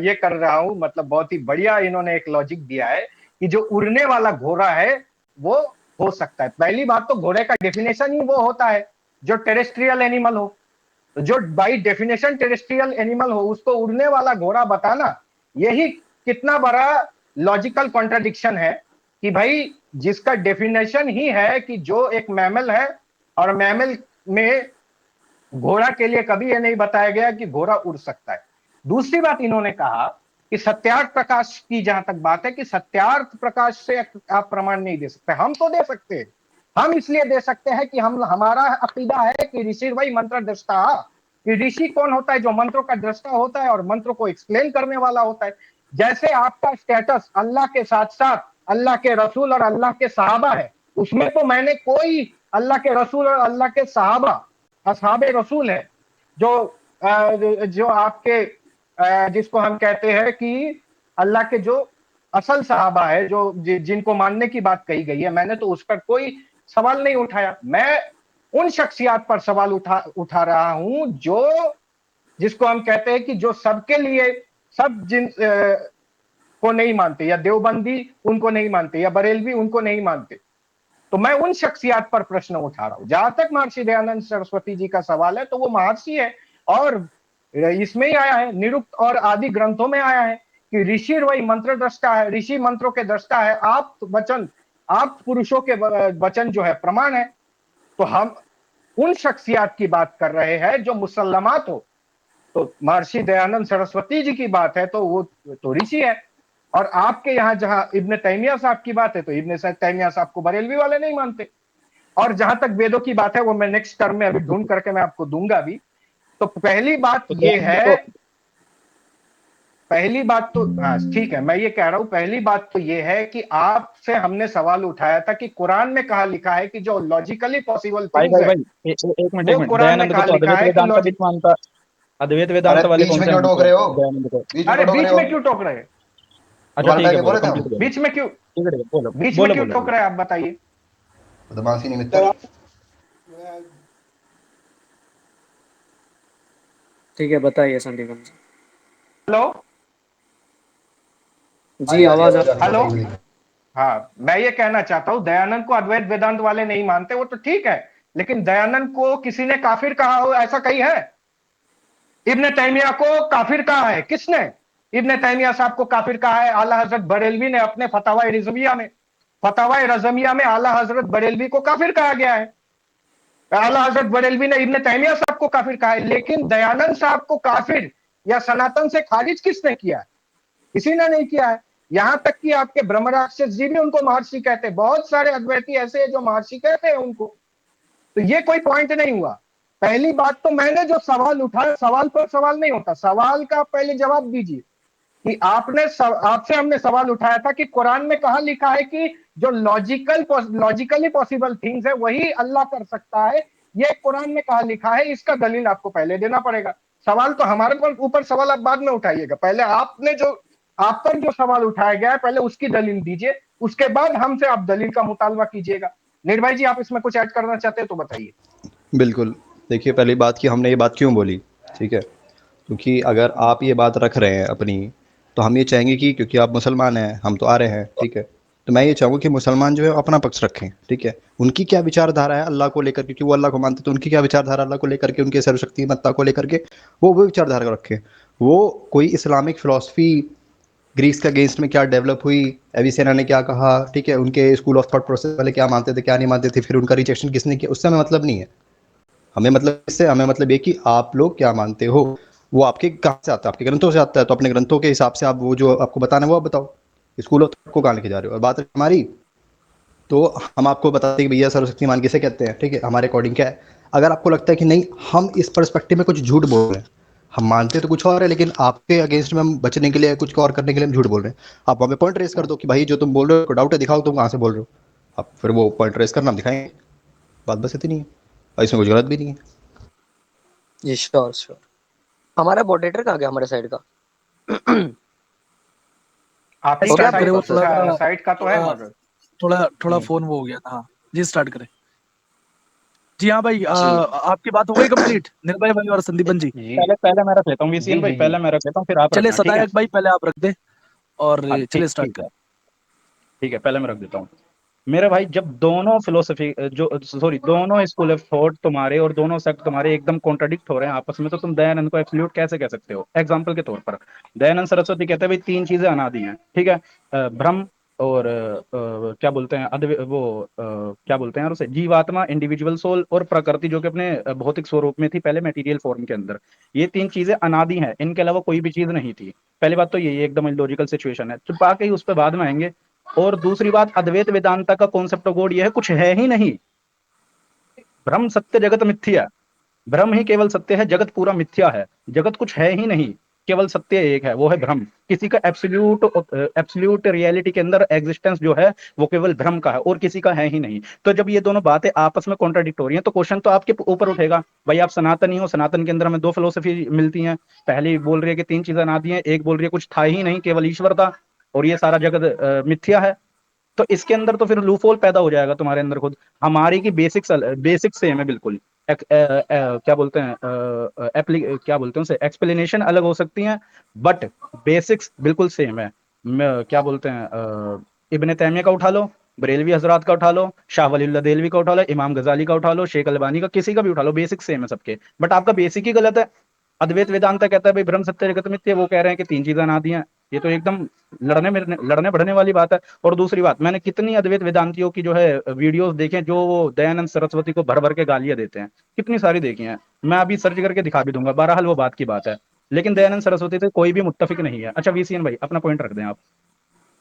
ये कर रहा हूं, मतलब बहुत ही बढ़िया इन्होंने एक लॉजिक दिया है कि जो उड़ने वाला घोड़ा है वो हो सकता है। पहली बात तो घोड़े का डेफिनेशन ही वो होता है जो टेरेस्ट्रियल एनिमल हो, तो जो बाई डेफिनेशन टेरेस्ट्रियल एनिमल हो उसको उड़ने वाला घोड़ा बताना, यही कितना बड़ा लॉजिकल कॉन्ट्राडिक्शन है कि भाई जिसका डेफिनेशन ही है कि जो एक मैमल है और मैमल में घोड़ा के लिए कभी यह नहीं बताया गया कि घोड़ा उड़ सकता है। दूसरी बात इन्होंने कहा कि सत्यार्थ प्रकाश की जहां तक बात है कि सत्यार्थ प्रकाश से आप प्रमाण नहीं दे सकते, हम तो दे सकते हैं। हम इसलिए दे सकते हैं कि हम हमारा अकीदा है कि ऋषि वही मंत्र दृष्टा, कि ऋषि कौन होता है, जो मंत्रों का दृष्टा होता है और मंत्रों को एक्सप्लेन करने वाला होता है। जैसे आपका स्टेटस अल्लाह के साथ साथ अल्लाह के रसूल और अल्लाह के सहाबा है, उसमें तो मैंने कोई अल्लाह के रसूल और अल्लाह के सहाबा असहाबे रसूल है जो आपके जिसको हम कहते हैं कि अल्लाह के जो असल सहाबा है, जो जिनको मानने की बात कही गई है, मैंने तो उस पर कोई सवाल नहीं उठाया। मैं उन शख्सियात पर सवाल उठा रहा हूं जो जिसको हम कहते हैं कि जो सबके लिए सब जिन को नहीं मानते, या देवबंदी उनको नहीं मानते, या बरेलवी उनको नहीं मानते। तो मैं उन शख्सियात पर प्रश्न उठा रहा हूं। जहां तक महर्षि दयानंद सरस्वती जी का सवाल है तो वो महर्षि है और इसमें ही आया है, निरुक्त और आदि ग्रंथों में आया है कि ऋषि वही मंत्र दृष्टा है, ऋषि मंत्रों के दृष्टा है, आप वचन आप पुरुषों के वचन जो है प्रमाण है। तो हम उन शख्सियात की बात कर रहे हैं जो मुसल्लमात हो। तो महर्षि दयानंद सरस्वती जी की बात है तो वो तो ऋषि है। और आपके यहाँ जहां इब्न तैमिया साहब की बात है तो इब्न तैमिया साहब को बरेलवी वाले नहीं मानते। और जहां तक वेदों की बात है वो मैं नेक्स्ट टर्म में अभी ढूंढ करके मैं आपको दूंगा भी। तो पहली बात ये है, पहली बात तो हाँ ठीक है, मैं ये कह रहा हूं पहली बात तो ये है कि आपसे हमने सवाल उठाया था कि कुरान में कहा लिखा है कि जो लॉजिकली पॉसिबल भाई थिंग्स भाई है भाई एक मिनट वो कुरान में दयानंद को कहा तो लिखा अद्वैत है कि वेदांत भी नहीं मानता। अद्वैत वेदांत वाले बीच कौन में से क्यों हैं टोक रहे हो? दयानंद को? बीच में अरे क्यों टोक बीच रहे में हो? क्यों टोक रहे हैं? अच्छा सवाल ठीक है, के बोलो, बोले थे हम। कंप्लीट करो। बीच में क्यों ठीक है, बोलो बीच में बोलो क्यों बोलो टोक बोलो। रहे हैं, आप बताइए। बदमाशी नहीं मित्र। ठीक है, बताइए संदीपन जी। हेलो जी, आवाज आ हेलो। हाँ, मैं ये कहना चाहता हूं, दयानंद को अद्वैत वेदांत वाले नहीं मानते, वो तो ठीक है, लेकिन दयानंद को किसी ने काफिर कहा हो ऐसा कहीं है? इब्ने तैमिया को काफिर कहा है किसने? इब्ने तैमिया साहब को काफिर कहा है आला हजरत बरेलवी ने अपने फतावा रिजविया में। फतावा रजमिया में आला हजरत बरेलवी को काफिर कहा गया है। आला हजरत बरेलवी ने इब्ने तैमिया साहब को काफिर कहा है, लेकिन दयानंद साहब को काफिर या सनातन से खारिज किसने किया है? किसी ने नहीं किया है। यहां तक कि आपके ब्रह्मराक्षस जी भी उनको महर्षि कहते हैं, बहुत सारे अद्वैती ऐसे हैं जो महर्षि कहते हैं उनको। तो ये कोई पॉइंट नहीं हुआ। पहली बात तो मैंने जो सवाल उठाया, सवाल पर सवाल नहीं होता, सवाल का पहले जवाब दीजिए कि आपसे हमने सवाल उठाया था कि कुरान में कहा लिखा है कि जो लॉजिकली पॉसिबल थिंग्स है वही अल्लाह कर सकता है। ये कुरान में कहा लिखा है, इसका दलील आपको पहले देना पड़ेगा। सवाल तो हमारे पर ऊपर सवाल आप बाद में उठाइएगा, पहले आप पर जो सवाल उठाया गया है पहले उसकी दलील दीजिए, उसके बाद हमसे आप दलील का मुतालबा कीजिएगा। निर्भय जी, आप इसमें कुछ ऐड करना चाहते हैं तो बताइए। बिल्कुल। देखिए, पहली बात कि हमने ये बात क्यों बोली, ठीक है? क्योंकि अगर आप ये बात रख रहे हैं अपनी, तो हम ये चाहेंगे कि क्योंकि आप मुसलमान हैं, हम तो आ रहे हैं, ठीक है? तो मैं ये चाहूँगा कि मुसलमान जो है अपना पक्ष रखें, ठीक है? उनकी क्या विचारधारा है अल्लाह को लेकर, क्योंकि वो अल्लाह को मानते, तो उनकी क्या विचारधारा अल्लाह को लेकर के, उनके सर्वशक्तिमत्ता को लेकर के, वो विचारधारा रखें। वो कोई इस्लामिक फ़िलॉसफ़ी ग्रीस के अगेंस्ट में क्या डेवलप हुई, एविसेना ने क्या कहा, ठीक है? उनके स्कूल ऑफ थॉट प्रोसेस वाले क्या मानते थे, क्या नहीं मानते थे, फिर उनका रिजेक्शन किसने किया, उससे हमें मतलब नहीं है। हमें मतलब इससे हमें मतलब ये कि आप लोग क्या मानते हो, वो आपके कहाँ से आता है, आपके ग्रंथों से आता है, तो अपने ग्रंथों के हिसाब से आप वो जो आपको बताना है वो आप बताओ। स्कूल ऑफ थॉट को कहाँ लेके जा रहे हो? और बात है हमारी, तो हम आपको बताते हैं कि भैया सर्वशक्तिमान किसे कहते हैं, ठीक है? हमारे अकॉर्डिंग क्या है। अगर आपको लगता है कि नहीं, हम इस पर्सपेक्टिव में कुछ झूठ बोल रहे हैं, हम मानते तो कुछ और है, लेकिन आपके अगेंस्ट में हम बचने के लिए, कुछ और करने के लिए हम झूठ बोल रहे हैं, आप वहाँ पे पॉइंट रेस कर दो कि भाई जो तुम बोल रहे हो डाउट है, दिखाओ तुम कहाँ से बोल रहे हो। आप फिर वो पॉइंट रेस करना, हम दिखाएंगे। बात बस इतनी है, और इसमें कुछ गलत भी नहीं है। जी श्योर श्योर। हमारा मॉडरेटर कहाँ गया हमारे साइड का? आप ही ओके, का आप स्टार्ट करे, वो थोड़ा साइट का तो है थोड़ा मॉडल। थोड़ा फोन वो हो गया था। हाँ जी, स्टार्ट करें। जी हाँ भाई, जी आपकी बात हो गई कंप्लीट निर्भय भाई और संदीपन जी? जी पहले पहले मैं रख लेता हूँ जी वीसीएन भाई, जी पहले जी। मैं रख लेता हूँ, फिर आप चले रखना, ठीक है? सदायक भाई, पहले आप रख दे और हाँ, चले ठीक स्टार्ट ठीक करें। है, ठीक है, पहले मैं रख देता हूँ। मेरे भाई, जब दोनों फिलोसफी जो सॉरी दोनों स्कूल ऑफ थॉट तुम्हारे और दोनों सेक्ट तुम्हारे एकदम कॉन्ट्रडिक्ट हो रहे हैं आपस में, तो तुम दयानंद को एब्सोल्यूट कैसे कह सकते हो? एग्जांपल के तौर पर दयानंद सरस्वती कहते हैं भाई तीन चीजें अनादि हैं, ठीक है? ब्रह्म और क्या बोलते हैं क्या बोलते हैं यार उसे, जीवात्मा इंडिविजुअल सोल, और प्रकृति जो कि अपने भौतिक स्वरूप में थी पहले मटेरियल फॉर्म के अंदर। ये तीन चीजें अनादि हैं, इनके अलावा कोई भी चीज नहीं थी। पहली बात तो यही एकदम इलॉजिकल सिचुएशन है, तो बाकी उस पर बाद में आएंगे। और दूसरी बात, अद्वैत वेदांता का कॉन्सेप्ट ऑफ गॉड ये है, कुछ है ही नहीं। ब्रह्म सत्य जगत मिथ्या, ब्रह्म ही केवल सत्य है, जगत पूरा मिथ्या है। जगत कुछ है ही नहीं, केवल सत्य एक है, वो है ब्रह्म। किसी का एब्सोल्यूट रियलिटी के अंदर एग्जिस्टेंस जो है वो केवल ब्रह्म का है और किसी का है ही नहीं। तो जब ये दोनों बातें आपस में कॉन्ट्राडिक्ट हो रही हैं, तो क्वेश्चन तो आपके ऊपर उठेगा, भाई आप सनातनी हो, सनातन के अंदर हमें दो फिलोसफी मिलती हैं। पहली बोल रही है कि तीन चीजें अनादि हैं, एक बोल रही है कुछ था ही नहीं, केवल ईश्वर था और ये सारा जगत मिथ्या है। तो इसके अंदर तो फिर लूफहोल पैदा हो जाएगा तुम्हारे अंदर खुद। हमारी की बेसिक सेम है बिल्कुल। क्या बोलते हैं क्या बोलते हैं उसे, एक्सप्लेनेशन अलग हो सकती हैं, बट बेसिक्स बिल्कुल सेम है। क्या बोलते हैं, इब्ने तैमिया का उठा लो, बरेलवी हजरात का उठा लो, शाह वलीउल्लाह देलवी का उठा लो, इमाम गजाली का उठा लो, शेख अलबानी का, किसी का भी उठा लो, बेसिक सेम है सबके, बट आपका बेसिक ही गलत है। अद्वैत वेदांता कहता है भाई ब्रह्म सत्य जगत मिथ्य, वो कह रहे हैं कि तीन चीजें अनादि हैं। ये तो एकदम लड़ने बढ़ने वाली बात है। और दूसरी बात, मैंने कितनी अद्वैत वेदांतियों की जो है वीडियोस देखे जो वो दयानंद सरस्वती को भर भर के गालियां देते हैं, कितनी सारी देखी हैं। मैं अभी सर्च करके दिखा भी दूंगा, बहरहाल वो बात की बात है। लेकिन दयानंद सरस्वती से कोई भी मुत्तफिक नहीं है। अच्छा वीसीएन भाई, अपना पॉइंट रख दें आप।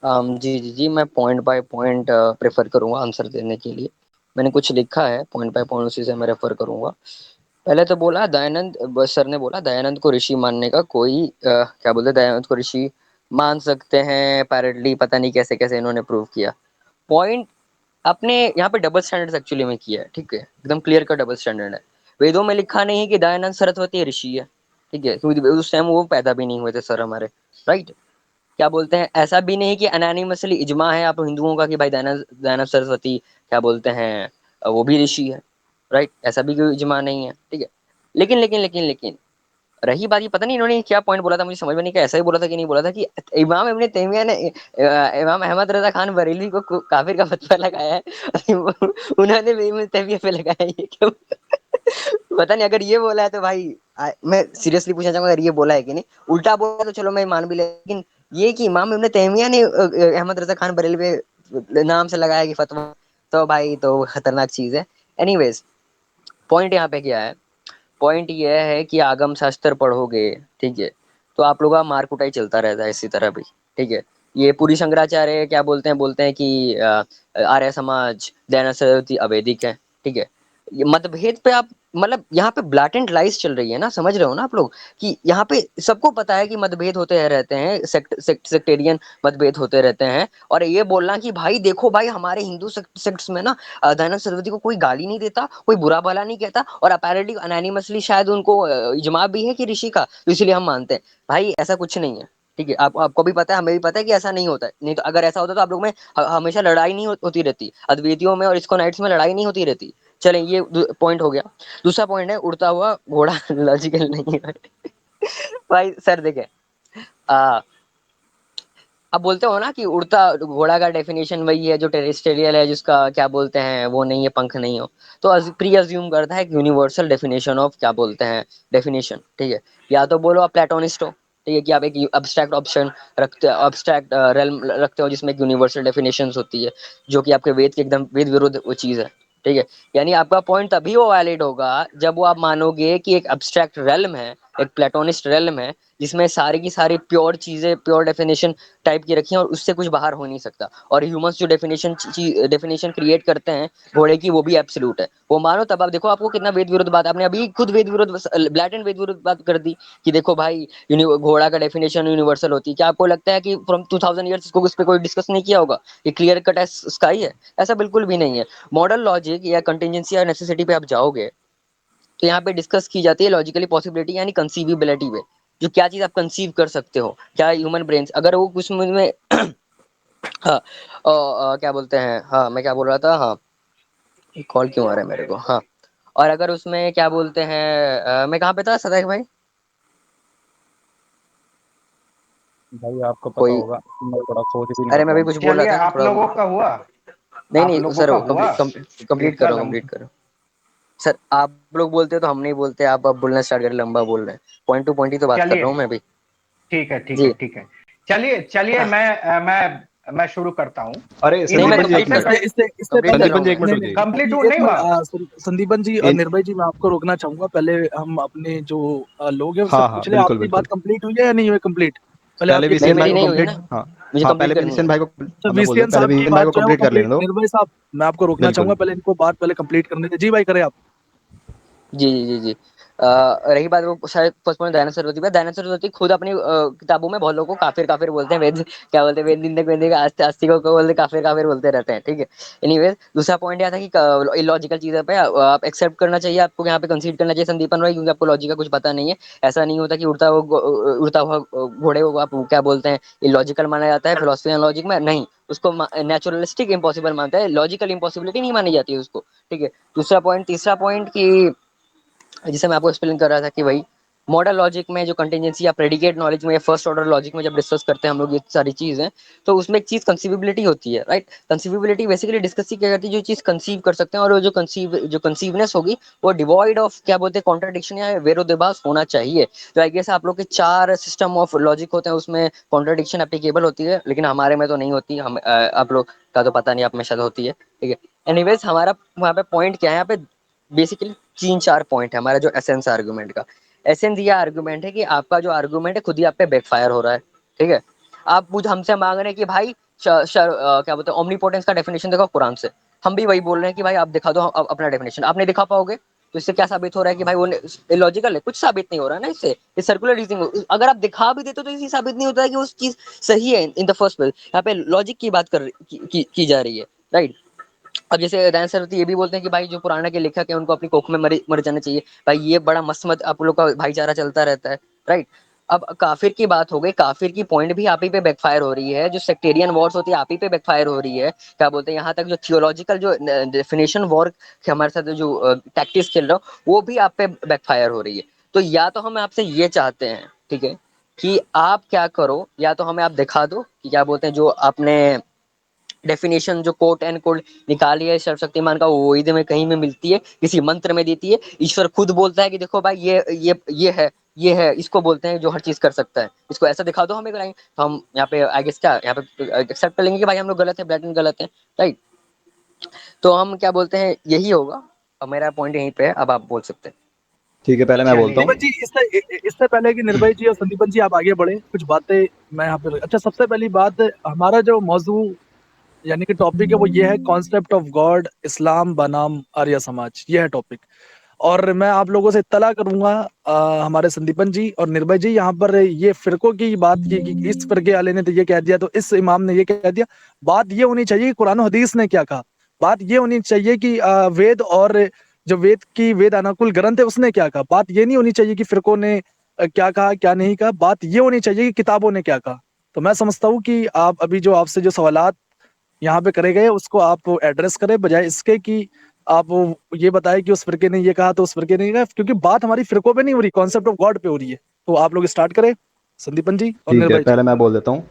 जी जी जी, मैं पॉइंट बाय पॉइंट प्रेफर करूंगा आंसर देने के लिए। मैंने कुछ लिखा है पॉइंट बाय पॉइंट, उसी से मैं रेफर करूंगा। पहले तो बोला दयानंद सर ने बोला दयानंद को ऋषि मानने का कोई क्या बोलते हैं, दयानंद को ऋषि मान सकते हैं अपैरेंटली, पता नहीं कैसे कैसे इन्होंने प्रूव किया। पॉइंट आपने यहाँ पे डबल स्टैंडर्ड एक्चुअली में किया है, ठीक है? एकदम क्लियर का डबल स्टैंडर्ड है। वेदों में लिखा नहीं है कि दयानंद सरस्वती ऋषि है, ठीक है, क्योंकि उस टाइम वो पैदा भी नहीं हुए थे सर हमारे, राइट। क्या बोलते हैं, ऐसा भी नहीं कि अनैनिमसली इजमा है आप हिंदुओं का कि भाई दयानंद सरस्वती क्या बोलते हैं वो भी ऋषि है, राइट, ऐसा भी कोई इजमा नहीं है, ठीक है। लेकिन लेकिन लेकिन लेकिन रही बात, ये पता नहीं इन्होंने क्या पॉइंट बोला था, मुझे समझ में नहीं कि ऐसा ही बोला था कि नहीं बोला था कि इमाम इब्ने तैमिया ने इमाम अहमद रजा खान बरेलवी को काफिर का फतवा लगाया है उन्होंने भी इब्ने तैमिया पे लगाया, ये क्यों पता नहीं। अगर ये बोला है तो भाई मैं सीरियसली पूछना चाहूंगा, अगर ये बोला है कि नहीं, उल्टा बोला तो चलो मैं मान भी ले, लेकिन ये कि इमाम इब्ने तैमिया ने अहमद रजा खान बरेलवी नाम से लगाया कि फतवा, तो भाई तो खतरनाक चीज है। एनीवेज, पॉइंट यहाँ पे क्या है, पॉइंट ये है कि आगम शास्त्र पढ़ोगे, ठीक है, तो आप लोगों का मार कुटाई चलता रहता है इसी तरह भी, ठीक है। ये पूरी शंकराचार्य क्या बोलते हैं कि आर्य समाज दयानंद सरस्वती अवैदिक है, ठीक है। ये मतभेद पे आप मतलब यहाँ पे ब्लैटेंट लाइज चल रही है ना, समझ रहे हो ना आप लोग, कि यहाँ पे सबको पता है कि मतभेद होते रहते हैं, सेक्टेरियन मतभेद होते रहते हैं, और ये बोलना कि भाई देखो भाई हमारे हिंदू सेक्ट्स में ना दयानंद सरस्वती को कोई गाली नहीं देता, कोई बुरा भला नहीं कहता, और अपेरेंटली अनैनिमसली शायद उनको इजमा भी है कि ऋषि का, तो इसलिए हम मानते हैं। भाई ऐसा कुछ नहीं है, ठीक है। आपको भी पता है, हमें भी पता है कि ऐसा नहीं होता है, नहीं तो अगर ऐसा होता तो आप लोग में हमेशा लड़ाई नहीं होती रहती, अद्वैतियों में और इस्कॉनाइट्स में लड़ाई नहीं होती रहती। चलें, ये पॉइंट हो गया। दूसरा पॉइंट है उड़ता हुआ घोड़ा लॉजिकल नहीं है भाई सर देखे, आप बोलते हो ना कि उड़ता घोड़ा का डेफिनेशन वही है जो टेरेस्ट्रियल है, जिसका क्या बोलते हैं वो नहीं है, पंख नहीं हो, तो प्री अज्यूम करता है कि यूनिवर्सल डेफिनेशन ऑफ क्या बोलते हैं डेफिनेशन, ठीक है। या तो बोलो आप प्लेटोनिस्ट हो, ठीक है, कि आप एक अब्स्ट्रैक्ट ऑप्शन रखते हो, अब्स्ट्रैक्ट रेल्म रखते हो जिसमें एक यूनिवर्सल डेफिनेशन होती है, जो कि आपके वेद के एकदम वेद विरुद्ध वो चीज है, ठीक है। यानी आपका पॉइंट तभी वो वैलिड होगा जब वो आप मानोगे कि एक अब्स्ट्रैक्ट रेल्म है, एक प्लेटोनिस्ट रेल्म है, जिसमें सारी की सारी प्योर चीजें प्योर डेफिनेशन टाइप की रखी है और उससे कुछ बाहर हो नहीं सकता, और ह्यूमंस जो डेफिनेशन क्रिएट करते हैं घोड़े की, वो भी एब्सोल्यूट है, वो मानो तब आप देखो आपको कितना वेद विरुद्ध बात, आपने अभी खुद वेद विरुद्ध ब्लैटेंट वेद विरुद्ध बात कर दी कि देखो भाई घोड़ा का डेफिनेशन यूनिवर्सल होती है। क्या आपको लगता है कि फ्रॉम 2000 ईयर्स इसको उस पर कोई डिस्कस नहीं किया होगा, ये क्लियर कट एज स्काई है? ऐसा बिल्कुल भी नहीं है। मॉडल लॉजिक या कंटिजेंसी या नेसेसिटी पे आप जाओगे तो यहाँ पे डिस्कस की जाती है लॉजिकली पॉसिबिलिटी यानी कंसीविबिलिटी पे, जो क्या चीज आप कंसीव कर सकते हो, क्या ह्यूमन ब्रेन्स अगर वो कुछ में हाँ क्या बोलते हैं, हाँ मैं क्या बोल रहा था, हाँ कॉल क्यों आ रहा है मेरे को, हाँ। और अगर उसमें क्या बोलते हैं मैं कहाँ पे था सदैव भाई? भाई आपको पता कोई, होगा, मैं थोड़ा खोज भी नहीं अरे कर मैं रहा भी हूँ। कुछ बोल चलिए, रहा था आप थोड़ा, लोगों का हुआ, नहीं आप नहीं लोगों सर का हुआ कंप्लीट कर इतना रहा हूँ, कंप्लीट कर रहा हूँ। सर आप लोग बोलते हो तो हम नहीं बोलते, आप अब बोलना स्टार्ट करें, लंबा बोल रहे हैं, पॉइंट टू पॉइंट ही तो बात कर चलिए, रहा हूँ मैं भी। ठीक है, ठीक है, जी, ठीक है। चलिए चलिए, मैं शुरू करता हूँ। अरे नहीं मैं संदीपन जी एक कंप्लीट कर मिनट, रहा इससे हूँ, इससे इससे कंप्लीट पहले कर रहा संदीपन हूँ जी मैं। एक मिनट नहीं नहीं रुकिए। कंप्लीट अभी एक नहीं मिनट हुआ। संदीपन जी और इन निर्भय जी, मैं आपको रोकना चाहूंगा। पहले हम अपने जो लोग हैं उनसे हाँ हाँ पूछ ले बिल्कुल आपकी बात बिल्कुल, कंप्लीट हुई है या नहीं हुई कंप्लीट, पहले आप पहले ये नहीं वीसीएन क्लियर भाई मेरी को नहीं करो। हुई है कंप्लीट, ना, हाँ मुझे हाँ, कंप्लीट पहले करनी वीसीएन है। भाई को, तो हाँ मैं बोल रहा वीसीएन हूँ, पहले साहब की वीसीएन भाई बात को जो है वो कंप्लीट कर लेने कंप्लीट, दो। निर्भय साहब मैं आपको रोकना चाहूंगा, बिल्कुल। पहले इनको बात पहले कंप्लीट करने दे। जी भाई करें आप। जी जी जी जी। रही बात वो शायद फर्स्ट पॉइंट दयानंद सरस्वती पे, दयानंद सरस्वती खुद अपनी किताबों में बहुत लोगों को काफिर काफिर बोलते हैं, वेद क्या बोलते हैं, वेद निंदक वेद आस्तिकों को बोलते काफिर काफिर बोलते रहते हैं, ठीक है। एनीवेज, दूसरा पॉइंट यह था कि इलॉजिकल चीजें पे आप एक्सेप्ट करना चाहिए, आपको यहाँ पे कंसीड करना चाहिए संदीपन रॉय, क्योंकि आपको लॉजिक का कुछ पता नहीं है। ऐसा नहीं होता कि उड़ता हुआ घोड़े को आप क्या बोलते हैं इलॉजिकल माना जाता है फिलोसफी एंड लॉजिक में, नहीं, उसको नेचुरलिस्टिक इम्पॉसिबल मानता है, लॉजिकल इम्पॉसिबिलिटी नहीं मानी जाती है उसको, ठीक है। दूसरा पॉइंट, तीसरा पॉइंट की जिसे मैं आपको एक्सप्लेन कर रहा था कि भाई मॉडल लॉजिक में जो कंटिजेंसी या प्रेडिकेट नॉलेज में या फर्स्ट ऑर्डर लॉजिक में जब डिस्कस करते हैं हम लोग ये सारी चीजें, तो उसमें एक चीज कंसीविबिलिटी होती है, राइट। कंसीविबिलिटी बेसिकली डिस्कस ही क्या करती है, जो चीज कंसीव कर सकते हैं, और वो जो कंसीवनेस होगी वो डिवॉइड ऑफ क्या बोलते हैं कॉन्ट्रडिक्शन या विरोधाभास होना चाहिए। तो आई गेस आप लोग के 4 सिस्टम ऑफ लॉजिक होते हैं, उसमें कॉन्ट्रडिक्शन एप्लीकेबल होती है, लेकिन हमारे में तो नहीं होती, हम आप लोग का तो पता नहीं, आप में शायद होती है, ठीक है। एनीवेज, हमारा वहाँ पे पॉइंट क्या है, यहाँ पे बेसिकली 3-4 पॉइंट है हमारा जो एसेंस आर्गुमेंट का। एसेंस ये आर्गुमेंट है कि आपका जो आर्गुमेंट है खुद ही आप पे बैकफायर हो रहा है, ठीक है। आप मुझे हमसे मांग रहे हैं कि भाई क्या बोलते हैं ओमनीपोटेंस का डेफिनेशन दिखाओ कुरान से, हम भी वही बोल रहे हैं कि भाई आप दिखा दो अपना डेफिनेशन, आप नहीं दिखा पाओगे, तो इससे क्या साबित हो रहा है कि भाई वो लॉजिकल है, कुछ साबित नहीं हो रहा है ना इससे, ये सर्कुलर रीजनिंग, अगर आप दिखा भी देते तो इसी साबित नहीं होता है कि उस चीज सही है इन द फर्स्ट प्लेस। यहाँ पे लॉजिक की बात की जा रही है, राइट। अब जैसे दयानंद सरस्वती ये भी बोलते हैं कि भाई जो पुराना के लेखक है उनको अपनी कोख में मर जाना चाहिए। भाई ये बड़ा मस्त आप लोग का भाईचारा चलता रहता है, राइट। अब काफिर की बात हो गई, काफिर की पॉइंट भी आप ही पे बैकफायर हो रही है, जो सेक्टेरियन वॉर्स होती है आप ही पे बैकफायर हो रही है। क्या बोलते हैं, यहाँ तक जो थियोलॉजिकल जो डेफिनेशन वॉर हमारे साथ जो टैक्टिक्स खेल रहा हो वो भी आप पे बैकफायर हो रही है। तो या तो हम आपसे ये चाहते हैं, ठीक है, कि आप क्या करो, या तो हमें आप दिखा दो कि क्या बोलते हैं जो आपने डेफिनेशन जो कोट एंड कोड निकाली है सर्वशक्तिमान का, वो वेद में कहीं में मिलती है, किसी मंत्र में देती है। ईश्वर खुद बोलता है कि देखो भाई ये है, इसको बोलते हैं जो हर चीज कर सकता है, इसको ऐसा दिखा दो हमें कराएंगे। तो हम यहाँ पे आई गेस क्या यहाँ पे एक्सेप्ट कर लेंगे कि भाई हम लोग गलत है, ब्लैटेंट गलत है, राइट। तो हम क्या बोलते हैं, यही होगा। अब मेरा पॉइंट यहीं पे है, अब आप बोल सकते हैं। ठीक है, पहले मैं बोलता हूँ। संदीपन जी इससे पहले कि निर्भय जी और संदीपन जी आप आगे बढ़े, कुछ बातें मैं यहाँ पे। अच्छा, सबसे पहली बात, हमारा जो मौजू यानी कि टॉपिक है वो ये है कॉन्सेप्ट ऑफ गॉड, इस्लाम बनाम आर्य समाज, ये है टॉपिक। और मैं आप लोगों से इत्तला करूंगा, हमारे संदीपन जी और निर्भय जी, यहाँ पर ये फिरकों की बात की कि इस फिरके वाले ने तो ये कह दिया, तो इस इमाम ने ये कह दिया। बात ये होनी चाहिए कि कुरान और हदीस ने क्या कहा। बात ये होनी चाहिए कि वेद और जो वेद अनुकूल ग्रंथ है उसने क्या कहा। बात ये नहीं होनी चाहिए कि फिरकों ने क्या कहा क्या नहीं कहा। बात ये होनी चाहिए कि किताबों ने क्या कहा। तो मैं समझता हूँ कि आप अभी जो आपसे जो सवालात यहाँ पे करे गए उसको आप एड्रेस करें, बजाय इसके कि आप ये बताएं कि उस फिरके ने ये कहा तो उस फिरके ने ये कहा, क्योंकि बात हमारी फिरकों पे नहीं हो रही, कॉन्सेप्ट ऑफ गॉड पे हो रही है। तो आप लोग स्टार्ट करें, संदीपन जी और ठीक है, निर्भय जी। पहले मैं बोल देता हूँ।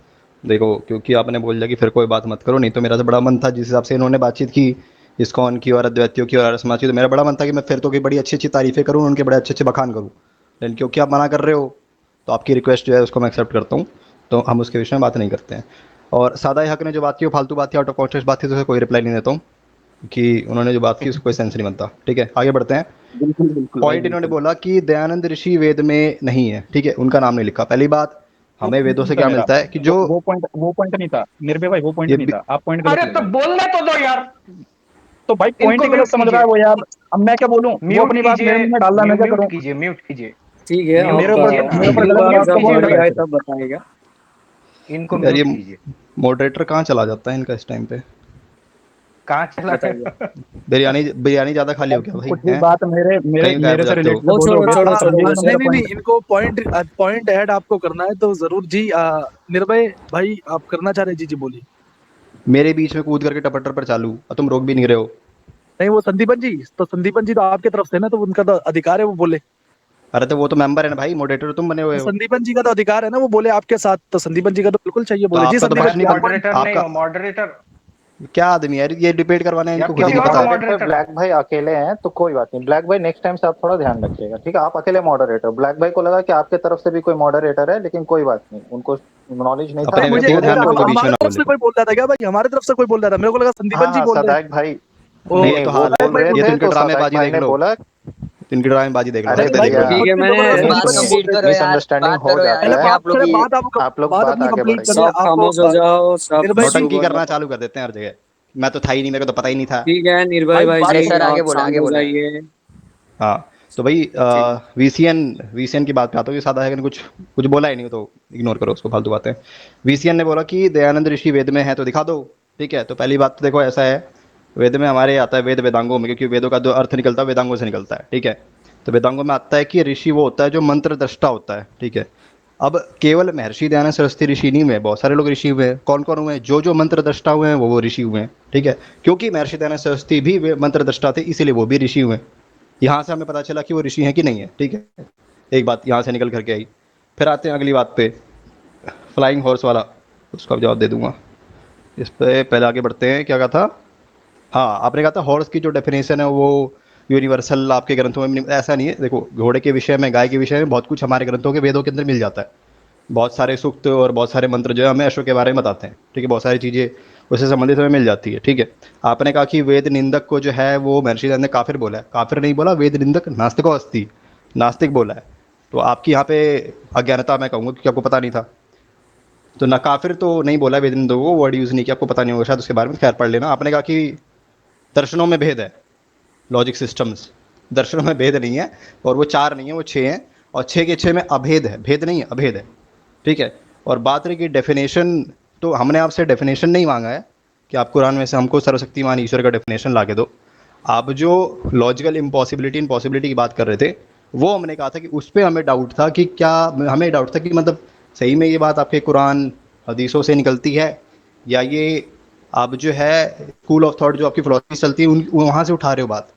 देखो, क्योंकि आपने बोल दिया कि फिर कोई बात मत करो, नहीं तो मेरा तो बड़ा मन था जिस हिसाब से इन्होंने बातचीत की इस्कॉन की और अद्वैतियों की और आर्य समाज की, तो मेरा बड़ा मन था कि मैं फिर तो की बड़ी अच्छी अच्छी तारीफें करूँ, उनके बड़े अच्छे अच्छे बखान करूँ। लेकिन क्योंकि आप मना कर रहे हो तो आपकी रिक्वेस्ट जो है उसको मैं एक्सेप्ट करता हूँ, तो हम उसके विषय में बात नहीं करते हैं। और सादा हक ने जो बात की वो फालतू बात थी, आउट ऑफ कॉन्टेक्स्ट बात थी, तो उसे कोई रिप्लाई नहीं देता हूँ कि उन्होंने जो बात की उसको कोई सेंस नहीं बनता। ठीक है, आगे बढ़ते हैं। बिल्कुल बिल्कुल भाई, पॉइंट इन्होंने बिल्कुल। बोला कि दयानंद ऋषि वेद में नहीं है, ठीक है, उनका नाम नहीं लिखा। पहली बात, हमें वेदों से क्या मेरा मिलता है कि जो वो पॉइंट नहीं था निर्भय भाई, वो पॉइंट ये नहीं था, आप पॉइंट गलत अरे ले तो रहे हैं। बोलने तो दो यार। तो भाई पॉइंट इनको ही गलत म्यूट समझ रहा है वो यार। अब मैं क्या बोलूं, वो म्यूट अपनी बात मेरे कीजिए, मुंह में डाल रहा है, मैं क्या म्यूट करूं। कीजिए, म्यूट कीजिए, ठीक है, म्यूट मेरे अब ऊपर कीजिए ना, मेरे ऊपर अगली गलत बार बोला जब तो बोल बारी रहा आए है। तब बताएगा। इनको यार ये म्यूट कीजिए। मॉडरेटर कहाँ चला जाता है इनका इस टाइम पे। कहाँ चला बताइए। है? बिरयानी ज्यादा खा ली हो क्या भाई, कुछ भी हैं? बात मेरे मेरे कहीं गायब मेरे हो से जाते हो। रिलेटेड वो छोड़ो बोलोगे छोड़ो तो छोड़ो समझिए उसे। मेरा नहीं नहीं, पॉइंट। इनको पॉइंट ऐड आपको करना है तो जरूर जी। निर्भय भाई आप करना चाह रहे जी, जी बोलिए। मेरे बीच में कूद करके टपटर पर चालू, और तुम रोक भी नहीं रहे हो। नहीं, वो संदीपन जी, तो संदीपन जी तो आपके तरफ से ना, तो उनका तो अधिकार है वो बोले। अरे तो वो तो मेंबर है ना भाई, मॉडरेटर तुम बने हुए तो हो। संदीपन जी का तो अधिकार है ना वो बोले आपके साथ, तो संदीपन जी का तो बिल्कुल चाहिए तो बोले। जी आपका तो संदीपन बयान जी नहीं आप बन पॉइंट। मॉडरेटर नहीं आपका हो, मॉडरेटर क्या आदमी है ये, डिबेट करवाना है या इनको खुद ही किसी नहीं और पता को है। मॉडरेटर ब्लैक भाई अकेले हैं तो कोई बात नहीं। ब्लैक भाई नेक्स्ट टाइम से आप थोड़ा ध्यान रखिएगा, ठीक है। आप अकेले मॉडरेटर, ब्लैक भाई को लगा कि आपके तरफ से भी कोई मॉडरेटर है, लेकिन कोई बात नहीं, उनको नॉलेज नहीं था। नहीं, अपने मुझे व्यक्तिगत ध्यान रखो, कोई बीच में हमारे ना तरफ बोले। से कोई बोल रहा था क्या भाई? हमारे तरफ से कोई बोल रहा था, मेरे को लगा संदीपन जी हाँ बोल रहे हैं। सदाक भाई, ओ, नहीं, नहीं तो वो हाल बोल रहे ये तो थे इनके तो सदाक ड्रामेबाजी भाई देख ने लो, बोला। इनकी ड्रामेबाजी देख लो, अरे हरकतें भाई देख लो भैया, इनकी। ठीक है, मुझे मैंने बोला था नहीं संदीपन बात जी सुनिए, बोल कंप्लीट रहे हैं। करो यार, मिसअंडरस्टैंडिंग बात हो करो जाता पहले यार। है। बात करें, बात आप आप लोग बात बात अपनी आगे कंप्लीट बढ़ाइए। करें। सब आपको खामोश हो जाओ, सब निर्भय जी, चुप नौटंकी हो करना जाओ। चालू कर देते हैं हर जगह। मैं तो था ही नहीं, मेरे को तो पता ही नहीं था। ठीक है निर्भय भाई भाई बात अरे जी, सर आप शांत आगे हो बोले। जाइए। हाँ, तो भाई ठीक। वीसीएन की बात पे आता हूँ। ये सादा है कि कुछ कुछ बोला ही नहीं, तो इग्नोर करो उसको, फालतू बातें। वीसीएन ने बोला कि दयानंद ऋषि वेद में है तो दिखा दो। ठीक है, तो पहली बात तो देखो ऐसा है, वेद में हमारे आता है वेदांगों में, क्योंकि वेदों का जो अर्थ निकलता है वेदांगों से निकलता है। ठीक है, तो वेदांगों में आता है कि ऋषि वो होता है जो मंत्र दृष्टा होता है। ठीक है, अब केवल महर्षि दयानंद सरस्वती ऋषि नहीं हुए, बहुत सारे लोग ऋषि हुए हैं। कौन कौन हुए हैं? जो मंत्र दृष्टा हुए हैं वो ऋषि हुए हैं। ठीक है, क्योंकि महर्षि दयानंद सरस्वती भी वे मंत्र दृष्टा थे, इसीलिए वो भी ऋषि हुए हैं। यहाँ से हमें पता चला कि वो ऋषि हैं कि नहीं है। ठीक है, एक बात यहाँ से निकल करके आई। फिर आते हैं अगली बात पे, फ्लाइंग हॉर्स वाला, उसका जवाब दे दूंगा। इस पे पहले आगे बढ़ते हैं। क्या कहा था? हाँ, आपने कहा था हॉर्स की जो डेफिनेशन है वो यूनिवर्सल आपके ग्रंथों में ऐसा नहीं है। देखो, घोड़े के विषय में, गाय के विषय में बहुत कुछ हमारे ग्रंथों के वेदों के अंदर मिल जाता है। बहुत सारे सूक्त और बहुत सारे मंत्र जो है हमें अश्व के बारे में बताते हैं। ठीक है, बहुत सारी चीज़ें उससे संबंधित हमें मिल जाती है। ठीक है, आपने कहा कि वेद निंदक को जो है वो महर्षि दयानंद ने काफिर बोला है। काफिर नहीं बोला, वेद निंदक नास्तिको अस्ति, नास्तिक बोला है। तो आपकी यहाँ पे अज्ञानता मैं कहूँगा, क्योंकि आपको पता नहीं था। तो ना काफिर तो नहीं बोला वेद निंदक को, वर्ड यूज़ नहीं किया, आपको पता नहीं होगा शायद उसके बारे में, खैर पढ़ लेना। आपने कहा कि दर्शनों में भेद है, लॉजिक सिस्टम्स, दर्शनों में भेद नहीं है, और वो 4 नहीं है, वो 6 हैं, और 6 के 6 में अभेद है, भेद नहीं है, अभेद है। ठीक है, और बात रही कि डेफिनेशन, तो हमने आपसे डेफिनेशन नहीं मांगा है कि आप कुरान में से हमको सर्वशक्तिमान ईश्वर का डेफिनेशन ला के दो। आप जो लॉजिकल इम्पॉसिबिलिटी इम्पॉसिबिलिटी की बात कर रहे थे, वो हमने कहा था कि उस पर हमें डाउट था कि क्या, हमें डाउट था कि मतलब सही में ये बात आपके कुरान हदीसों से निकलती है, या ये आप जो है स्कूल ऑफ थॉट जो आपकी फिलोसफी चलती है उन वहाँ से उठा रहे हो बात,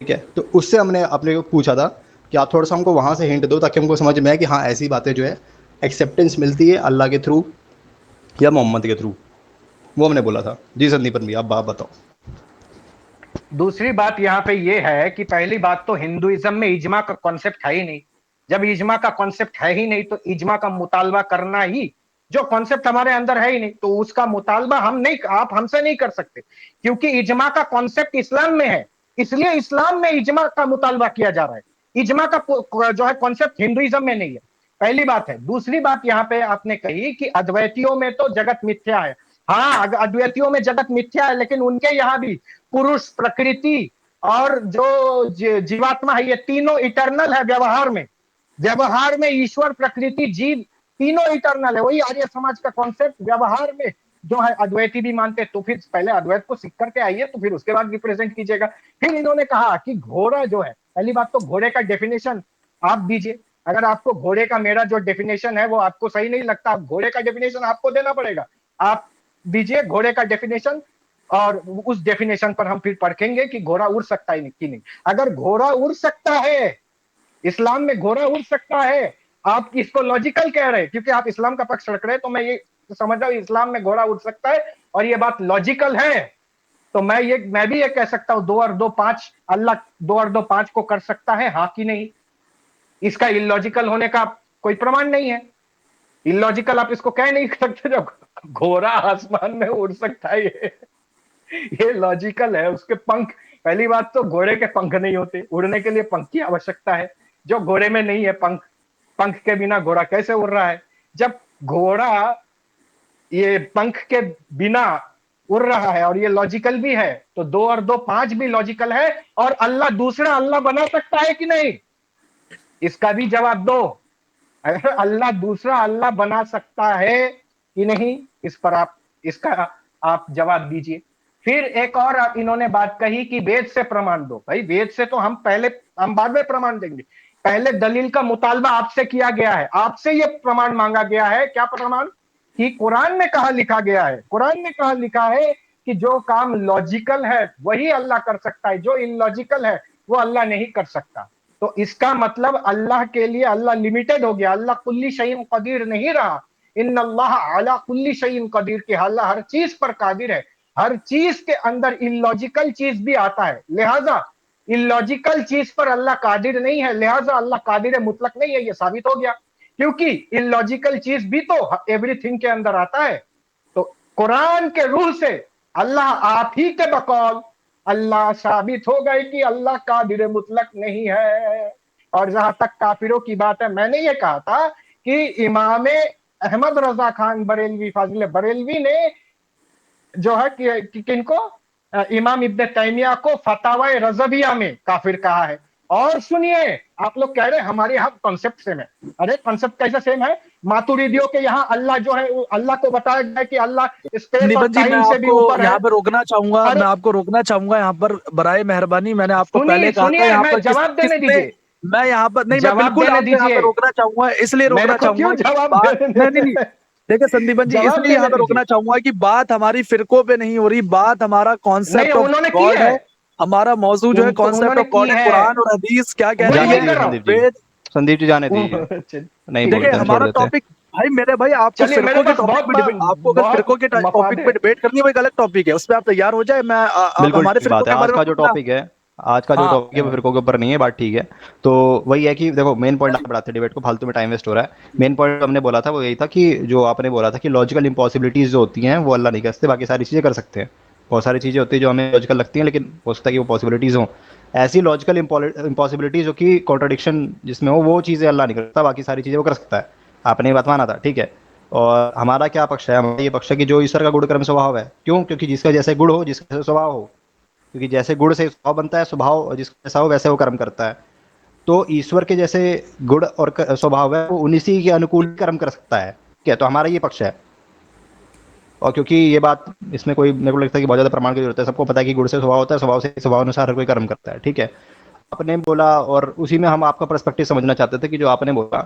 ठीक है। तो उससे हमने अपने को पूछा था कि आप थोड़ा सा हमको वहाँ से हिंट दो, ताकि हमको समझ में आए कि हाँ ऐसी बातें जो है एक्सेप्टेंस मिलती है अल्लाह के थ्रू या मोहम्मद के थ्रू। वो हमने बोला था। जी संदीपन भैया, आप बताओ। दूसरी बात यहाँ पे ये है कि पहली बात तो हिंदुइज्म में इजमा का कॉन्सेप्ट है ही नहीं। जब इजमा का कॉन्सेप्ट है ही नहीं तो इजमा का मुतालबा करना ही, जो कॉन्सेप्ट हमारे अंदर है ही नहीं, तो उसका मुतालबा हम नहीं, आप हमसे नहीं कर सकते, क्योंकि इजमा का कॉन्सेप्ट इस्लाम में है। इसलिए इस्लाम में इजमा का मुतालबा किया जा रहा है। इजमा का जो है कॉन्सेप्ट हिंदुइज्म में नहीं है। पहली बात है। दूसरी बात यहाँ पे आपने कही कि अद्वैतियों में तो जगत मिथ्या है। हाँ, अद्वैतियों में जगत मिथ्या है, लेकिन उनके यहाँ भी पुरुष, प्रकृति और जो जीवात्मा है, ये तीनों इटर्नल है। व्यवहार में ईश्वर, प्रकृति, जीव तीनों इटर्नल है। वही आर्य समाज का कॉन्सेप्ट व्यवहार में जो है अद्वैती भी मानते हैं। तो फिर पहले अद्वैत को सीख करके आइए, तो फिर उसके बाद रिप्रेजेंट कीजिएगा। फिर इन्होंने कहा कि घोड़ा जो है, पहली बात तो घोड़े का डेफिनेशन आप दीजिए। अगर आपको घोड़े का, मेरा जो डेफिनेशन है वो आपको सही नहीं लगता, आप घोड़े का डेफिनेशन आपको देना पड़ेगा। आप दीजिए घोड़े का डेफिनेशन, और उस डेफिनेशन पर हम फिर परखेंगे कि घोड़ा उड़ सकता है कि नहीं। अगर घोड़ा उड़ सकता है, इस्लाम में घोड़ा उड़ सकता है, आप इसको लॉजिकल कह रहे हैं क्योंकि आप इस्लाम का पक्ष रख रहे हैं, तो मैं ये समझ रहा हूं इस्लाम में घोड़ा उड़ सकता है और ये बात लॉजिकल है, तो मैं भी ये कह सकता हूं 2 और 2 5, अल्लाह 2 और 2 5 को कर सकता है, हाँ कि नहीं। इसका इलॉजिकल होने का कोई प्रमाण नहीं है। इलॉजिकल आप इसको कह नहीं सकते। जब घोड़ा आसमान में उड़ सकता है, ये लॉजिकल है। उसके पंख, पहली बात तो घोड़े के पंख नहीं होते, उड़ने के लिए पंख की आवश्यकता है, जो घोड़े में नहीं है। पंख के बिना घोड़ा कैसे उड़ रहा है? जब घोड़ा ये पंख के बिना उड़ रहा है और ये लॉजिकल भी है, तो 2 और 2 5 भी लॉजिकल है। और अल्लाह दूसरा अल्लाह बना सकता है कि नहीं, इसका भी जवाब दो। अगर अल्लाह दूसरा अल्लाह बना सकता है कि नहीं, इस पर इसका आप जवाब दीजिए। फिर एक और इन्होंने बात कही कि वेद से प्रमाण दो। भाई वेद से तो हम बाद में प्रमाण देंगे, पहले दलील का मुतालबा आपसे किया गया है, आपसे ये प्रमाण मांगा गया है। क्या प्रमाण? कि कुरान में कहा लिखा गया है, कुरान में कहा लिखा है कि जो काम लॉजिकल है वही अल्लाह कर सकता है, जो इलॉजिकल है वो अल्लाह नहीं कर सकता। तो इसका मतलब अल्लाह के लिए अल्लाह लिमिटेड हो गया, अल्लाह कुल्ली शैइन कदीर नहीं रहा। इन्नल्लाह अला कुल्ली शैइन कदीर, के अल्लाह हर चीज पर कादिर है। हर चीज के अंदर इलॉजिकल चीज भी आता है, लिहाजा इलॉजिकल चीज पर अल्लाह कादिर नहीं है, लिहाजा अल्लाह कादिर मुतलक नहीं है। ये साबित हो गया, क्योंकि इलॉजिकल चीज भी तो एवरीथिंग के अंदर आता है। तो कुरान के रूह से अल्लाह आप ही के बकौल अल्लाह साबित हो गए कि अल्लाह कादिर मुतलक नहीं है। और जहां तक काफिरों की बात है, मैंने ये कहा था कि इमाम अहमद रजा खान बरेलवी, फाजिल बरेलवी ने जो है कि किनको, इमाम इब्न तैमिया को फतावा रज़विया में काफिर कहा है। और सुनिए, आप लोग कह रहे हैं हमारे यहाँ कॉन्सेप्ट सेम है। अरे कॉन्सेप्ट कैसा सेम है? मातुरिदियों के यहाँ अल्लाह जो है, अल्लाह को बताया गया कि अल्लाह स्पेस और निबन जी, मैं टाइम से भी आपको ऊपर है। यहाँ पे रोकना चाहूंगा, अरे मैं आपको रोकना चाहूंगा यहाँ पर, बराए मेहरबानी। मैंने आपको पहले सुनिए कहा था सुनिए, यहाँ पर मैं जवाब देने किसने, दीजिए, मैं यहाँ पर नहीं, मैं जवाब बिल्कुल देने आपको यहाँ पे दीजिए। रोकना चाहूंगा, इसलिए मेरे रोकना को चाहूंगा क्यों कि जवाब बात, देने नहीं नहीं, देखिए संदीपन जी, जवाब इसलिए यहाँ देने पे रोकना दीजिए। चाहूंगा कि बात हमारी फिरकों पे नहीं हो रही, बात हमारा नहीं, कॉन्सेप्ट ऑफ उन्होंने की गॉड है, है। हमारा मौजूद जो है कॉन्सेप्ट उन्होंने ऑफ गॉड की है। है, कुरान और हदीस क्या कह रही वही जाने है, दीजिए कर रहा हूं। संदीप जी, वेद, संदीप जी जाने दीजिए, नहीं देखिए बोलते हैं, छोड़ हमारा देते हैं। टॉपिक, भाई मेरे भाई, आपको चलिए, मेरे फिरकों के पास टॉपिक बहुत पे आपको अगर बहुत फिरकों के मफाद टॉपिक पे है। डिबेट करनी है, वो एक अलग टॉपिक है, उस पर आप तैयार हो जाए। मैं आप बिल्कुल हमारे ठीक फिरकों बात है। के बारे में बोलना। आज का जो हाँ, टॉपिक है वो फिरकों के ऊपर नहीं है, बात ठीक है। तो वही है कि देखो, मेन पॉइंट आप बढ़ाते डिबेट को, फालतू में टाइम वेस्ट हो रहा है। मेन पॉइंट हमने बोला था वो यही था कि जो आपने बोला था कि लॉजिकल इम्पॉसिबिलिटीज जो होती हैं वो अल्लाह नहीं कर सकते, बाकी सारी चीज़ें कर सकते हैं। बहुत सारी चीज़ें होती है जो हमें लॉजिकल लगती हैं, लेकिन हो सकता है कि वो पॉसिबिलिटीज़ हों। ऐसी लॉजिकल इम्पॉसिबिलिटीज जो कि कॉन्ट्रडिक्शन जिसमें हो, वो चीज़ें अल्लाह नहीं कर सकता, बाकी सारी चीज़ें वो कर सकता है। आपने ये बात माना था, ठीक है। और हमारा क्या पक्ष है? हमारा ये पक्ष है कि जो ईश्वर का गुण कर्म स्वभाव है, क्यों? क्योंकि जिसका जैसे गुण हो, जिसका जैसे स्वभाव हो, क्योंकि जैसे गुण से स्वभाव बनता है, स्वभाव जिसका जैसा हो वैसे वो कर्म करता है। तो ईश्वर के जैसे गुण और स्वभाव है, वो उन्हीं के अनुकूल कर्म कर सकता है, ठीक है। तो हमारा ये पक्ष है। और क्योंकि ये बात इसमें कोई मेरे को लगता है कि बहुत ज़्यादा प्रमाण की जरूरत है, सबको पता है कि गुण से स्वभाव होता है, स्वभाव से स्वभाव अनुसार हर कोई कर्म करता है, ठीक है। आपने बोला और उसी में हम आपका पर्सपेक्टिव समझना चाहते थे कि जो आपने बोला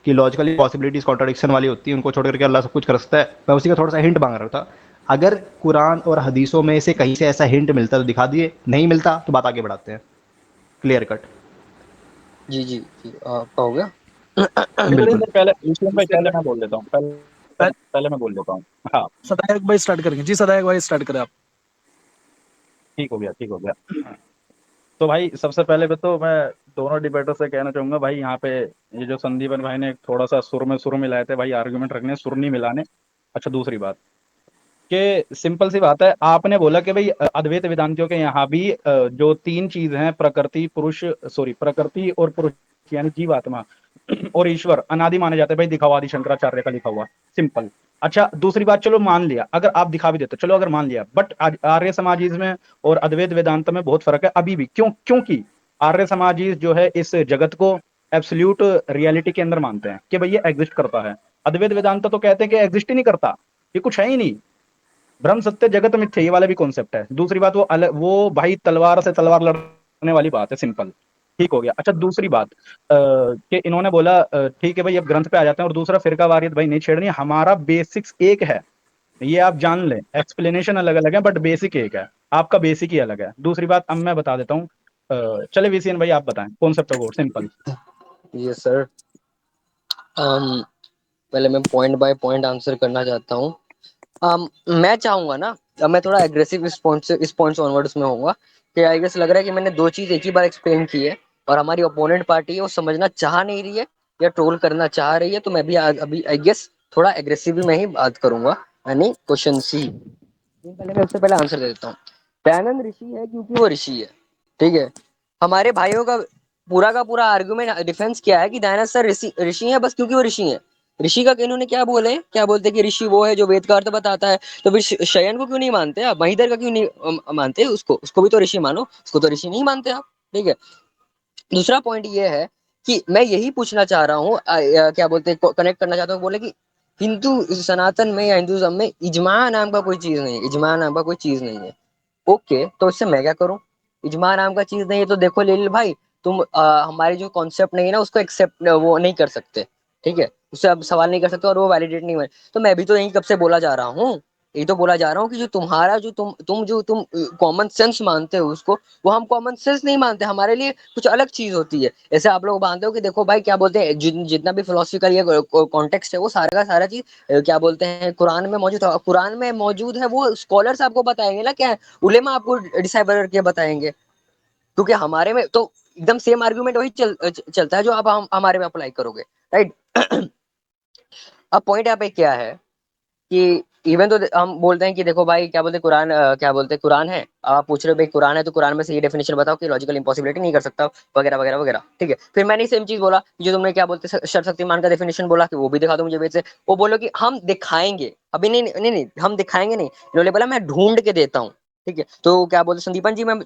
कि लॉजिकली पॉसिबिलिटीज कॉन्ट्रडिक्शन वाली होती है, उनको छोड़ करके अल्लाह सब कुछ कर सकता है, मैं उसी का थोड़ा सा हिंट मांग रहा था। अगर कुरान और हदीसों में से कहीं से ऐसा हिंट मिलता तो दिखा दिए, नहीं मिलता तो बात आगे बढ़ाते हैं, क्लियर कट। जी जी जी, आपका हो गया। चलिए बिल्कुल। सर, पहले मुस्लिम भाई, पहले मैं बोल देता हूँ, पहले मैं बोल देता हूँ। हाँ, सदायक भाई स्टार्ट करेंगे जी, सदायक भाई स्टार्ट करें आप। ठीक हो गया, ठीक हो गया। तो भाई सबसे पहले पे तो मैं दोनों डिबेटर से कहना चाहूंगा भाई, यहाँ पे ये जो संदीपन भाई ने थोड़ा सा सुर मिलाए थे भाई, आर्गुमेंट रखने, सुर नहीं मिलाने। अच्छा, दूसरी बात कि सिंपल सी बात है, आपने बोला कि भाई अद्वैत वेदांतियों के यहाँ भी जो तीन चीज हैं, प्रकृति और पुरुष, यानी जीवात्मा और ईश्वर अनादि माने जाते हैं भाई, दिखाओ आदि शंकराचार्य का लिखा हुआ, सिंपल। अच्छा, दूसरी बात, चलो मान लिया, अगर आप दिखा भी देते, चलो अगर मान लिया, बट आर्य समाजीज में और अद्वैत वेदांत में बहुत फर्क है अभी भी। क्योंकि आर्य समाजीज जो है इस जगत को एब्सोल्यूट रियलिटी के अंदर मानते हैं कि भाई ये एग्जिस्ट करता है। अद्वैत वेदांत तो कहते हैं कि एग्जिस्ट ही नहीं करता, ये कुछ है ही नहीं, ब्रह्म सत्य जगत मिथ्या, ये वाला भी कॉन्सेप्ट है। दूसरी बात, वो भाई तलवार से तलवार लड़ने वाली बात है, सिंपल। ठीक हो गया। अच्छा, दूसरी बात कि इन्होंने बोला ठीक है भाई, अब ग्रंथ पे आ जाते हैं, और दूसरा फिरका वारियत भाई नहीं छेड़नी, हमारा बेसिक्स एक है, ये आप जान लें, एक्सप्लेनेशन अलग अलग है बट बेसिक एक है, आपका बेसिक ही अलग है। दूसरी बात अब मैं बता देता हूँ, चले विसियन भाई आप बताएं कॉन्सेप्ट ऑफ गॉड, सिंपल। ये सर, पहले मैं पॉइंट बाय पॉइंट आंसर करना चाहता हूँ। मैं चाहूंगा ना, अब मैं थोड़ा एग्रेसिव इस पॉइंट से ऑनवर्ड्स में होऊंगा कि आई गेस लग रहा है कि मैंने दो चीज एक ही बार एक्सप्लेन की है, और हमारी ओपोनेंट पार्टी है वो समझना चाह नहीं रही है या ट्रोल करना चाह रही है, तो मैं भी अभी आई गेस थोड़ा एग्रेसिव में ही बात करूंगा, यानी क्वेश्चन सी। पहले मैं उससे पहले आंसर दे देता हूँ। दयानंद ऋषि है क्योंकि वो ऋषि है, ठीक है। हमारे भाइयों का पूरा आर्गुमेंट डिफेंस क्या है कि दयानंद सर ऋषि है बस क्योंकि वो ऋषि है। ऋषि का इन्होंने क्या बोले, क्या बोलते हैं कि ऋषि वो है जो वेद का अर्थ बताता है, तो फिर शयन को क्यों नहीं मानते आप, महीधर का क्यों नहीं मानते, उसको भी तो ऋषि मानो, उसको तो ऋषि नहीं मानते आप, ठीक है। दूसरा पॉइंट ये है कि मैं यही पूछना चाह रहा हूँ, क्या बोलते हैं, कनेक्ट करना चाहता हूँ, बोले कि हिंदू सनातन में या हिंदुज्म में इजमा नाम का कोई चीज नहीं है, इजमा नाम का कोई चीज नहीं है। ओके, तो इससे मैं क्या करूं, इजमा नाम का चीज नहीं है तो देखो लेलिल भाई, तुम हमारी जो कॉन्सेप्ट नहीं है ना उसको एक्सेप्ट वो नहीं कर सकते, ठीक है, उससे अब सवाल नहीं कर सकते और वो वैलिडेट नहीं हुए। तो मैं भी तो यही कब से बोला जा रहा हूँ, यही तो बोला जा रहा हूँ कि जो तुम्हारा जो तुम कॉमन सेंस मानते हो उसको, वो हम कॉमन सेंस नहीं मानते, हमारे लिए कुछ अलग चीज होती है। ऐसे आप लोग मानते हो कि देखो भाई क्या बोलते हैं, जितना भी फिलोसफिकल ये कॉन्टेक्स्ट है वो सारा का सारा चीज क्या बोलते हैं कुरान में मौजूद है, कुरान में मौजूद है, वो स्कॉलर्स आपको बताएंगे ना, क्या उलेमा आपको डिसाइबर करके बताएंगे, क्योंकि हमारे में तो एकदम सेम आर्गुमेंट वही चलता है जो आप हमारे में अप्लाई करोगे, राइट। अब पॉइंट यहाँ पे क्या है कि इवन तो हम बोलते हैं कि देखो भाई क्या बोलते हैं कुरान, क्या बोलते हैं कुरान है, आप पूछ रहे हो भाई कुरान है तो कुरान में से ये डेफिनेशन बताओ कि लॉजिकल इंपॉसिबिलिटी नहीं कर सकता, वगैरह वगैरह वगैरह, ठीक है। फिर मैंने सेम चीज बोला कि जो तुमने क्या बोलते हैं सर्वशक्तिमान का डेफिनेशन बोला कि वो भी दिखा दो मुझे वेद से, वो बोलो कि हम दिखाएंगे, अभी नहीं नहीं नहीं हम दिखाएंगे नहीं, इन्होंने बोला मैं ढूंढ के देता हूँ, ठीक है। तो क्या बोलते संदीपन जी, मैं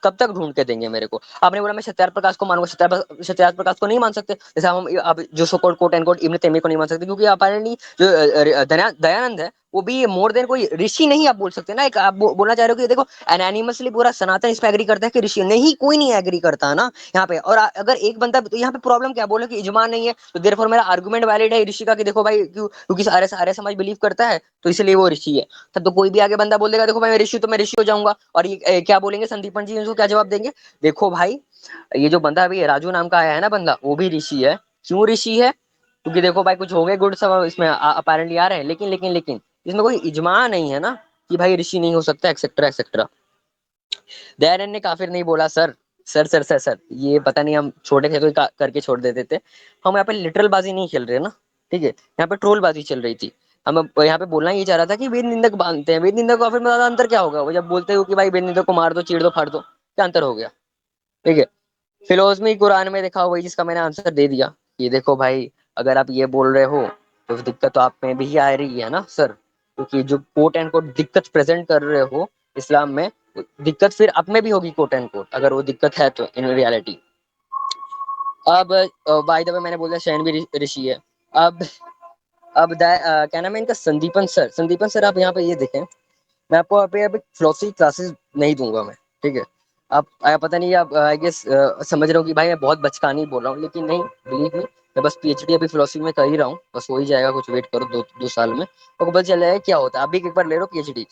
कब तक ढूंढ के देंगे मेरे को, आपने बोला मैं सत्यार्थ प्रकाश को मानूंगा, सत्यार्थ प्रकाश को नहीं मान सकते, जैसे हम अब जो सो कोट एंड कोट इब्न तैमिया को नहीं मान सकते, क्योंकि अपेरेंटली जो दयानंद है वो भी मोर देन कोई ऋषि नहीं आप बोल सकते ना, एक आप बोलना चाह रहे हो कि देखो एनानिमसली पूरा सनातन इस पे एग्री करता है कि ऋषि नहीं, कोई नहीं एग्री करता है ना यहाँ पे। और अगर एक बंदा, तो यहाँ पे प्रॉब्लम क्या, बोले कि इजमा नहीं है तो देयरफॉर मेरा आर्गुमेंट वैलिड है ऋषि का कि देखो भाई क्यों, क्योंकि सारे सारे समाज बिलीव करता है तो इसलिए वो ऋषि है। तब तो कोई भी आगे बंदा बोल देगा देखो भाई मैं ऋषि, तो मैं ऋषि हो जाऊंगा, और ये क्या बोलेंगे संदीपन जी, इनको क्या जवाब देंगे, देखो भाई ये जो बंदा अभी राजू नाम का आया है ना बंदा, वो भी ऋषि है। क्यों ऋषि है, क्योंकि देखो भाई कुछ हो गए गुड सब इसमें अपेरेंटली आ रहे हैं, लेकिन इसमें कोई इजमा नहीं है ना कि भाई ऋषि नहीं हो सकता, एक्सेट्रा एक्सेट्रा। दयानंद ने काफिर नहीं बोला सर, सर ये पता नहीं, हम छोटे थे तो करके छोड़ देते थे, हम यहाँ पे लिटरल बाजी नहीं खेल रहे ना, ठीक है, यहाँ पे ट्रोल बाजी चल रही थी। हम यहाँ पे बोलना ये चाह रहा था कि वेद निंदक बांधते हैं, वेद निंदक काफिर में ज्यादा अंतर क्या होगा, वो जब बोलते हो कि भाई वेद निंदक को मार दो, चीर दो, फाड़ दो, क्या अंतर हो गया, ठीक है। फिलोसफी कुरान में देखा वही जिसका मैंने आंसर दे दिया, ये देखो भाई अगर आप ये बोल रहे हो तो दिक्कत तो आप में भी आ रही है ना सर, क्योंकि जो कोट एंड कोट दिक्कत प्रेजेंट कर रहे हो इस्लाम में, दिक्कत फिर आप में भी होगी कोट एंड कोट, अगर वो दिक्कत है तो इन रियलिटी। अब बाय द वे मैंने बोला शयन भी ऋषि है। अब अब क्या नाम है इनका, संदीपन सर आप यहाँ पे ये देखें, मैं आपको यहाँ पे अभी फिलोसफी क्लासेस नहीं दूंगा मैं, ठीक है। आप पता नहीं, आप आई गेस समझ रहे हो कि भाई मैं बहुत बचकानी बोल रहा हूँ, लेकिन नहीं, बिलीव मी, मैं बस पीएचडी अभी फिलोसफी में कर ही रहा हूँ, बस हो ही जाएगा, कुछ वेट करो 2 साल में आपको पता चल जाएगा क्या होता है। अभी एक बार ले लो PhD.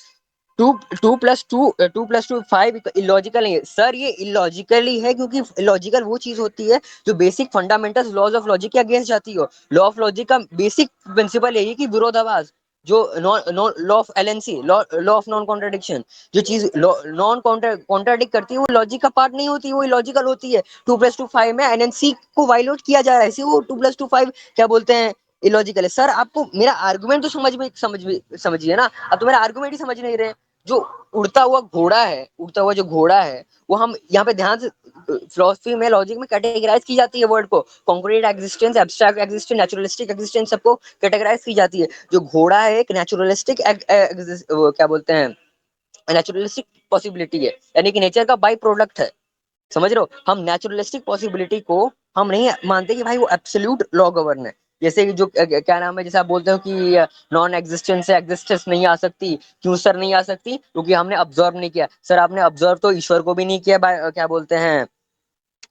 Two two plus two 5 illogical नहीं है सर, ये इलॉजिकली है, क्योंकि इलॉजिकल वो चीज होती है जो basic fundamentals laws of logic के अगेंस्ट जाती हो। लॉ ऑफ लॉजिक का बेसिक प्रिंसिपल यही कि विरोधाभास, जो law of LNC, law of non contradiction, जो चीज नॉन कॉन्ट्राडिक्ट करती है वो लॉजिक का पार्ट नहीं होती, वो इलॉजिकल होती है। 2+2 5 में एनएनसी को वायलेट किया जा रहा है, इसी वो 2+2 5 क्या बोलते हैं, इलॉजिकल है। सर आपको मेरा आर्गुमेंट तो समझिए ना, अब तो मेरा आर्गुमेंट ही समझ नहीं रहे। जो उड़ता हुआ जो घोड़ा है, वो हम यहाँ पे ध्यान से फिलोसफी में, लॉजिक में कैटेगराइज की जाती है वर्ड को, concrete existence, abstract existence, naturalistic existence, सबको कैटेगराइज की जाती है। जो घोड़ा है एक नेचुरलिस्टिक क्या बोलते हैं, नेचुरलिस्टिक पॉसिबिलिटी है, यानी कि नेचर का बाई प्रोडक्ट है, समझ रहे हो। हम नेचुरलिस्टिक पॉसिबिलिटी को हम नहीं मानते कि भाई वो एब्सोल्यूट लॉ गवर्न है। जैसे कि जो क्या नाम है, जैसे आप बोलते हो कि नॉन एग्जिस्टेंस से एग्जिस्टेंस नहीं आ सकती, क्यों सर नहीं आ सकती, क्योंकि हमने ऑब्जर्व नहीं किया। सर आपने ऑब्जर्व तो ईश्वर को भी नहीं किया, क्या बोलते हैं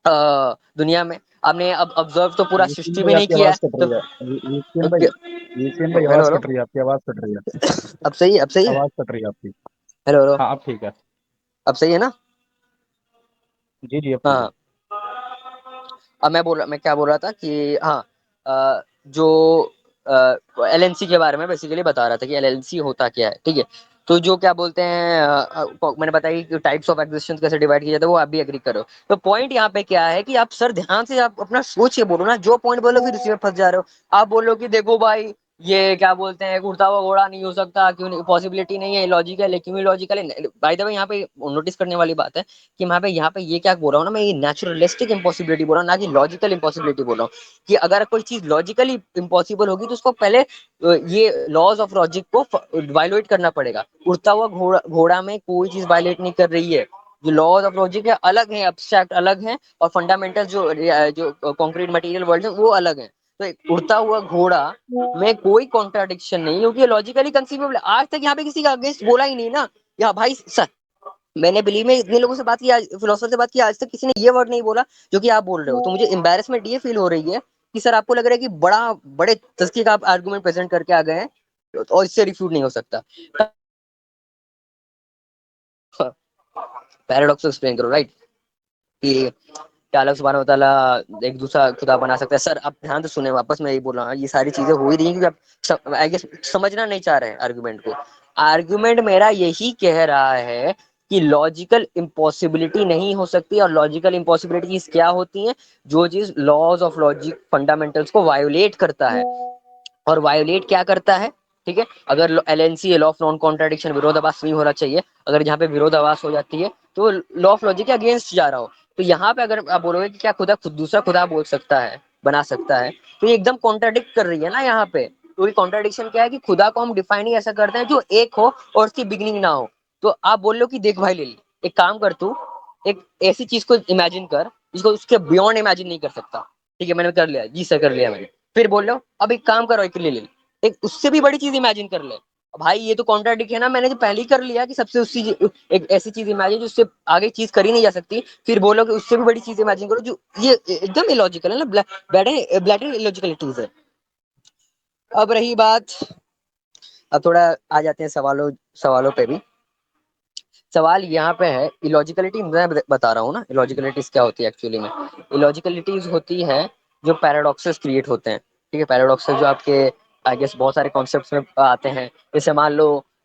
दुनिया में, आपने अब ऑब्जर्व तो पूरा वीकेंड सृष्टि भाई भी नहीं आपकी किया आवाज है कट तो रही है। वीकेंड भाई हेलो आवाज हेलो, कट रही है, आपकी आवाज कट रही है। अब सही है, आवाज कट रही है आपकी। हेलो हेलो, हाँ अब ठीक है। अब सही है ना। जी जी अब ठीक है। हाँ, अब मैं क्या बोल रहा था कि हाँ, जो एलएनसी के बारे में बेसिकली बता रहा था कि एलएनसी होता क्या है, ठीक है। तो जो क्या बोलते हैं मैंने बताया कि टाइप्स ऑफ एग्जिस्टेंस कैसे डिवाइड किया जाता है, वो आप भी एग्री करो। तो पॉइंट यहाँ पे क्या है कि आप सर ध्यान से आप अपना सोच के बोलो ना, जो पॉइंट बोलो फिर उसी में फंस जा रहे हो। आप बोलो कि देखो भाई, ये क्या बोलते हैं, उड़ता हुआ घोड़ा नहीं हो सकता, क्यों नहीं, पॉसिबिलिटी नहीं है, लॉजिकल है, क्यों लॉजिकल है। बाय द वे यहाँ पे नोटिस करने वाली बात है कि मैं यहाँ पे ये क्या बोल रहा हूँ ना, मैं ये नेचुरलिस्टिक इम्पॉसिबिलिटी बोल रहा हूँ, ना कि लॉजिकल इम्पॉसिबिलिटी बोल रहा हूँ। कि अगर कोई चीज लॉजिकली इम्पॉसिबल होगी तो उसको पहले ये लॉज ऑफ लॉजिक को वायलेट करना पड़ेगा। उड़ता हुआ घोड़ा में कोई चीज वायलेट नहीं कर रही है। जो लॉज ऑफ लॉजिक है अलग है, एब्स्ट्रैक्ट अलग है, और फंडामेंटल जो कॉन्क्रीट मटेरियल वर्ल्ड है वो अलग है। तो एक उड़ता हुआ घोड़ा में कोई कॉन्ट्राडिक्शन नहीं, क्योंकि लॉजिकली कंसीवेबल है। आज तक यहाँ पे किसी का अगेंस्ट बोला ही नहीं ना। या भाई सर, मैंने बिलीव में इतने लोगों से बात किया, फिलोसफर से बात किया, आज तक किसी ने ये वर्ड नहीं बोला जो कि आप बोल रहे हो। तो मुझे एम्बैरेसमेंट ये फील हो रही है कि सर आपको लग रहा है कि बड़े तस्कीर का आप आर्गुमेंट प्रेजेंट करके आ गए हैं और इससे रिफ्यूट नहीं हो सकता। पैराडॉक्स एक्सप्लेन करो, राइट, कि क्या अल्लाह सुब्हानहू व तआला एक दूसरा खुदा बना सकता है। सर आप ध्यान से सुने, वापस मैं यही बोल रहा हूँ, ये सारी चीजें हो ही रही है क्योंकि आप आई गेस समझना नहीं चाह रहे हैं आर्गुमेंट को। आर्गुमेंट मेरा यही कह रहा है कि लॉजिकल इम्पॉसिबिलिटी नहीं हो सकती, और लॉजिकल इम्पॉसिबिलिटीज क्या होती हैं, जो चीज लॉज ऑफ लॉजिक फंडामेंटल्स को वायोलेट करता है। और वायोलेट क्या करता है, ठीक है, अगर LNC law of non contradiction, विरोधाभास नहीं होना चाहिए, अगर जहाँ पे विरोधाभास हो जाती है तो लॉ ऑफ लॉजिक के अगेंस्ट जा रहा हो। तो यहाँ पे अगर आप बोलोगे कि क्या खुदा खुद दूसरा खुदा बोल सकता है, बना सकता है, तो ये एकदम कॉन्ट्राडिक्ट कर रही है ना यहाँ पे। तो ये कॉन्ट्राडिक्शन क्या है कि खुदा को हम डिफाइन ही ऐसा करते हैं जो एक हो और उसकी बिगिनिंग ना हो। तो आप बोल लो कि देख भाई ले ली, एक काम कर तू, एक ऐसी चीज को इमेजिन कर जिसको उसके बियॉन्ड इमेजिन नहीं कर सकता। ठीक है, मैंने कर लिया जी सर, कर लिया मैंने। फिर बोल लो अब एक काम करो, एक ले ले, एक उससे भी बड़ी चीज इमेजिन कर ले। भाई ये तो कॉन्ट्राडिक्ट है ना, मैंने जो पहले ही कर लिया कि सबसे उससे एक ऐसी चीज इमेजिन जो उससे आगे चीज करी नहीं जा सकती, फिर बोलो कि उससे भी बड़ी चीज इमेजिन करो, जो ये एकदम इलॉजिकल है ना, ब्लैटर इलॉजिकलिटीज है। अब रही बात, अब थोड़ा आ जाते हैं सवालों सवालों पे भी। सवाल यहाँ पे है, इलॉजिकलिटी मैं बता रहा हूँ ना, इलॉजिकलिटीज क्या होती है एक्चुअली में। इलॉजिकलिटीज होती है जो पैराडॉक्सेस क्रिएट होते हैं, ठीक है। पैराडॉक्सेस जो आपके आई गेस बहुत सारे कॉन्सेप्ट्स में आते हैं। जैसे मान लो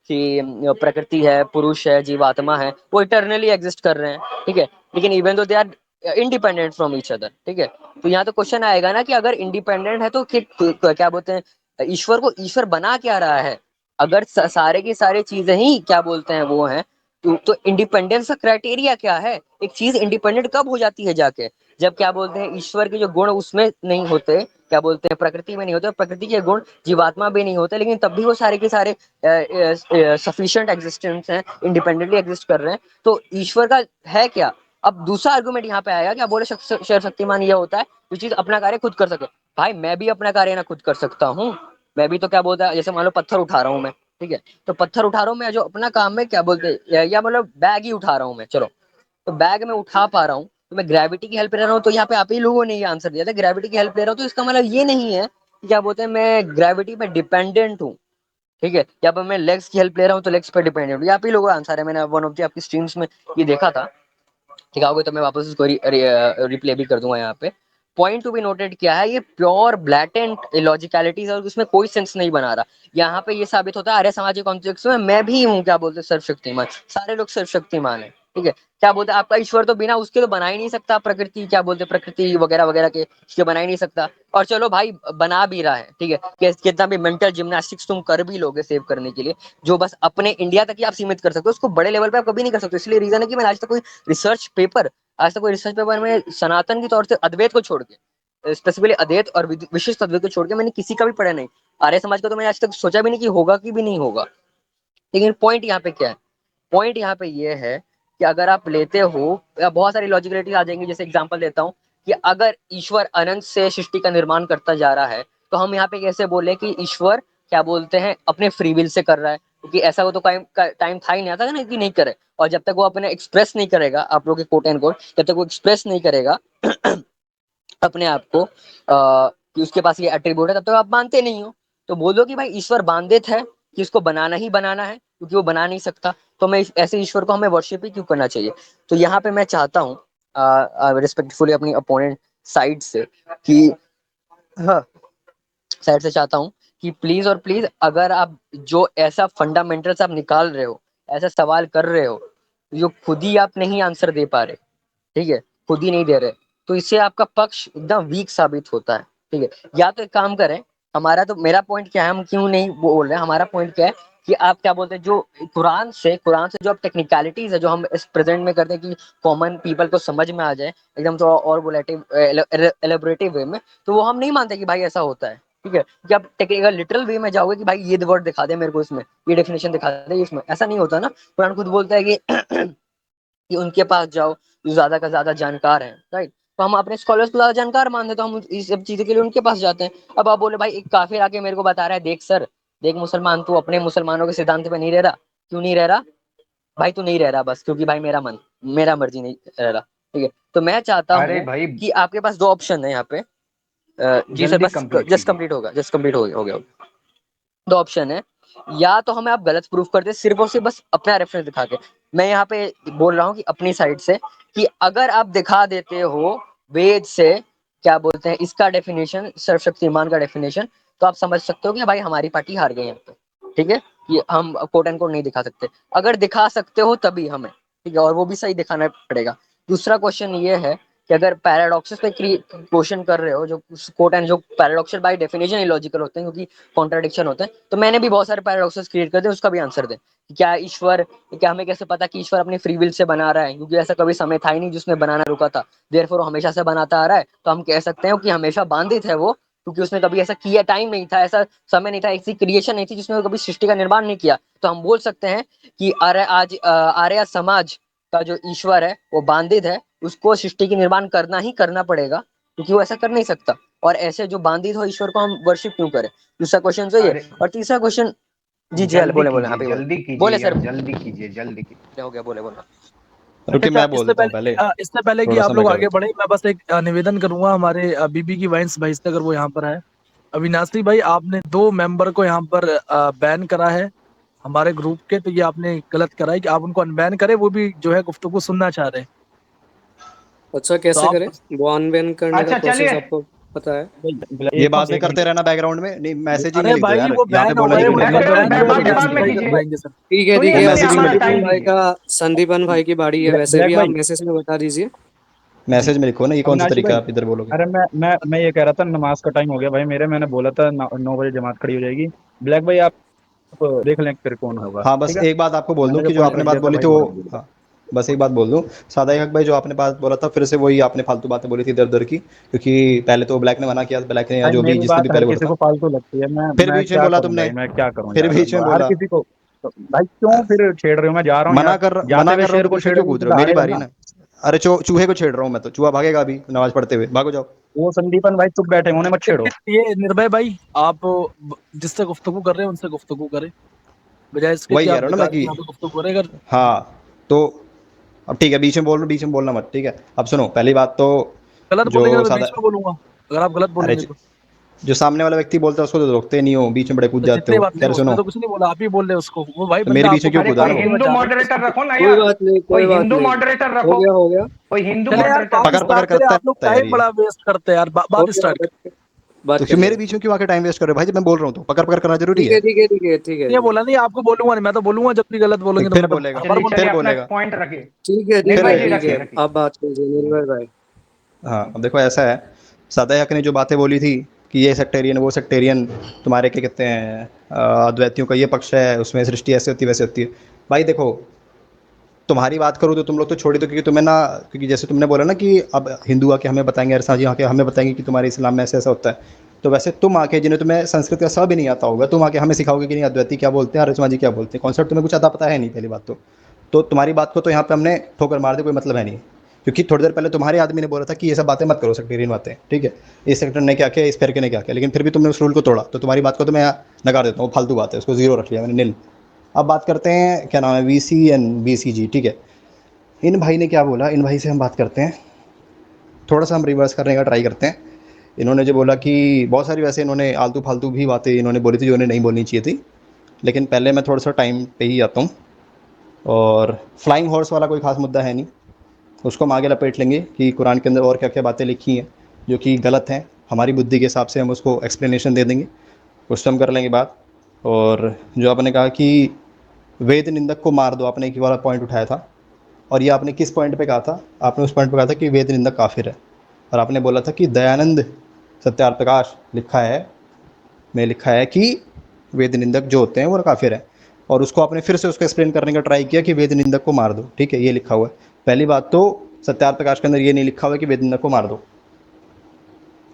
कि प्रकृति है, पुरुष है, जीवात्मा है, वो इटरनली एग्जिस्ट कर रहे हैं, ठीक है, लेकिन even though they are independent from each other, ठीक है। तो यहाँ तो क्वेश्चन आएगा ना कि अगर इंडिपेंडेंट है तो क्या बोलते हैं, ईश्वर को ईश्वर बना क्या रहा है। अगर सारे की सारी चीजें ही क्या बोलते हैं वो हैं, तो इंडिपेंडेंस का क्राइटेरिया क्या है। एक चीज इंडिपेंडेंट कब हो जाती है जाके, जब क्या बोलते हैं ईश्वर के जो गुण उसमें नहीं होते, क्या बोलते हैं प्रकृति में नहीं होते, प्रकृति के गुण जीवात्मा भी नहीं होते, लेकिन तब भी वो सारे के सारे सफिशिएंट एग्जिस्टेंस हैं, इंडिपेंडेंटली एग्जिस्ट कर रहे हैं। तो ईश्वर का है क्या। अब दूसरा आर्गुमेंट यहाँ पे आएगा, क्या बोले शक्तिमान ये होता है जो चीज अपना कार्य खुद कर सके। भाई मैं भी अपना कार्य ना खुद कर सकता हूँ, मैं भी तो क्या बोलता है, जैसे मान लो पत्थर उठा रहा हूँ मैं, ठीक है, तो पत्थर उठा रहा हूँ मैं, जो अपना काम है क्या बोलते हैं, या मतलब बैग ही उठा रहा हूँ मैं, चलो, तो बैग में उठा पा रहा हूँ, तो मैं ग्रेविटी की हेल्प ले रहा हूँ। तो यहाँ पे आप ही लोगों ने ये आंसर दिया था, ग्रेविटी की हेल्प ले रहा हूँ, तो इसका मतलब ये नहीं है कि क्या बोलते हैं मैं ग्रेविटी पे डिपेंडेंट हूँ, ठीक है, यहाँ पर मैं लेग्स की हेल्प ले रहा हूँ तो लेग्स पे डिपेंडेंट हूँ। यहाँ पे लोगों का आंसर है, मैंने वन ऑफ दी आपकी स्ट्रीम्स में ये देखा था, ठीक है, तो मैं वापस उसको रिप्ले भी कर दूंगा। यहाँ पे पॉइंट टू बी नोटेड क्या है, ये प्योर ब्लैटेंट इलॉजिकलिटीज और उसमें कोई सेंस नहीं बना रहा। यहाँ पे ये साबित होता है आर्य समाज के कॉन्टेक्स्ट में मैं भी हूँ क्या बोलते हैं सर्वशक्तिमान, सारे लोग सर्वशक्तिमान है, ठीक है, क्या बोलते हैं आपका ईश्वर तो बिना उसके तो बना ही नहीं सकता, प्रकृति क्या बोलते हैं प्रकृति वगैरह वगैरह के उसके बना ही नहीं सकता। और चलो भाई बना भी रहा है, ठीक है, कितना भी मेंटल जिम्नास्टिक्स तुम कर भी लोगे सेव करने के लिए, जो बस अपने इंडिया तक ही आप सीमित कर सकते हो, उसको बड़े लेवल पे आप कभी नहीं कर सकते। इसलिए रीजन है कि मैंने आज तक कोई रिसर्च पेपर में सनातन के तौर से अद्वैत को छोड़ के, स्पेसिफिकली अद्वैत और विशिष्ट अद्वैत को छोड़ के मैंने किसी का भी पढ़ा नहीं। आर्य समाज का तो मैंने आज तक सोचा भी नहीं कि होगा कि भी नहीं होगा। लेकिन पॉइंट यहाँ पे क्या है, पॉइंट यहाँ पे ये है कि अगर आप लेते हो, बहुत सारी लॉजिकलिटीज आ जाएंगी। जैसे एग्जांपल देता हूँ कि अगर ईश्वर अनंत से सृष्टि का निर्माण करता जा रहा है, तो हम यहाँ पे कैसे बोले कि ईश्वर क्या बोलते हैं अपने फ्री विल से कर रहा है, क्योंकि ऐसा वो तो टाइम था ही नहीं, आता ना कि नहीं करे। और जब तक वो अपने एक्सप्रेस नहीं करेगा, आप लोग के कोट एंड कोट, जब तक वो एक्सप्रेस नहीं करेगा अपने आप को कि उसके पास ये एट्रीब्यूट है, तब तक आप मानते नहीं हो। तो बोलो कि भाई ईश्वर बांधित है कि इसको बनाना ही बनाना है, क्योंकि वो बना नहीं सकता, तो मैं ऐसे ईश्वर को हमें वर्शिप ही क्यों करना चाहिए। तो यहाँ पे मैं चाहता हूँ रिस्पेक्टफुली अपनी अपोनेंट साइड से कि हाँ, साइड से चाहता हूँ कि प्लीज और प्लीज, अगर आप जो ऐसा फंडामेंटल्स आप निकाल रहे हो, ऐसा सवाल कर रहे हो जो खुद ही आप नहीं आंसर दे पा रहे, ठीक है, खुद ही नहीं दे रहे, तो इससे आपका पक्ष एकदम वीक साबित होता है, ठीक है। या तो एक काम करें, हमारा तो मेरा पॉइंट क्या है, हम क्यों नहीं बोल रहे हैं, हमारा पॉइंट क्या है कि आप क्या बोलते हैं जो कुरान से जो आप टेक्निकलिटीज है जो हम इस प्रेजेंट में करते हैं कि कॉमन पीपल को समझ में आ जाए एकदम थोड़ा और वोलेटिव एलेबोरेटिव वे में, तो वो हम नहीं मानते कि भाई ऐसा होता है, ठीक है। कि आप टेक्निकल लिटरल वे में जाओगे कि भाई ये वर्ड दिखा दे मेरे को इसमें, ये डेफिनेशन दिखा दे इसमें, ऐसा नहीं होता ना। कुरान खुद बोलता है कि उनके पास जाओ जो ज्यादा का ज्यादा जानकार हैं, राइट। तो हम अपने स्कॉलर्स को ज्यादा जानकार मानते हैं, तो हम इस सब चीजों के लिए उनके पास जाते हैं। अब आप बोले भाई एक काफिर आके मेरे को बता रहा है, देख सर, देख मुसलमान, तू अपने मुसलमानों के सिद्धांत पे नहीं रह रहा, क्यों नहीं रह रहा भाई, तू नहीं रह रहा बस क्योंकि भाई मेरा मर्जी नहीं रह रहा, ठीक है। तो मैं चाहता अरे हूँ भाई कि आपके पास दो ऑप्शन है यहाँ पे। जी सर, जल्दी बस कंप्लीट जस्ट कीजिए। कंप्लीट होगा, जस्ट कंप्लीट हो गया। दो ऑप्शन है, या तो हमें आप गलत प्रूफ करते सिर्फ और सिर्फ बस अपना रेफरेंस दिखा के। मैं यहाँ पे बोल रहा हूँ कि अपनी साइड से कि अगर आप दिखा देते हो वेद से क्या बोलते हैं इसका डेफिनेशन, सर्वशक्तिमान का डेफिनेशन, तो आप समझ सकते हो कि भाई हमारी पार्टी हार गई यहाँ पे, ठीक है। कि हम कोट एंड कोट नहीं दिखा सकते, अगर दिखा सकते हो तभी हमें, ठीक है, और वो भी सही दिखाना पड़ेगा। दूसरा क्वेश्चन ये है कि अगर पैराडॉक्सेस पे क्वेश्चन कर रहे हो, जो कोट एंड जो पैराडॉक्सल बाय डेफिनेशन इलॉजिकल होते हैं क्योंकि कॉन्ट्राडिक्शन होते हैं, तो मैंने भी बहुत सारे पैराडॉक्सेस क्रिएट कर दिए, उसका भी आंसर दें। क्या ईश्वर, क्या हमें कैसे पता कि ईश्वर अपनी फ्री विल से बना रहा है, क्योंकि ऐसा कभी समय था ही नहीं जिसमें बनाना रुका था, देयरफॉर वो हमेशा से बनाता आ रहा है। तो हम कह सकते हैं कि हमेशा बांधित है वो, क्योंकि उसने कभी ऐसा किया, टाइम नहीं था, ऐसा समय नहीं था, ऐसी क्रिएशन नहीं थी जिसने कभी सृष्टि का निर्माण नहीं किया। तो हम बोल सकते हैं कि आर्य समाज का जो ईश्वर है वो बांधित है, उसको सृष्टि की निर्माण करना ही करना पड़ेगा, क्योंकि वो ऐसा कर नहीं सकता। और ऐसे जो बांधित हो ईश्वर को हम वर्शिप क्यों करें। दूसरा क्वेश्चन तो ये। अरे और तीसरा क्वेश्चन, जी जी जल्दी बोले बोले, हाँ कीजिए, पे बोले, जल्दी कीजिए बोले सर, यार, जल्दी कीजिए, जल्दी कीजिए। हो गया, बोले बोले। रुकिए अच्छा, मैं बोल देता हूँ पहले, इससे पहले कि थोड़ा आप सा मैं लोग कर आगे देता बढ़े, मैं बस एक निवेदन करूंगा हमारे बीबी की वाइन्स भाई से, अगर वो यहाँ पर है। अविनाशी भाई, आपने 2 मेंबर को यहाँ पर बैन करा है हमारे ग्रुप के, तो ये आपने गलत करा है कि आप उनको अनबैन करें, वो भी जो है गुफ्तगू सुनना चाह रहे हैं। अच्छा, तो कैसे आप करें वो अनबैन करने का अच्छा प्रोसेस, चलिए, आपको पता है? ये बात नहीं करते रहना बैकग्राउंड में, नहीं मैसेजिंग में अरे लिख दो भाई यार, वो यहाँ पे बैन हो बोलना गए, नहीं उनको पड़ेगा। बैन है, बात बाद अविनाशी में भाई कीजिए। करवाएंगे सर। ठीक है, ठीक सुनिए है, सुनिए, मैसेजिंग में हमारा लिखो, संदीपन टाइम भाई कीजिए। का, संदीपन भाई की बारी है, वैसे ब्लैक भी आप भाई, मैसेज में बता दीजिए। जी मैसेज में लिखो ना, ये कौन सा अविनाशी तरीका भाई, है आप इधर बोलोगे। अरे मैं ये कह रहा था, नमाज का टाइम हो गया भाई मेरे, मैंने बोला था 9 बजे जमात खड़ी हो जाएगी। ब्लैक भाई आप देख लें फिर कौन होगा, हाँ बस ठीक है। एक बात आपको बोल दूं मैंने जो कि जो पॉइंट आपने रख बात दिया था बोली भाई, थी वो, वो रख दिया। हाँ बस एक बात बोल दूं, सादा हक भाई, जो आपने बात बोला था फिर से वही आपने फालतू बातें बोली थी इधर उधर की, क्योंकि पहले तो ब्लैक ने मना किया, ब्लैक ने या भाई जो भी मेरी जिसने भी बात हर पहले बोला किसी था, को फालतू लगती है, मैं फिर मैं बीच में क्या बोला करूं तुमने, भाई, मैं क्या करूं फिर यार, बीच में हर बोला, किसी को भाई क्यों फिर छेड़ रहे हो, मैं जा रहा हूँ यार, जाते मना हुए कर शेर रहे को हो, फिर क्यों छेड़ोगे कूद तो रहे हो, मेरी दहाड़ेगा बारी ना। ना। अरे चूहे को छेड़ रहा हूँ मैं, तो चूहा भागेगा अभी नमाज पढ़ते हुए, भागो जाओ। वो संदीपन भाई चुप बैठे हैं, उन्हें मत छेड़ो। ये निर्भय भाई, आप जिससे गुफ्तगू कर रहे हैं उनसे गुफ्तगू करें, बजाय इसके वही कि कह आप रहा हूँ ना मैं बेकार की कि यहाँ पे गुफ्तगू करें। अगर हाँ, तो अब ठीक है, बीच में बोल रहा हूँ, बीच में बोलना मत, ठीक है। अब सुनो, पहली बात तो गलत जो बोलेंगे तो मैं सादा बीच में बोलूंगा, अगर आप गलत अरे बोलेंगे तो। जो सामने वाला व्यक्ति बोलता है उसको तो रोकते नहीं हो, बीच में बड़े कूद तो जाते जितनी हो। बात नहीं, खैर उसने सुनो, तो कुछ नहीं बोला, आप ही बोल रहे हैं उसको। वो भाई तो बंदा मेरे बीच आपको में क्यों अरे कूदा कोई ना वो? हिंदू चाह रहा है तो मॉडरेटर उसको रखो ना कोई यार, बात नहीं, कोई कोई बात हिंदू नहीं। मॉडरेटर हो रखो, गया, हो गया, कोई हिंदू चले यार, मॉडरेटर काम पकड़ रखो। पकड़ स्टार्ट करें। करता आप लोग है यार टाइम ये। बड़ा वेस्ट करते हैं यार, हो बात गया, स्टार्ट करें। बात तो कर फिर मेरे लिया। बीच में क्यों आके टाइम वेस्ट कर रहे हो भाई? जब मैं बोल रहा हूँ तो पकड़ पकड़ करना जरूरी ठीक है, है। ठीक है, ठीक है, ठीक है, ये बोला नहीं, आपको बोलूंगा नहीं, मैं तो बोलूंगा जब भी गलत बोलेंगे तो फिर मैं तो बोलेगा, हर बार चलिए बोलूंगा। चलिए, फिर अपना बोलेगा, पॉइंट रखिए। ठीक है, ठीक फिर है, निर्भय जी बोलेगा। ठीक है। रखिए रखिए। आप बात कीजिए निर्भय भाई। हाँ, अब देखो ऐसा है, सादा हक ने जो बातें बोली थी कि ये सेक्टेरियन वो सेक्टेरियन, तुम्हारे क्या कहते हैं अद्वैतियों का ये पक्ष है, उसमें सृष्टि ऐसे होती है वैसे होती है। भाई देखो, तुम्हारी बात करूँ तो तुम लोग तो छोड़ ही दो, क्योंकि तुम्हें ना, क्योंकि जैसे तुमने बोला ना कि अब हिंदू आके हमें बताएंगे, अरसा जी आके हमें बताएंगे कि तुम्हारे इस्लाम में ऐसा ऐसा होता है। तो वैसे तुम आके, जिन्हें तुम्हें संस्कृत का स भी नहीं आता होगा, तुम आके हमें सिखाओगे कि नहीं अद्वैती क्या बोलते हैं, अरसमा जी क्या बोलते हैं, कॉन्सेप्ट तुम्हें कुछ अता पता है नहीं, पहली बात तो तुम्हारी बात को तो यहाँ पे हमने ठोकर मार दी, कोई मतलब है नहीं। क्योंकि थोड़ी देर पहले तुम्हारे आदमी ने बोला था कि ये सब बातें मत करो, सेक्टेरियन बातें, ठीक है। इस सेक्टर ने क्या किया, इस फिरके ने क्या किया, लेकिन फिर भी तुमने उस रूल को तोड़ा, तो तुम्हारी बात को तो मैं नकार देता हूँ, फालतू बात है, उसको जीरो रख लिया मैंने, नील। अब बात करते हैं, क्या नाम है, वीसी एंड बीसीजी, ठीक है। इन भाई ने क्या बोला, इन भाई से हम बात करते हैं, थोड़ा सा हम रिवर्स करने का ट्राई करते हैं। इन्होंने जो बोला कि बहुत सारी वैसे इन्होंने आलतू फालतू भी बातें इन्होंने बोली थी जो इन्हें नहीं बोलनी चाहिए थी, लेकिन पहले मैं थोड़ा सा टाइम पे ही आता हूँ। और फ्लाइंग हॉर्स वाला कोई खास मुद्दा है नहीं, उसको हम आगे लपेट लेंगे कि कुरान के अंदर और क्या क्या बातें लिखी हैं जो कि गलत हैं, हमारी बुद्धि के हिसाब से हम उसको एक्सप्लेनेशन दे देंगे, उस पर हम कर लेंगे बात। और जो आपने कहा कि वेद निंदक को मार दो, आपने एक वाला पॉइंट उठाया था, और ये आपने किस पॉइंट पे कहा था? आपने उस पॉइंट पे कहा था कि वेद निंदक काफिर है, और आपने बोला था कि दयानंद सत्यार्थ प्रकाश लिखा है, में लिखा है कि वेद निंदक जो होते हैं वो काफिर है, और उसको आपने फिर से उसको एक्सप्लेन करने का ट्राई किया कि वेद निंदक को मार दो, ठीक है, ये लिखा हुआ है। पहली बात तो सत्यार्थ प्रकाश के अंदर ये नहीं लिखा हुआ है कि वेद निंदक को मार दो,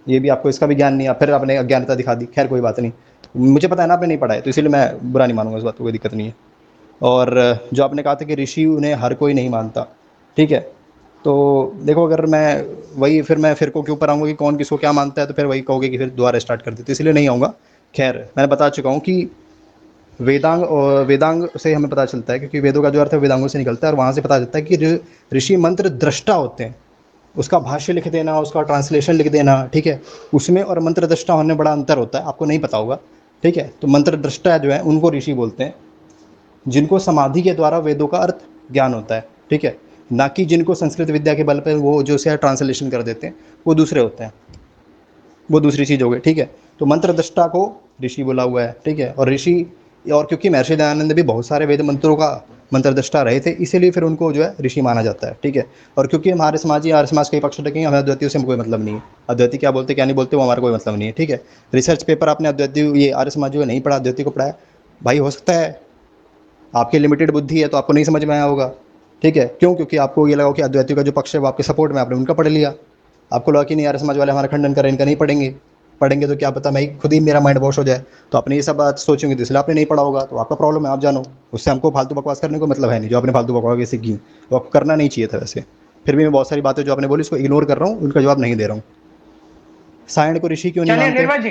ये भी आपको इसका भी ज्ञान नहीं है, फिर आपने अज्ञानता दिखा दी। खैर कोई बात नहीं, मुझे पता है ना आपने नहीं पढ़ा है, तो इसीलिए मैं बुरा नहीं मानूंगा, इस बात को कोई दिक्कत नहीं है। और जो आपने कहा था कि ऋषि उन्हें हर कोई नहीं मानता, ठीक है, तो देखो अगर मैं वही, फिर मैं फिर को के ऊपर आऊँगा कि कौन किसको क्या मानता है, तो फिर वही कहोगे कि फिर दोबारा स्टार्ट कर दे, तो इसलिए नहीं आऊँगा। खैर मैंने बता चुका हूँ कि वेदांग और वेदांग से हमें पता चलता है, क्योंकि वेदों का जो अर्थ है वेदांगों से निकलता है, और वहाँ से पता चलता है कि ऋषि मंत्र दृष्टा होते हैं, उसका भाष्य लिख देना, उसका ट्रांसलेशन लिख देना, ठीक है, उसमें और मंत्र दृष्टा होने में बड़ा अंतर होता है, आपको नहीं पता होगा, ठीक है। तो मंत्र दृष्टा जो है उनको ऋषि बोलते हैं, जिनको समाधि के द्वारा वेदों का अर्थ ज्ञान होता है, ठीक है, ना कि जिनको संस्कृत विद्या के बल पर वो जो से ट्रांसलेशन कर देते हैं, वो दूसरे होते हैं, वो दूसरी चीज़ हो गई, ठीक है। तो मंत्र दृष्टा को ऋषि बोला हुआ है, ठीक है, और ऋषि, और क्योंकि महर्षि दयानंद भी बहुत सारे वेद मंत्रों का मंत्र दृष्टा रहे थे, इसीलिए फिर उनको जो है ऋषि माना जाता है, ठीक है। और क्योंकि हमारे समाज ही आर्य समाज के पक्ष रखेंगे, हमें अद्वैतियों से कोई मतलब नहीं है, अद्वैती क्या बोलते क्या नहीं बोलते वो हमारा कोई मतलब नहीं है, ठीक है। रिसर्च पेपर आपने अद्वैती ये आर्य समाज जो नहीं पढ़ा, अद्वैती को पढ़ाया, भाई हो सकता है आपकी लिमिटेड बुद्धि है तो आपको नहीं समझ में आया होगा, ठीक है। क्यों? क्योंकि आपको ये लगा कि अद्वैतियों का जो पक्ष है वो आपके सपोर्ट में, आपने उनका पढ़ लिया, आपको लगा कि नहीं यार समाज वाले हमारा खंडन करें, इनका नहीं पढ़ेंगे, पढ़ेंगे तो क्या पता मैं खुद ही मेरा माइंड वॉश हो जाए, तो आपने ये सब बात सोचेंगे, तो इसलिए आपने नहीं पढ़ा होगा, तो आपका प्रॉब्लम है, आप जानो, उससे हमको फालतू बकवास करने को मतलब है नहीं, जो आपने फालतू बकवास सीखी वो आपको करना नहीं चाहिए था वैसे। फिर भी मैं बहुत सारी बातें जो आपने बोली उसको इग्नोर कर रहा हूँ, उनका जवाब नहीं दे रहा हूँ। सायण को ऋषि क्यों नहीं चलिए मानते? निर्भय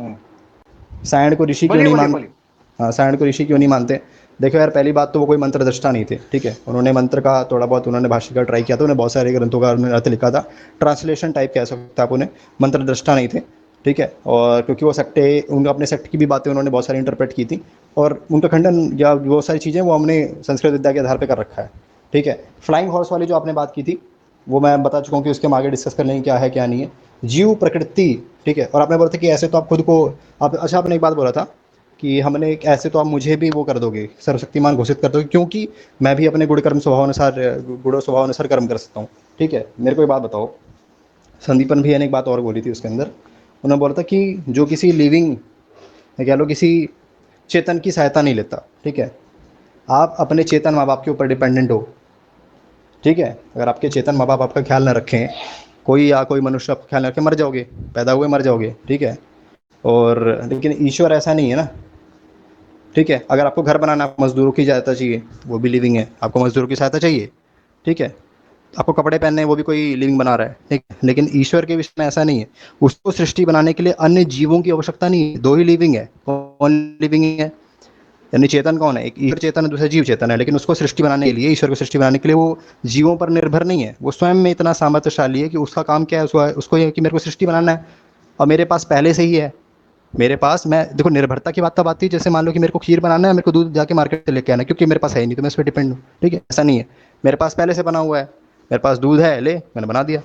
जी। सायण को ऋषि क्यों बोलिए नहीं बोलिए मानते? बोलिए। हाँ, सायण को ऋषि क्यों नहीं मानते? देखो यार, पहली बात तो वो कोई मंत्र दृष्टा नहीं थे, ठीक है, उन्होंने मंत्र का थोड़ा बहुत उन्होंने भाष्य का ट्राई किया था, उन्होंने बहुत सारे ग्रंथों का उन्होंने अर्थ लिखा था, ट्रांसलेशन टाइप कह सकते आप उन्हें, मंत्र दृष्टा नहीं थे, ठीक है। और क्योंकि वो सेक्टे, उनका अपने सेक्ट की भी बातें उन्होंने बहुत सारी इंटरप्रेट की थी, और उनका खंडन या बहुत सारी चीज़ें वो हमने संस्कृत विद्या के आधार पर कर रखा है, ठीक है। फ्लाइंग हॉर्स वाली जो आपने बात की थी वो मैं बता चुका हूँ कि उसके हम आगे डिस्कस कर लेंगे क्या है क्या नहीं है, जीव प्रकृति, ठीक है। और आपने बोला था कि ऐसे तो आप खुद को, आप अच्छा आपने एक बात बोला था कि हमने एक ऐसे तो आप मुझे भी वो कर दोगे, सर्वशक्तिमान घोषित कर दोगे, क्योंकि मैं भी अपने गुण कर्म स्वभाव अनुसार, गुण स्वभाव अनुसार कर्म कर सकता हूँ, ठीक है। मेरे को एक बात बताओ, संदीपन भैया ने एक बात और बोली थी उसके अंदर, उन्होंने बोला था कि जो किसी लिविंग, कह लो किसी चेतन की सहायता नहीं लेता, ठीक है, आप अपने चेतन माँ बाप के ऊपर डिपेंडेंट हो, ठीक है। अगर आपके चेतन माँ बाप आपका ख्याल न रखें, कोई या कोई मनुष्य आपका ख्याल न रखे, मर जाओगे, पैदा हुए मर जाओगे, ठीक है। और लेकिन ईश्वर ऐसा नहीं है ना, ठीक है। अगर आपको घर बनाना, मजदूरों की सहायता चाहिए, वो भी लिविंग है, आपको मजदूरों की सहायता चाहिए, ठीक है। आपको कपड़े पहनने हैं, वो भी कोई लिविंग बना रहा है, ठीक है। लेकिन ईश्वर के विषय में ऐसा नहीं है। उसको सृष्टि बनाने के लिए अन्य जीवों की आवश्यकता नहीं है। 2 ही लिविंग है। कौन लिविंग है? यानी चेतन कौन है? एक ईश्वर चेतन है, दूसरा जीव चेतन है। लेकिन उसको सृष्टि बनाने के लिए, ईश्वर को सृष्टि बनाने के लिए वो जीवों पर निर्भर नहीं है। वो स्वयं में इतना सामर्थ्यशाली है कि उसका काम क्या है, उसको ये है कि मेरे को सृष्टि बनाना है और मेरे पास पहले से ही है। मेरे पास, मैं देखो निर्भरता की बात तब आती है, जैसे मान लो कि मेरे को खीर बनाना है, मेरे को दूध जाके मार्केट से लेके आना है, क्योंकि मेरे पास है ही नहीं, तो मैं इस पर डिपेंड हूँ, ठीक है। ऐसा नहीं है, मेरे पास पहले से बना हुआ है। मेरे पास दूध है, ले मैंने बना दिया।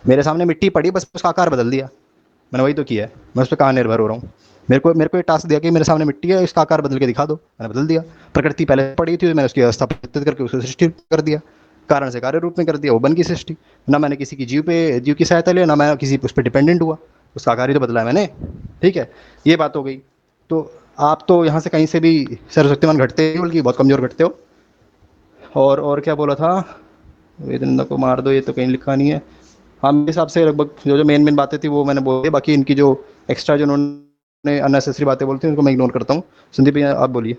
मेरे सामने मिट्टी पड़ी, बस उसका आकार बदल दिया, मैंने वही तो किया है। मैं उस पर कहाँ निर्भर हो रहा हूँ? मेरे को ये टास्क दिया कि मेरे सामने मिट्टी है, इसका आकार बदल के दिखा दो, मैंने बदल दिया। प्रकृति पहले पड़ी थी, तो मैंने उसकी अवस्था परिवर्तित करके उसको सृष्टि कर दिया, कारण से कार्य रूप में कर दिया, वो बन की सृष्टि। ना मैंने किसी की जीव की सहायता ली, ना मैं किसी उस पर डिपेंडेंट हुआ, उसका आकार ही तो बदला है मैंने, ठीक है। ये बात हो गई। तो आप तो यहाँ से कहीं से भी सर्वशक्तिमान घटते हो, बल्कि बहुत कमज़ोर घटते हो। और क्या बोला था? वेदनंदा को मार दो, ये तो कहीं लिखा नहीं है। हाँ, मेरे हिसाब से लगभग जो मेन बातें थी वो मैंने बोल दी। बाकी इनकी जो एक्स्ट्रा जो उन्होंने अननेसेसरी बातें बोलती हैं उनको मैं इग्नोर करता हूँ। संदीप भैया आप बोलिए।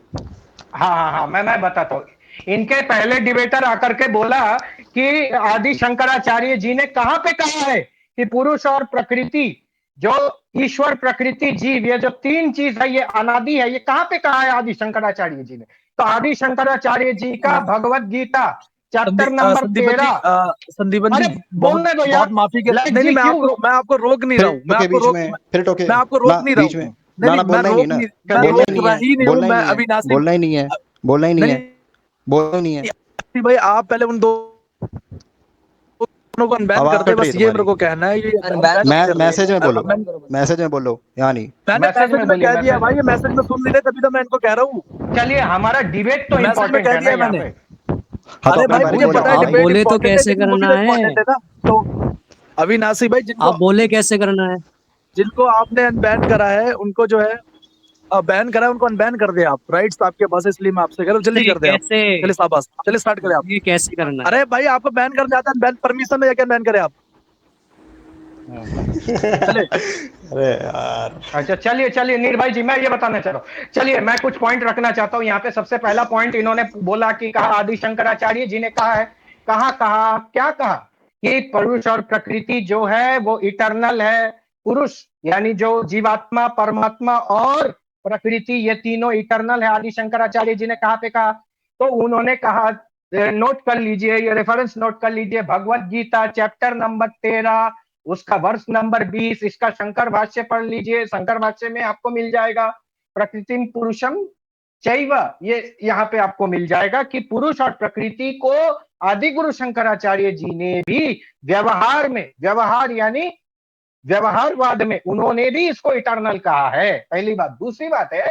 हाँ, मैं बताता हूँ। इनके पहले डिबेटर आकर के बोला कि आदि शंकराचार्य जी ने कहां पे कहा है कि पुरुष और प्रकृति, जो ईश्वर प्रकृति जीव, ये जो 3 चीज है ये अनादि है, ये कहां पे कहा है आदि शंकराचार्य जी ने? तो आदि शंकराचार्य जी का भगवत गीता चैप्टर नंबर 13। संदीपन जी, अरे बहुत बोलने दो यार, बहुत माफी के, लाइक नहीं जी नहीं, क्यों मैं आपको रोक नहीं रहा हूँ, फिर टोके बीच में, फिर टोके मैं आपको रोक ना नहीं रहा बीच हूँ। में, नहीं नहीं, बोलना ही नहीं है ना, मैं बोलना ही रोक नहीं रहा है, ही नहीं हूँ। बोलना ही मैं नहीं है, अविनाशी, बोलना ही नहीं है, बोलना ही नहीं है, नहीं बोलना ही नहीं है। नहीं भाई, आप पहले उन दोनों को अनबैन कर आवाज दे, कट रही है बस ये मेरे तुम्हारी। को कहना है। ये अनबैन अनबैन तो नहीं कर कर दो, रहे। मैसेज में बोलो, अनबैन करो बस। मैसेज में बोलो, यहाँ नहीं। मैंने मैसेज मैसेज में में बोलिए, कह दिया मैसेज भाई, में। ये मैसेज में सुन नहीं रहे, तभी तो मैं इनको कह रहा हूँ। चलिए, हमारा डिबेट तो मैसेज में इंपॉर्टेंट कह है ना दिया यहाँ मैंने। पे। हाँ तो अरे अपनी भाई बारी मुझे बोलो पता है आप भाई। डिबेट बोले तो इंपॉर्टेंट है, कैसे लेकिन वो भी करना तो है? इम्पोर्टेंट है ना। तो अविनाशी भाई, आप बोले कैसे करना है? जिनको आपने अनबैन करा है उनको जो है बैन करा है, उनको अनबैन कर दे आप। राइट्स आपके पास है, इसलिए मैं आपसे कह रहा हूँ, जल्दी नहीं, कर दे आप। कैसे? चलिए शाबाश, चलिए स्टार्ट करें आप। ये कैसे करना है? अरे भाई, आपको बैन करना आता है, बैन परमिशन में जाके बैन करें आप। चले। अरे यार, अच्छा, चलिए नीर भाई जी, मैं ये बताना चाह रहा हूँ। चलिए, मैं कुछ पॉइंट रखना चाहता हूँ यहाँ पे। सबसे पहला पॉइंट इन्होंने बोला कि कहा आदि शंकराचार्य जी ने कहा है। कहा क्या कहा कि पुरुष और प्रकृति जो है वो इटर्नल है। पुरुष यानी जो जीवात्मा, परमात्मा और प्रकृति, ये तीनों इटर्नल है। आदि शंकराचार्य जी ने कहा पे कहा, तो उन्होंने कहा, नोट कर लीजिए, ये रेफरेंस नोट कर लीजिए, भगवत गीता चैप्टर नंबर 13, उसका वर्ष नंबर 20। इसका शंकर भाष्य पढ़ लीजिए, शंकर भाष्य में आपको मिल जाएगा प्रकृतिम पुरुषम चैव, ये यहाँ पे आपको मिल जाएगा कि पुरुष और प्रकृति को आदि गुरु शंकराचार्य जी ने भी व्यवहार में, व्यवहार यानी व्यवहारवाद में, उन्होंने भी इसको इटर्नल कहा है। पहली बात। दूसरी बात है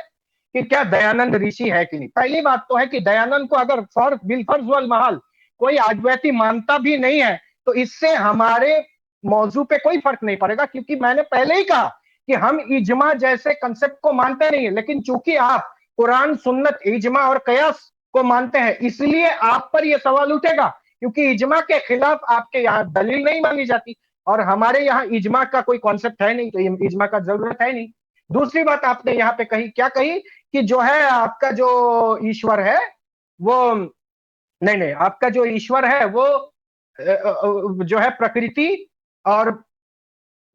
कि क्या दयानंद ऋषि है कि नहीं। पहली बात तो है कि दयानंद को अगर बिलफर्ज वल महाल कोई अद्वैती मानता भी नहीं है, तो इससे हमारे मौजू पे कोई फर्क नहीं पड़ेगा, क्योंकि मैंने पहले ही कहा कि हम इजमा जैसे कंसेप्ट को मानते नहीं है। लेकिन चूंकि आप कुरान, सुन्नत, इजमा और कयास को मानते हैं, इसलिए आप पर यह सवाल उठेगा, क्योंकि इजमा के खिलाफ आपके यहाँ दलील नहीं मांगी जाती, और हमारे यहाँ इजमा का कोई कॉन्सेप्ट है नहीं, तो इजमा का जरूरत है नहीं। दूसरी बात आपने यहाँ पे कही, क्या कही कि जो है आपका जो ईश्वर है वो, नहीं, आपका जो ईश्वर है वो जो है प्रकृति और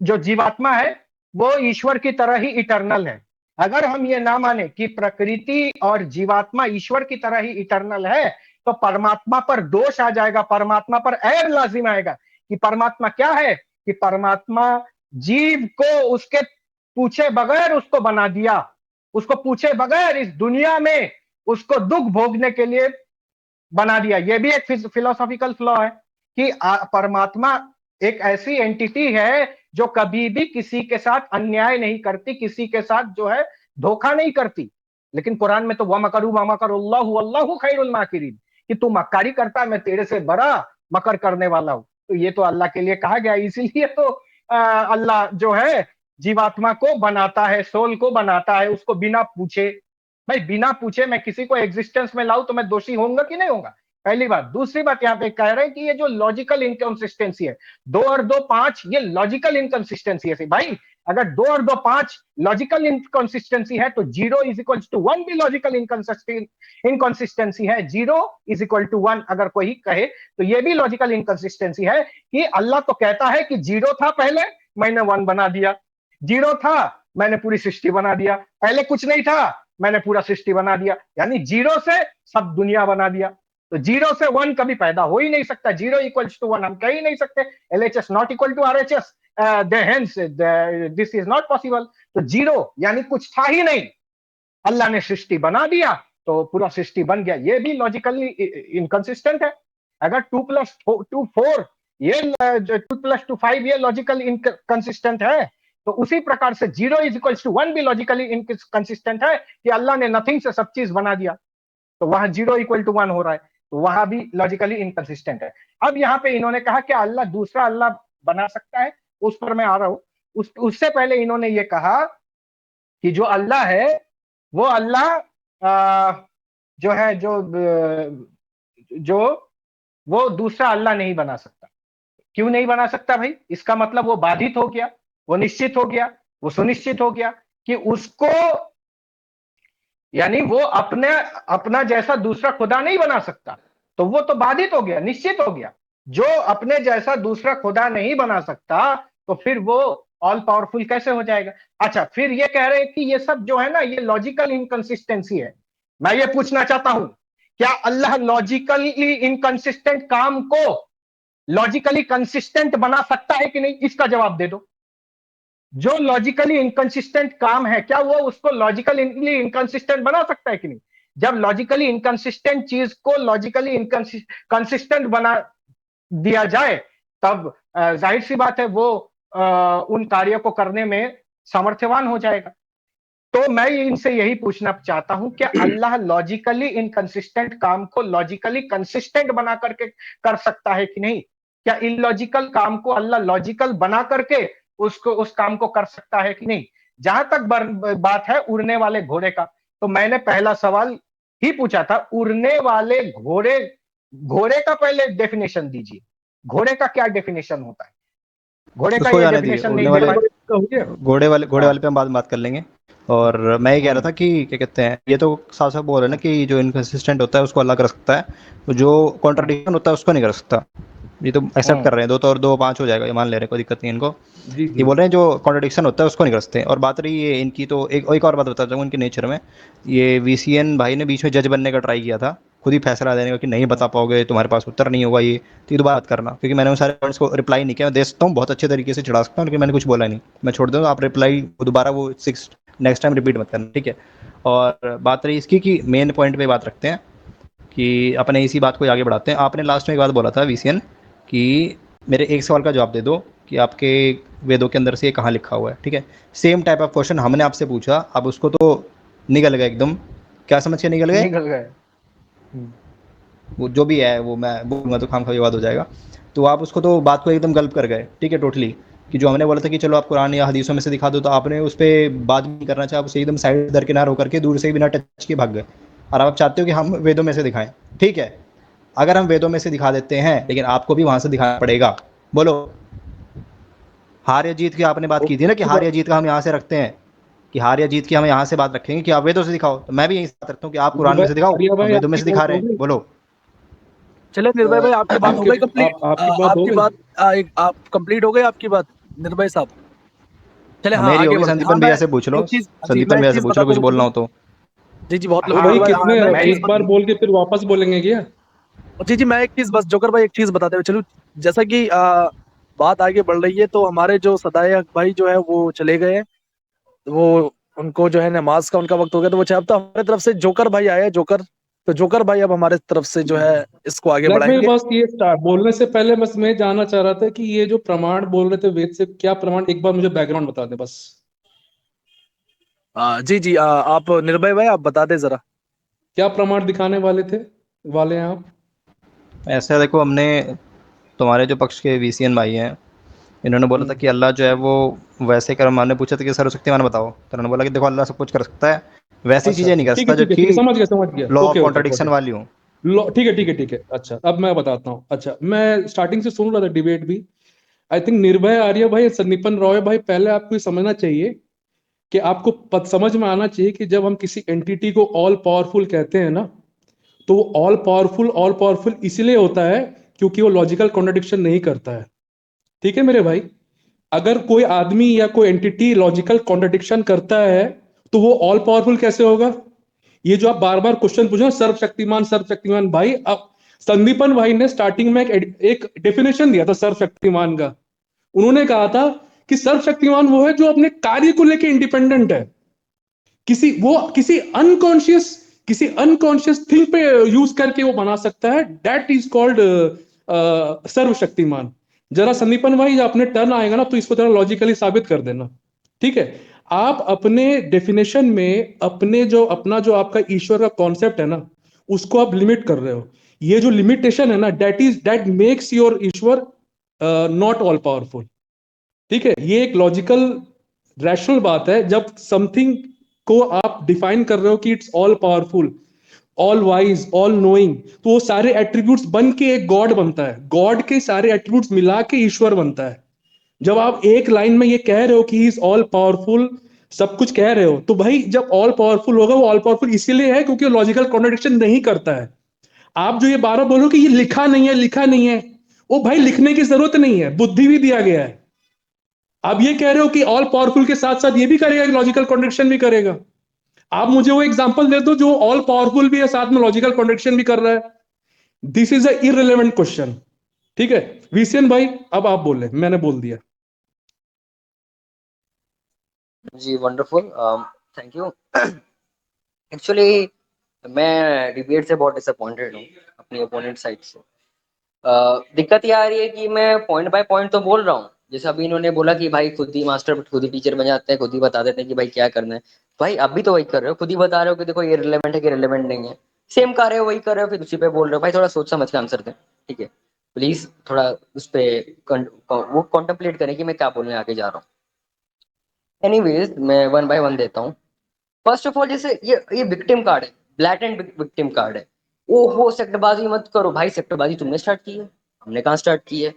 जो जीवात्मा है वो ईश्वर की तरह ही इटर्नल है। अगर हम ये ना माने कि प्रकृति और जीवात्मा ईश्वर की तरह ही इटर्नल है, तो परमात्मा पर दोष आ जाएगा, परमात्मा पर ऐब लाजिम आएगा कि परमात्मा क्या है, कि परमात्मा जीव को उसके पूछे बगैर उसको बना दिया, उसको पूछे बगैर इस दुनिया में उसको दुख भोगने के लिए बना दिया। यह भी एक फिलोसॉफिकल फ्लॉ है कि परमात्मा एक ऐसी एंटिटी है जो कभी भी किसी के साथ अन्याय नहीं करती, किसी के साथ जो है धोखा नहीं करती। लेकिन कुरान में तो वमकरू अल्लाहु खैरुल माकिरीन, कि तू मक्कारी करता, मैं तेरे से बड़ा मकर करने वाला हूं। तो ये तो अल्लाह के लिए कहा गया, इसीलिए तो अल्लाह जो है जीवात्मा को बनाता है, सोल को बनाता है, उसको बिना पूछे। भाई बिना पूछे मैं किसी को एग्जिस्टेंस में लाऊं तो मैं दोषी होऊंगा कि नहीं होऊंगा? पहली बात। दूसरी बात, यहाँ पे कह रहे हैं कि ये जो लॉजिकल इनकंसिस्टेंसी है, 2 और 2 5, ये लॉजिकल इनकंसिस्टेंसी है भाई। अगर 2 और 2 5 लॉजिकल इनकंसिस्टेंसी है तो 0 इज इक्वल टू 1 भी लॉजिकल इनकंसिस्टेंसी है। 0 इज इक्वल टू 1 अगर कोई कहे तो ये भी लॉजिकल इनकंसिस्टेंसी है कि अल्लाह तो कहता है कि 0 था पहले, मैंने 1 बना दिया, 0 था मैंने पूरी सृष्टि बना दिया, पहले कुछ नहीं था मैंने पूरा सृष्टि बना दिया, यानी 0 से सब दुनिया बना दिया। तो 0 से 1 कभी पैदा हो ही नहीं सकता। 0 इक्वल्स टू 1 हम कह ही नहीं सकते। LHS not equal to RHS, hence this is not possible। तो 0 यानी कुछ था ही नहीं, अल्लाह ने सृष्टि बना दिया तो पूरा सृष्टि बन गया, ये भी लॉजिकली इनकंसिस्टेंट है। अगर 2 + 2 4 ये 2 + 2 5 ये लॉजिकली इनकंसिस्टेंट है, तो उसी प्रकार से 0 इज इक्वल टू 1 भी लॉजिकली इनकंसिस्टेंट है कि अल्लाह ने नथिंग से सब चीज बना दिया, तो वहां 0 इक्वल टू 1 हो रहा है, तो वहां भी लॉजिकली इनकंसिस्टेंट है। अब यहाँ पे इन्होंने कहा कि अल्लाह दूसरा अल्लाह बना सकता है, उस पर मैं आ रहा हूं। उससे पहले इन्होंने ये कहा कि जो अल्लाह है वो अल्लाह जो है जो वो दूसरा अल्लाह नहीं बना सकता। क्यों नहीं बना सकता भाई? इसका मतलब वो बाधित हो गया, वो निश्चित हो गया, वो सुनिश्चित हो गया कि उसको, यानी वो अपना जैसा दूसरा खुदा नहीं बना सकता, तो वो तो बाधित हो गया, निश्चित हो गया। जो अपने जैसा दूसरा खुदा नहीं बना सकता तो फिर वो ऑल पावरफुल कैसे हो जाएगा? अच्छा, फिर ये कह रहे हैं कि ये सब जो है ना ये लॉजिकल इनकंसिस्टेंसी है। मैं ये पूछना चाहता हूं, क्या अल्लाह लॉजिकली इनकंसिस्टेंट काम को लॉजिकली कंसिस्टेंट बना सकता है कि नहीं? इसका जवाब दे दो। जो लॉजिकली इनकंसिस्टेंट काम है क्या वो उसको लॉजिकली इनकंसिस्टेंट बना सकता है कि नहीं? जब लॉजिकली इनकंसिस्टेंट चीज को लॉजिकली कंसिस्टेंट बना दिया जाए तब जाहिर सी बात है वो उन कार्यों को करने में सामर्थ्यवान हो जाएगा। तो मैं इनसे यही पूछना चाहता हूं कि अल्लाह लॉजिकली इनकंसिस्टेंट काम को लॉजिकली कंसिस्टेंट बना करके कर सकता है कि नहीं? क्या इलॉजिकल काम को अल्लाह लॉजिकल बना करके उस काम को कर सकता है कि नहीं? जहां तक बात है उड़ने वाले घोड़े का, तो मैंने पहला सवाल ही पूछा था, उड़ने वाले घोड़े का पहले डेफिनेशन दीजिए। घोड़े का क्या डेफिनेशन होता है? घोड़े का उसको ये जाने दीजिए, डेफिनेशन उड़ने नहीं दे वाले पाए। घोड़े वाले पे हम बाद में बात कर लेंगे। और मैं ये कह रहा था कि क्या कहते हैं, ये तो साफ साफ बोल रहे हैं ना कि जो इनकंसिस्टेंट होता है उसको अल्लाह कर सकता है, तो जो कॉन्ट्रडिक्शन होता है उसको नहीं कर सकता। ये तो एक्सेप्ट कर रहे हैं, 2 तो और 2 5 हो जाएगा, ये मान ले रहे हैं, कोई दिक्कत नहीं इनको। ये बोल रहे हैं जो कॉन्ट्रडिक्शन होता है उसको नहीं कर सकते। और बात रही है इनकी, तो एक और बात बताता हूँ इनके नेचर में। ये VCN भाई ने बीच में जज बनने का ट्राई किया था, खुद ही फैसला देने का कि नहीं बता पाओगे, तुम्हारे पास उत्तर नहीं होगा ये, तो ये तो बात करना, क्योंकि मैंने उन सारे पॉइंट्स को रिप्लाई नहीं किया। मैं दे सकता हूँ बहुत अच्छे तरीके से चढ़ा सकता हूँ, लेकिन मैंने कुछ बोला नहीं, मैं छोड़ दूँ। आप रिप्लाई दोबारा वो नेक्स्ट टाइम रिपीट मत करना, ठीक है? और बात रही इसकी कि मेन पॉइंट पे बात रखते हैं कि अपने इसी बात को आगे बढ़ाते हैं। आपने लास्ट में एक बात बोला था VCN कि मेरे एक सवाल का जवाब दे दो कि आपके वेदों के अंदर से ये कहाँ लिखा हुआ है, ठीक है? सेम टाइप ऑफ क्वेश्चन हमने आपसे पूछा, अब उसको तो निकल गए एकदम, क्या समझ के निकल गए? वो जो भी है वो मैं बोलूँगा तो खाम खा विवाद हो जाएगा, तो आप उसको तो बात को एकदम गलत कर गए, ठीक है? टोटली, कि जो हमने बोला था कि चलो आप कुरान या हदीसों में से दिखा दो, तो आपने उस पर बात नहीं करना चाहा, उसे एकदम साइड दरकिनार होकर के दूर से बिना टच के भाग गए। और आप चाहते हो कि हम वेदों में से दिखाएं, ठीक है? अगर हम वेदों में से दिखा देते हैं, लेकिन आपको भी वहां से दिखाना पड़ेगा। बोलो, हार या जीत की आपने बात की थी ना, कि हार या जीत का हम यहाँ से रखते हैं, कि हार या जीत की हम यहाँ से बात रखेंगे कि आप वेदों से दिखाओ। तो मैं भी यही बात रखता हूँ कि आप कुरान में से दिखाओ, हम वेदों में से दिखा रहे हैं। बोलो। चले निर्भय भाई, आपकी बात हो गई कंप्लीट? आपकी बात आप कंप्लीट हो गई आपकी बात निर्भय साहब? चले हाँ, मेरी आगे होगी, संदीपन भैया से पूछ लो, संदीपन भैया से पूछ लो, कुछ बोलना हो तो। जी बहुत भाई कितने एक बार बोल के फिर वापस बोलेंगे क्या? जी मैं एक चीज बस जोकर भाई एक चीज बताते हुए चलूं, जैसा कि बात आगे बढ़ रही है, तो हमारे जो सदायक भाई जो है वो चले गए हैं, वो उनको जो है नमाज का उनका वक्त हो गया, तो वो चाहता हमारे तरफ से जोकर भाई आए, जोकर, तो जोकर भाई अब हमारे तरफ से जो है इसको आगे बढ़ाएंगे। बस ये बोलने से पहले बस मैं जानना चाह रहा था कि ये जो प्रमाण बोल रहे थे वेद से, क्या प्रमाण, एक बार मुझे बैकग्राउंड बता दे बस। जी आप निर्भय भाई आप बता दे जरा, क्या प्रमाण दिखाने वाले हैं आप? ऐसा देखो, हमने तुम्हारे जो पक्ष के VCN भाई हैं, इन्होंने बोला था कि अल्लाह जो है वो वैसे कर्म, हमने पूछा था कि सर्वशक्तिमान बताओ, तो उन्होंने बोला कि देखो अल्लाह सब कुछ कर सकता है, वैसी चीजें नहीं कर सकता जो कि समझ गया लॉ ऑफ कॉन्ट्रडिक्शन वाली हो। ठीक है। अच्छा, अब मैं बताता हूँ। अच्छा, मैं स्टार्टिंग से सुन रहा था डिबेट भी। आई थिंक निर्भय आर्य भाई, संदीपन रॉय भाई, पहले आपको ये समझना चाहिए कि आपको समझ में आना चाहिए कि जब हम किसी एंटिटी को ऑल पावरफुल कहते हैं ना, तो वो ऑल पावरफुल इसलिए होता है क्योंकि वो लॉजिकल कॉन्ट्रडिक्शन नहीं करता है। ठीक है मेरे भाई, अगर कोई आदमी या कोई एंटिटी लॉजिकल कॉन्ट्रडिक्शन करता है तो वो ऑल पावरफुल कैसे होगा? ये जो आप बार बार क्वेश्चन पूछो, सर्वशक्तिमान भाई, अब संदीपन भाई ने स्टार्टिंग में एक डेफिनेशन दिया था सर्वशक्तिमान का। उन्होंने कहा था कि सर्वशक्तिमान वो है जो अपने कार्य को लेकर इंडिपेंडेंट है, किसी अनकॉन्शियस थिंग पे यूज करके वो बना सकता है, दैट इज कॉल्ड सर्वशक्तिमान। जरा संदीपन भाई जब अपने टर्न आएगा ना तो इसको जरा लॉजिकली साबित कर देना, ठीक है? आप अपने डेफिनेशन में अपना जो आपका ईश्वर का कॉन्सेप्ट है ना, उसको आप लिमिट कर रहे हो। ये जो लिमिटेशन है ना, that makes your Ishwar not all powerful. ठीक है, ये एक लॉजिकल रैशनल बात है। जब समथिंग को आप डिफाइन कर रहे हो कि it's all powerful, all wise, all knowing, तो वो सारे एट्रीब्यूट्स बन के एक गॉड बनता है। गॉड के सारे एट्रीब्यूट्स मिला के ईश्वर बनता है। जब आप एक लाइन में ये कह रहे हो कि ही इज ऑल पावरफुल, सब कुछ कह रहे हो, तो भाई जब ऑल पावरफुल होगा, वो ऑल पावरफुल इसीलिए है क्योंकि वो लॉजिकल कॉन्ट्रडिक्शन नहीं करता है। आप जो ये बार बोलो कि ये लिखा नहीं है, वो भाई लिखने की जरूरत नहीं है, बुद्धि भी दिया गया है। आप ये कह रहे हो कि ऑल पावरफुल के साथ साथ ये भी करेगा, लॉजिकल कॉन्ट्रडिक्शन भी करेगा। आप मुझे वो एग्जांपल दे दो जो ऑल पावरफुल भी है साथ में लॉजिकल कॉन्ट्रडिक्शन भी कर रहा है। This is a irrelevant question. ठीक है विसियन भाई, अब आप बोले, मैंने बोल दिया। जी वंडरफुल, थैंक यू। एक्चुअली मैं डिबेट से बहुत डिसअपॉइंटेड हूँ अपनी ओपोनेंट साइड से। दिक्कत ये आ रही है कि मैं पॉइंट बाय पॉइंट तो बोल रहा हूँ, जैसे अभी इन्होंने बोला कि भाई खुद ही मास्टर खुद ही टीचर बन जाते हैं, खुद ही बता देते हैं कि भाई क्या करना है। भाई आप भी तो वही कर रहे हो, खुद ही बता रहे हो कि देखो ये रिलेवेंट है कि रिलेवेंट नहीं है, सेम कर रहे हो, वही कर रहे हो, फिर उसी पे बोल रहे हो। भाई थोड़ा सोच समझ के आंसर दें, ठीक है? प्लीज थोड़ा उस पे वो कॉन्टेम्पलेट करें कि मैं क्या बोलने आगे जा रहा हूँ। एनीवेज मैं वन बाय वन देता हूँ। फर्स्ट ऑफ ऑल, जैसे ये विक्टिम कार्ड है, ब्लैटेंट विक्टिम कार्ड है। ओ हो सेक्टरबाजी मत करो भाई, सेक्टरबाजी तुमने स्टार्ट की है, हमने कहाँ स्टार्ट की है?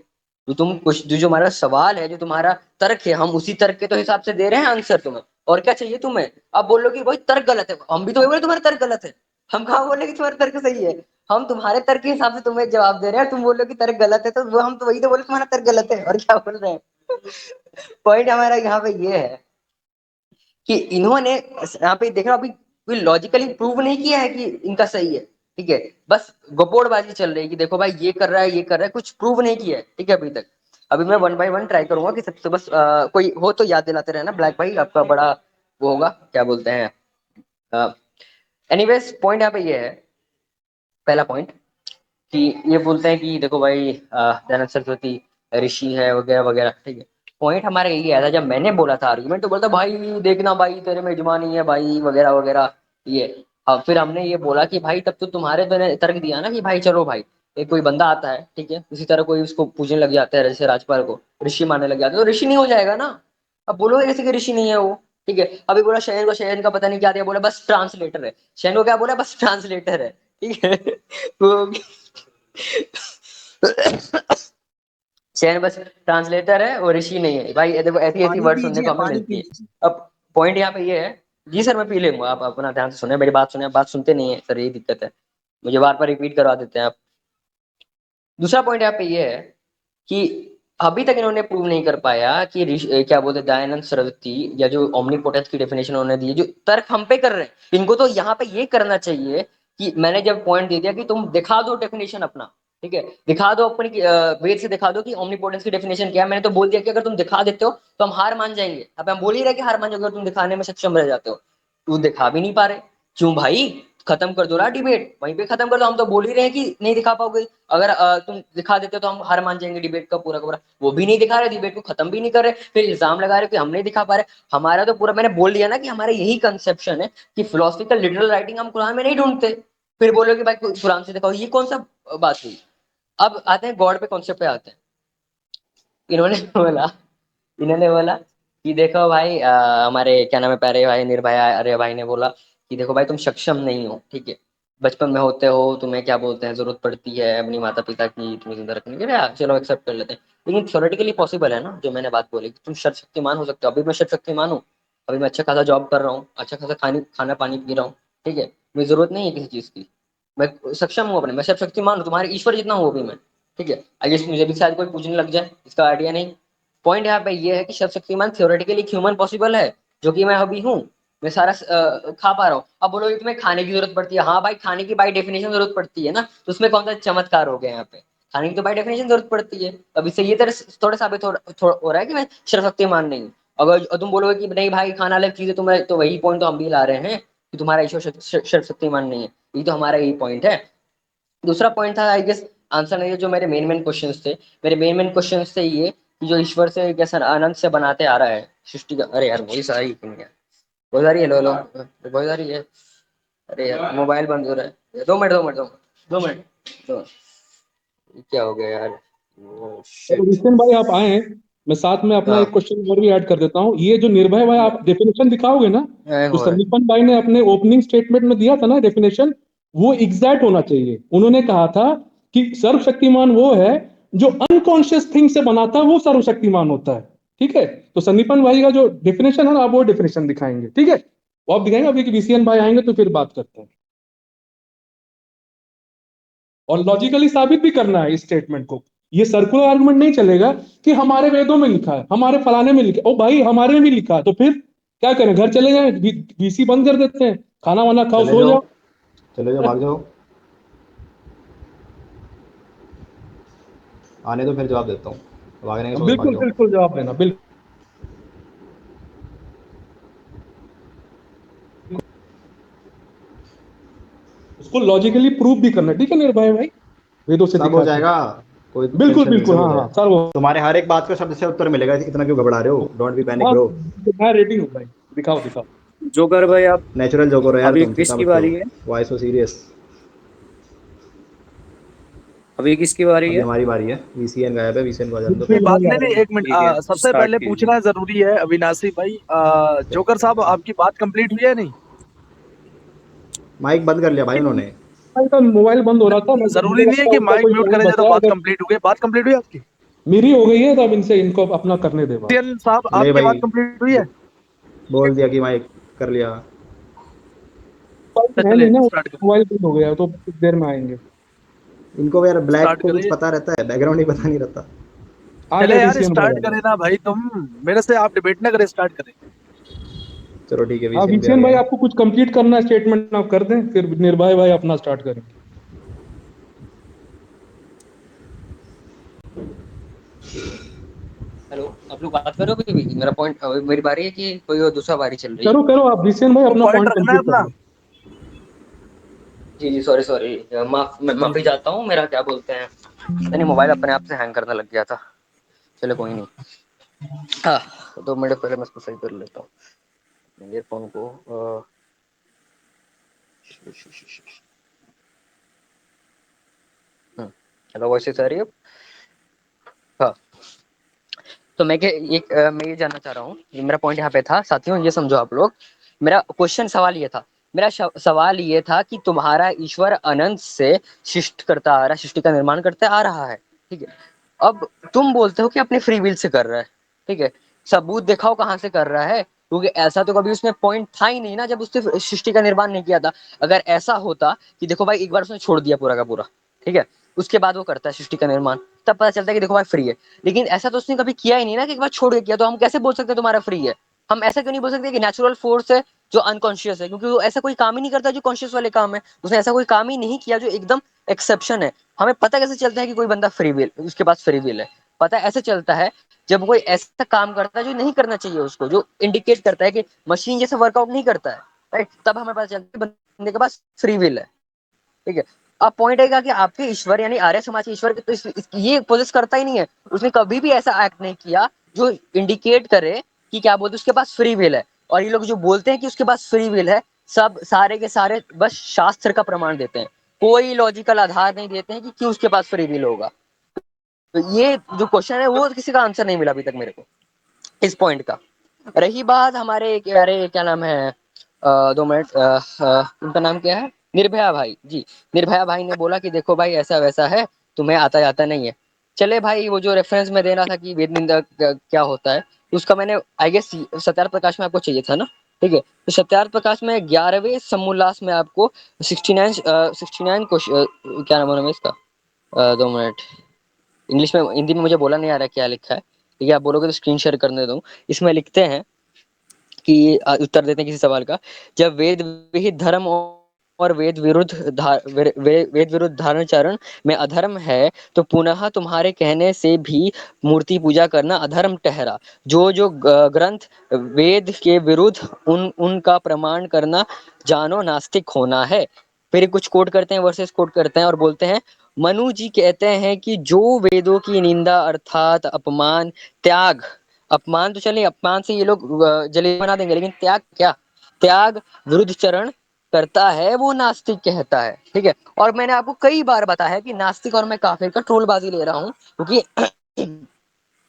तो तुम कुछ जो हमारा सवाल है, जो तुम्हारा तर्क है, हम उसी तर्क के तो हिसाब से दे रहे हैं आंसर तुम्हें। और क्या चाहिए तुम्हें? आप बोलो कि भाई तर्क गलत है, हम भी तो वही बोले तुम्हारा तर्क गलत है। हम कहाँ बोले कि तुम्हारा तर्क सही है? हम तुम्हारे तर्क के हिसाब से तुम्हें जवाब दे रहे हैं, तुम बोलो कि तर्क गलत है, तो वो हम तो वही तो बोले तुम्हारा तर्क गलत है, और क्या बोल रहे हैं? पॉइंट हमारा यहाँ पे ये है कि इन्होंने यहाँ पे देखना, अभी कोई लॉजिकली प्रूव नहीं किया है कि इनका सही है, ठीक है? बस गपोड़बाजी चल रही है कि देखो भाई ये कर रहा है, ये कर रहा है, कुछ प्रूव नहीं किया है, ठीक है अभी तक। अभी मैं वन बाय वन ट्राई करूंगा कि सबसे बस कोई हो तो याद दिलाते रहना। ब्लैक भाई आपका बड़ा वो होगा, क्या बोलते हैं। एनीवेज पॉइंट यहाँ पे ये है, पहला पॉइंट कि ये बोलते हैं कि देखो भाई दयानंद सरस्वती ऋषि है वगैरह वगैरह, ठीक है? पॉइंट हमारा यही आया था, जब मैंने बोला था आर्गुमेंट, तो बोलता भाई देखना भाई तेरे में जुबान नहीं है भाई वगैरह वगैरह। ये फिर हमने ये बोला कि भाई तब तो तुम्हारे तो ने तर्क दिया ना कि भाई चलो भाई, एक कोई बंदा आता है, ठीक है, इसी तरह कोई उसको पूछने लग जाता है, जैसे राजपाल को ऋषि मानने लग जाते हैं, तो ऋषि नहीं हो जाएगा ना? अब बोलो कैसे कि ऋषि नहीं है वो, ठीक है? अभी बोला शयन को, शयन का पता नहीं क्या दिया, बोला बस ट्रांसलेटर है। शयन को क्या बोला? बस ट्रांसलेटर है, ठीक है? वो चैन बस ट्रांसलेटर है और ऋषि नहीं है। भाई देखो ऐसी ऐसी पानी वर्ड सुनने पीजिए, को हमें पानी मिलती है। पीजिए। अब पॉइंट यहाँ पे ये है, जी सर मैं पी लूंगा, आप अपना ध्यान से सुने, मेरी बात सुने, आप बात सुनते नहीं है सर, यही दिक्कत है, मुझे बार बार रिपीट करवा देते हैं आप। दूसरा पॉइंट यहाँ पे ये है कि अभी तक इन्होंने प्रूव नहीं कर पाया कि क्या बोलते हैं, दयानंद सरस्वती या जो ओमनीपोटेंस की डेफिनेशन उन्होंने दी है, जो तर्क हम पे कर रहे हैं, इनको तो यहाँ पे ये करना चाहिए कि मैंने जब पॉइंट दे दिया कि तुम दिखा दो डेफिनेशन अपना, ठीक है, दिखा दो अपनी वेद से, दिखा दो कि ओमनीपोटेंस की डेफिनेशन क्या है। मैंने तो बोल दिया कि अगर तुम दिखा देते हो तो हम हार मान जाएंगे। अब हम बोल ही रहे कि हार मान जाओगे अगर तुम दिखाने में सक्षम रह जाते हो। तू दिखा भी नहीं पा रहे, क्यों भाई? खत्म कर दो ना डिबेट, वहीं पे खत्म कर दो। हम तो बोल ही रहे हैं कि नहीं दिखा पाओगे, अगर तुम दिखा देते हो तो हम हार मान जाएंगे डिबेट का पूरा का पूरा। वो भी नहीं दिखा रहे, डिबेट को खत्म भी नहीं कर रहे, फिर इल्जाम लगा रहे कि हम नहीं दिखा पा रहे। हमारा तो पूरा, मैंने बोल दिया ना कि हमारा यही कंसेप्शन है कि फिलोसफिकल लिटरल राइटिंग हम कुरान में नहीं ढूंढते। फिर बोलो कि भाई कुरान से दिखाओ, ये कौन सा बात हुई? अब आते हैं गॉड पे, कॉन्सेप्ट पे आते हैं। इन्होंने बोला इन्होंने बोला कि देखो भाई हमारे क्या नाम है, प्यारे भाई निर्भया अरे भाई ने बोला कि देखो भाई तुम सक्षम नहीं हो, ठीक है? बचपन में होते हो, तुम्हें क्या बोलते हैं, जरूरत पड़ती है अपनी माता पिता की तुम्हें जिंदा रखने के लिए, चलो एक्सेप्ट कर लेते हैं। लेकिन थ्योरेटिकली पॉसिबल है ना, जो मैंने बात बोली कि तुम शक्तिमान हो सकते हो। अभी मैं शक्तिमान हूँ, अभी मैं अच्छा खासा जॉब कर रहा हूँ, अच्छा खासा खाना पानी पी रहा हूँ, ठीक है, मुझे जरूरत नहीं है किसी चीज की, मैं सक्षम हूँ अपने, मैं शक्तिमान हूँ, तुम्हारे ईश्वर जितना हूँ अभी मैं, ठीक है। आई गेस मुझे भी शायद कोई पूछने लग जाए, इसका आइडिया नहीं। पॉइंट यहाँ पे ये है कि शक्तिमान थ्योरेटिकली ह्यूमन पॉसिबल है, जो कि मैं अभी हूँ, मैं सारा खा पा रहा हूँ। अब बोलोगे तुम्हें खाने की जरूरत पड़ती है, हाँ भाई खाने की बाई डेफिनेशन जरूरत पड़ती है ना, तो उसमें कौन सा चमत्कार हो गया यहाँ पे, खाने की तो बाई डेफिनेशन जरूरत पड़ती है। अब इससे ये तरह थोड़ा साबित हो रहा है कि मैं सर्वशक्तिमान नहीं हूँ। अगर तुम बोलोगे कि नहीं भाई खाना अलग चीज है, तुम्हें तो वही पॉइंट तो हम भी ला रहे हैं कि तुम्हारा ईश्वर सर्वशक्तिमान नहीं है, ये तो हमारा यही पॉइंट है। दूसरा पॉइंट था आई गेस आंसर नहीं है, जो मेरे मेन क्वेश्चंस थे, मेरे मेन क्वेश्चंस थे ये कि जो ईश्वर से कैसे आनंद से बनाते आ रहा है सृष्टि का। अरे यार वही सारी बहुत आ रही है, लो लो बहुत आ रही है। अरे यार मोबाइल बंद हो रहा है, 2 मिनट 2 मिनट 2 मिनट 2 मिनट, क्या हो गया यार, ओह तो शिट। विपिन भाई आप आए, मैं साथ में अपना हाँ एक क्वेश्चन और भी ऐड कर देता हूँ। ये जो निर्भय भाई आप डेफिनेशन दिखाओगे ना, हैंग जो हो रहा है। संदीपन भाई ने अपने ओपनिंग स्टेटमेंट में दिया था ना डेफिनेशन, वो एग्जैक्ट होना चाहिए। उन्होंने कहा था कि सर्वशक्तिमान वो है जो अनकॉन्शियस थिंग से बनाता है, वो सर्वशक्तिमान होता है। ठीक है, तो संदीपन भाई का जो डेफिनेशन है ना, आप वो डेफिनेशन दिखाएंगे, ठीक है, वो आप दिखाएंगे। अभी बीसीएन भाई आएंगे तो फिर बात करते हैं, और लॉजिकली साबित भी करना है इस स्टेटमेंट को। ये सर्कुलर आर्गुमेंट नहीं चलेगा कि हमारे वेदों में लिखा है, हमारे फलाने में लिखा है। ओ भाई हमारे में भी लिखा है, तो फिर क्या करें, घर चले जाएं, बीसी बंद कर देते हैं, खाना वाना खाओ, चले सो जाओ, जाओ। चले जाओ, भाग जाओ। आने दो, फिर जवाब देता हूँ। भागने का सोच, भाग बिल्कुल जाओ। बिल्कुल जवाब देना, बिल्कुल। उसको लॉजिकली प्रूव भी करना, ठीक है निर्भय भाई, वेदों से सब हो दिखा के। जाएगा, कोई बिल्कुल टेंशन नहीं, बिल्कुल, सब हो हाँ हाँ जाएगा। सर वो। तुम्हारे हर एक बात का शब्द से उत्तर मिलेगा, इतना क्यों घबरा रहे हो? डोंट बी पैनिक हाँ ब्रो। मैं रेडी हूँ भाई, दिखाओ दिखाओ। जोकर भाई आप, नेचुरल जोकर हो यार, अभी तुम फीका किसकी बच्चे हो। बारी है? Why so serious? अभी किसकी बारी अभी है? हमारी बारी है। वीसीएन गायब है, वीसीएन को आ जाने दो। कोई विपिन बात भाई आ नहीं, रहे नहीं हैं। एक मिनट, ठीक है, सबसे स्टार्ट पहले कीजिए। पूछना जरूरी है अविनाशी भाई, जोकर साहब आपकी बात कंप्लीट हुई है नहीं? माइक बंद कर लिया भाई उन्होंने। भाई का मोबाइल बंद हो रहा था, मुझे जरूरी नहीं है लगता है कि उनका माइक कोई म्यूट पॉइंट करें तो बचा है। बात अगर कंप्लीट हो गई। बात कंप्लीट हुई है आपकी? मेरी हो गई है तो अब इनसे इनको अपना करने दे बात। टियन साहब नहीं आपकी बात भाई, कंप्लीट हुई है? बोल दिया कि माइक कर लिया। मोबाइल है चले नहीं ना, स्टार्ट करें, मोबाइल बंद हो गया है, तो कुछ देर में आएंगे। इनको यार ब्लैक स्टार्ट को कुछ करिए। पता रहता है, बैकग्राउंड ही पता नहीं रहता। आ चले गए यार वीसीएन भाई, स्टार्ट आ गए। करें ना भाई, तुम मेरे से आप डिबेट ना करें, स्टार्ट करें। चलो ठीक है, हाँ वीसीएन भी आ वीसीएन गए भाई हैं। आपको कुछ कंप्लीट करना है, स्टेटमेंट आप कर दें, फिर निर्भय भाई अपना स्टार्ट करेंगे। हेलो, आप लोग बात करो अभी भी, मेरा पॉइंट, मेरी बारी है कि कोई और दूसरा बारी चल रही है? करो करो आप वीसीएन भाई, तो अपना पॉइंट पॉइंट रखना है कंप्लीट कर अपना। लो। जी जी, सॉरी सॉरी, मैं जी माफी जी। चाहता हूँ, मेरा क्या बोलते हैं, नहीं मोबाइल अपने आप से हैंग करने लग गया था। चलो कोई नहीं। हाँ, 2 मिनट पहले मैं इसको सही कर लेता हूँ ईयरफोन को। हेलो, वॉइस आ रही है? हाँ, तो मैं ये जानना चाह रहा हूँ, ये मेरा पॉइंट यहाँ पे था साथियों, ये समझो आप लोग, मेरा क्वेश्चन सवाल ये था, मेरा सवाल ये था कि तुम्हारा ईश्वर अनंत से सृष्टि का निर्माण करते आ रहा है, ठीक है। अब तुम बोलते हो कि अपने फ्री विल से कर रहा है, ठीक है, सबूत दिखाओ कहाँ से कर रहा है, क्योंकि ऐसा तो कभी उसमें पॉइंट था ही नहीं ना, जब उसने सृष्टि का निर्माण नहीं किया था। अगर ऐसा होता कि देखो भाई एक बार उसने छोड़ दिया पूरा का पूरा, ठीक है, उसके बाद वो करता है सृष्टि का निर्माण, तब पता चलता है कि देखो भाई फ्री है। लेकिन ऐसा तो उसने कभी किया ही नहीं ना कि एक बार छोड़ के किया, तो हम कैसे बोल सकते हैं तुम्हारा फ्री है? हम ऐसा क्यों नहीं बोल सकते कि नेचुरल फोर्स है जो अनकॉन्शियस है, क्योंकि वो ऐसा कोई काम ही नहीं करता जो कॉन्शियस वाले काम है, उसने ऐसा कोई काम ही नहीं किया जो एकदम एक्सेप्शन है। हमें पता कैसे चलता है कि कोई बंदा फ्री विल, उसके पास फ्री विल है? पता ऐसे चलता है जब कोई ऐसा काम करता है जो नहीं करना चाहिए उसको, जो इंडिकेट करता है कि मशीन जैसे वर्कआउट नहीं करता है, राइट, तब हमें पता चलता है बंदे के पास फ्री विल है, ठीक है। अब पॉइंट आएगा कि आपके ईश्वर यानी आर्य समाज के ईश्वर तो ये पोजेस करता ही नहीं है, उसने कभी भी ऐसा एक्ट नहीं किया जो इंडिकेट करे कि क्या बोलते उसके पास फ्री विल है। और ये लोग जो बोलते हैं कि उसके पास फ्री विल है, सब सारे के सारे बस शास्त्र का प्रमाण देते हैं, कोई लॉजिकल आधार नहीं देते हैं कि क्यों उसके पास फ्री विल होगा। तो ये जो क्वेश्चन है वो किसी का आंसर नहीं मिला अभी तक मेरे को इस पॉइंट का। रही बात हमारे, अरे क्या नाम है, 2 मिनट, उनका नाम क्या है, निर्भया भाई जी, निर्भया भाई ने बोला कि देखो भाई ऐसा वैसा है, तुम्हें आता जाता नहीं है। चले भाई, वो जो रेफरेंस में देना था कि वेद निंदा क्या होता है, उसका मैंने आई गेस सत्यार्थ प्रकाश में आपको चाहिए था ना, ठीक है। तो सत्यार्थ प्रकाश में 11वें समोल्लास में आपको 69 क्वेश्चन, क्या नाम है इसका, 2 मिनट, इंग्लिश में, हिंदी में मुझे बोला नहीं आ रहा क्या लिखा है, ठीक है, आप बोलोगे तो स्क्रीन शेयर करने दूँ। इसमें लिखते हैं कि उत्तर देते हैं किसी सवाल का, जब वेद विहित धर्म और वेद विरुद्ध धारणाचरण में अधर्म है, तो पुनः तुम्हारे कहने से भी मूर्ति पूजा करना अधर्म ठहरा। जो ग्रंथ वेद के विरुद्ध उनका प्रमाण करना जानो नास्तिक होना है। फिर कुछ कोट करते हैं, वर्सेस कोट करते हैं और बोलते हैं, मनु जी कहते हैं कि जो वेदों की निंदा अर्थात अपमान त्याग, अपमान तो चलिए, अपमान से ये लोग जली बना देंगे, लेकिन त्याग क्या, त्याग विरुद्ध चरण करता है वो नास्तिक कहता है, ठीक है। और मैंने आपको कई बार बताया है कि नास्तिक और मैं काफिर का ट्रोलबाजी ले रहा हूँ, क्योंकि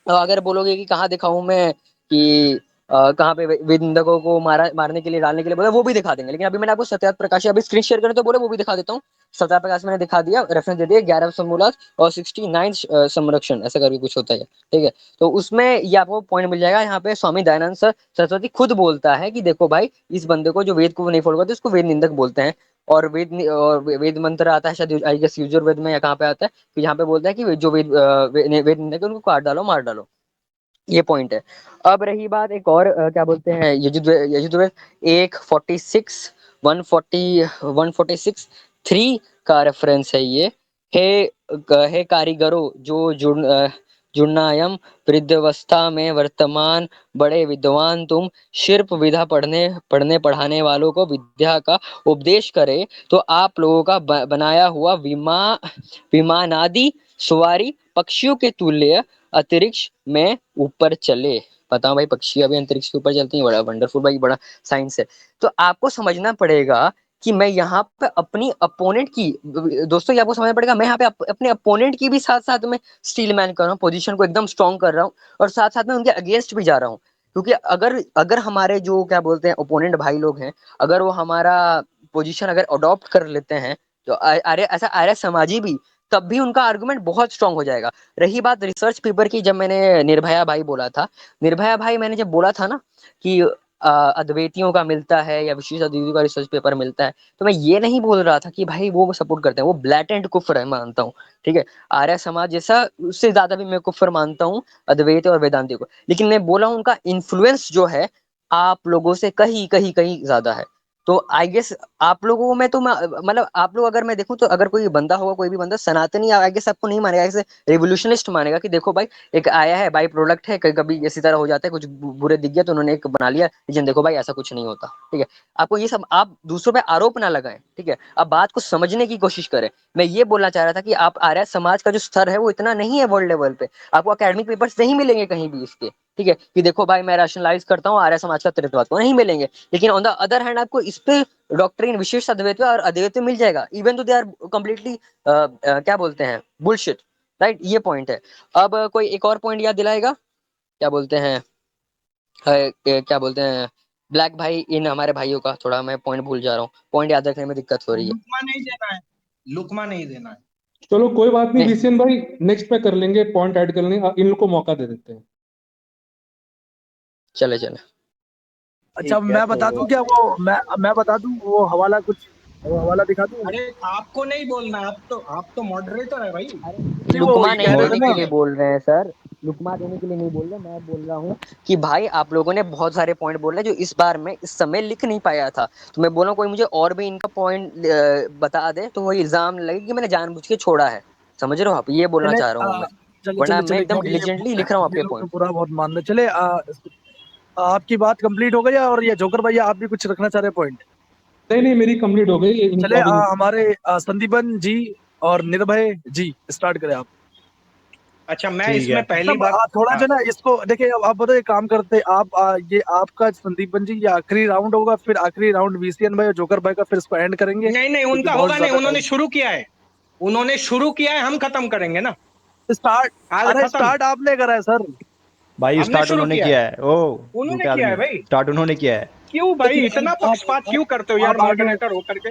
अगर बोलोगे कि कहाँ दिखाऊं मैं कि कहाँ पे वेद निंदकों को मारने के लिए, डालने के लिए बोला, वो भी दिखा देंगे। लेकिन अभी मैंने आपको सत्यार्थ प्रकाश, अभी स्क्रीन शेयर करने तो बोले, वो भी दिखा देता हूँ। सत्यार्थ प्रकाश मैंने दिखा दिया, रेफरेंस दे दिया, 11 समूलास और 69 संरक्षण, ऐसा करके कुछ होता है, ठीक है। तो उसमें ये आपको पॉइंट मिल जाएगा। यहाँ पे स्वामी दयानंद सरस्वती खुद बोलता है कि देखो भाई, इस बंदे को जो वेद को नहीं फॉलो करते उसको वेद निंदक बोलते हैं। और वेद मंत्र आता है शायद, आई गेस यजुर्वेद में या कहाँ पे आता है, कि यहाँ पे बोलता है कि जो वेद निंदक है उनको काट डालो, मार डालो। ये पॉइंट है। अब रही बात एक और, क्या बोलते हैं, यजुर्वेद 146 146 3 का रेफरेंस है ये। हे कारीगरों, जो जुड़नायम वृद्धावस्था में वर्तमान बड़े विद्वान, तुम शिल्प विधा पढ़ने पढ़ाने वालों को विद्या का उपदेश करे, तो आप लोगों का बनाया हुआ विमानादि सवारी पक्षियों के तुल्य अंतरिक्ष में ऊपर चले। बताओ भाई, पक्षी अभी अंतरिक्ष के ऊपर चलती हैं, बड़ा वंडरफुल भाई, बड़ा साइंस है। तो आपको समझना पड़ेगा कि मैं यहाँ पे अपनी अपोनेंट की, दोस्तों ये आपको समझना पड़ेगा, मैं यहाँ पे अपने अपोनेंट की भी साथ साथ में स्टील मैन कर रहा हूँ, पोजीशन को एकदम स्ट्रॉन्ग कर रहा हूँ, और साथ साथ में उनके अगेंस्ट भी जा रहा हूँ। क्योंकि अगर अगर हमारे जो क्या बोलते हैं ओपोनेंट भाई लोग हैं, अगर वो हमारा पोजीशन अगर अडॉप्ट कर लेते हैं, तो ऐसा आर्य समाजी भी, तब भी उनका आर्गुमेंट बहुत स्ट्रांग हो जाएगा। रही बात रिसर्च पेपर की, जब मैंने निर्भया भाई बोला था, निर्भया भाई मैंने जब बोला था ना कि अद्वैतियों का मिलता है या विशेष अद्वैतियों का रिसर्च पेपर मिलता है, तो मैं ये नहीं बोल रहा था कि भाई वो सपोर्ट करते हैं, वो ब्लैटेंट कुफ्र है, मानता हूँ, ठीक है। आर्य समाज जैसा, उससे ज्यादा भी मैं कुफ्र मानता हूँ अद्वैत और वेदांति को। लेकिन मैं बोला हूँ उनका इन्फ्लुएंस जो है आप लोगों से कहीं कहीं कहीं ज्यादा है। तो आई गेस आप लोगों में तो मतलब आप लोग, अगर मैं देखूं तो अगर कोई बंदा होगा, कोई भी बंदा सनातनी, आई गेस आपको नहीं मानेगा, ऐसे रिवोल्यूशनिस्ट मानेगा कि देखो भाई एक आया है, बाई प्रोडक्ट है, कभी कभी इसी तरह हो जाता है, कुछ बुरे दिख गया तो उन्होंने एक बना लिया, लेकिन देखो भाई ऐसा कुछ नहीं होता, ठीक है। आपको ये सब, आप दूसरों पे आरोप ना लगाएं, ठीक है, आप बात को समझने की कोशिश करें। मैं ये बोलना चाह रहा था कि आप आर्य समाज का जो स्तर है वो इतना नहीं है वर्ल्ड लेवल पे, आपको अकेडमिक पेपर्स नहीं मिलेंगे कहीं भी इसके, ठीक है, कि देखो भाई मैं रैशनलाइज करता हूँ आर्य समाज का तत्ववाद को, नहीं मिलेंगे। लेकिन ऑन द अदर हैंड आपको इस पे डॉक्ट्रिन विशेष अद्वैत और अद्वैत मिल जाएगा, इवन तो दे आर कम्प्लीटली क्या बोलते हैं बुलशिट, राइट। ये पॉइंट है। अब कोई एक और पॉइंट याद दिलाएगा, क्या बोलते हैं, क्या बोलते हैं ब्लैक भाई, इन हमारे भाइयों का, थोड़ा मैं पॉइंट भूल जा रहा हूँ, पॉइंट याद रखने में दिक्कत हो रही है। लुकमा नहीं देना है, लुकमा नहीं देना है। चलो कोई बात नहीं नहीं। बीसीएन भाई, नेक्स्ट पे कर लेंगे, पॉइंट ऐड कर लेंगे, इन लोग को मौका दे देते हैं। चले चले। अच्छा, ठीक है, मैं बता तो दूं क्या, वो मैं बता दूं वो हवाला, कुछ वो हवाला दिखा दूं। अरे आपको नहीं बोलना, आप तो मॉडरेटर है भाई। नहीं, वो लुकमा ये नहीं कह रहे थे देने ना, के लिए बोल रहे हैं सर, लुकमा देने के लिए नहीं बोल रहे, मैं बोल रहा हूँ कि भाई आप लोगों ने बहुत सारे पॉइंट बोल रहे जो इस बार में इस समय लिख नहीं पाया था, तो मैं बोल रहा हूँ कोई मुझे और भी इनका पॉइंट बता दे तो वो इल्जाम लगे कि मैंने जानबूझ के छोड़ा है, समझ रहे हो आप, ये बोलना चले चाह रहा हूँ मैं, चले वरना चले मैं चले, एकदम खैर डिलीजेंटली लिख रहा हूँ ये आपके लोग तो पॉइंट। पूरा बहुत मान रहे। चले आपकी बात कंप्लीट हो गई, और ये जोकर भैया आप भी कुछ रखना चाह रहे पॉइंट? नहीं नहीं, मेरी कंप्लीट हो गई, चले इनका भी। हमारे संदीपन जी और निर्भय जी स्टार्ट करें आप। अच्छा, मैं ठीक इसमें है। पहली मतलब बात, थोड़ा हाँ, जो ना इसको देखिए, अब आप बताओ, एक काम करते आप, ये आपका संदीपन जी ये आखिरी राउंड होगा, फिर आखिरी राउंड वीसीएन भाई और जोकर भाई का, फिर इसको एंड करेंगे नहीं नहीं, क्योंकि उनका बहुत होगा नहीं, ज्यादा उन्होंने टाइम शुरू किया है, हम खत्म करेंगे ना, स्टार्ट। आज अरे खत्म, स्टार्ट आपने करा है सर। भाई हमने स्टार्ट शुरू उन्होंने किया है, किया है, ओ उन्होंने झूठे किया है आदमी, भाई। स्टार्ट उन्होंने किया है। क्यों भाई देखिए इतना आप पक्षपात क्यों करते हो यार, आप आगे मॉडरेटर होकर के।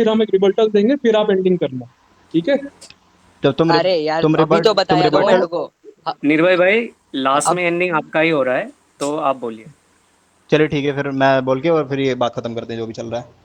फिर हम एक रिबल्टल देंगे, फिर आप एंडिंग करना, ठीक है? जब तुम अरे यार तुम अभी रिबर्ट तो तुम बताया दो रिबर्टल मेरे को। निर्भय भाई लास्ट अब में एंडिंग आपका ही हो रहा है, तो आप बोलिए। चलिए ठीक है, फिर मैं बोल के और फिर ये बात खत्म करते हैं जो भी चल रहा है।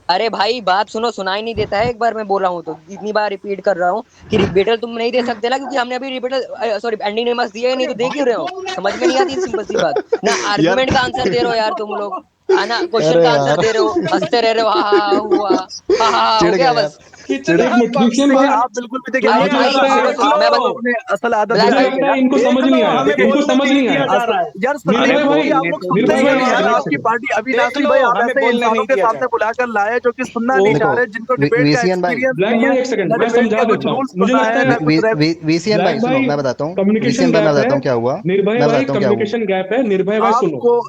अरे भाई बात सुनो, सुनाई नहीं देता है? एक बार मैं बोल रहा हूँ तो इतनी बार रिपीट कर रहा हूँ कि रिबेटल तुम नहीं दे सकते ना, क्योंकि हमने अभी रिबेटल सॉरी एंडिंग नेमस दिया ही नहीं, तो दे क्यों रहे हो? समझ में नहीं आती सिंपल सी बात ना। यार आर्गुमेंट का आंसर दे रहे हो यार तुम लोग, है ना? क्वेश्चन अरे का आंसर यार दे रहे हो, हंसते रह रहे हो, हा हा हा हुआ, हा हा हा, हो चिढ़ गया गया यार। बस। कितना एक मिनट, विषयन देखिए, भाई, आप बिल्कुल भी देखिए, भाई, मुझे भाई, लगता है भाई, आपको मैं बता- अपने असल आदत ब्लैक मुझे भाई, लगता है इनको देख समझ लो, नहीं आया, हमें इनको बोलने समझ नहीं नहीं दिया आया। जा रहा है। यार निर्भय संदीप भाई, भाई, आप लोग सुनते निर्भय ही भाई, नहीं यार। एक आपकी सेकंड। पार्टी अभी देख नासिर लो, भाई आप हमें ऐसे बोलने इंसानों नहीं के दिया जा सामने रहा। बुलाकर लाए जो कि सुनना नहीं देखो चाह रहे, जिनको डिबेट का वीसीएन भाई, एक्सपीरियंस ब्लैक नहीं भाई है, एक सेकंड, ना मैं डिबेट समझा के कुछ देता हूँ, रूल्स मुझे पता लगता है, है ना कुछ वीसीएन भाई ब्लैक सुनो, भाई मैं बताता हूँ, कम्युनिकेशन वीसीएन भाई मैं गैप है, बताता हूँ क्या हुआ, निर्भय मैं भाई बताता हूँ क्या हुआ। कम्युनिकेशन गैप है। निर्भय भाई सुनो, आपको।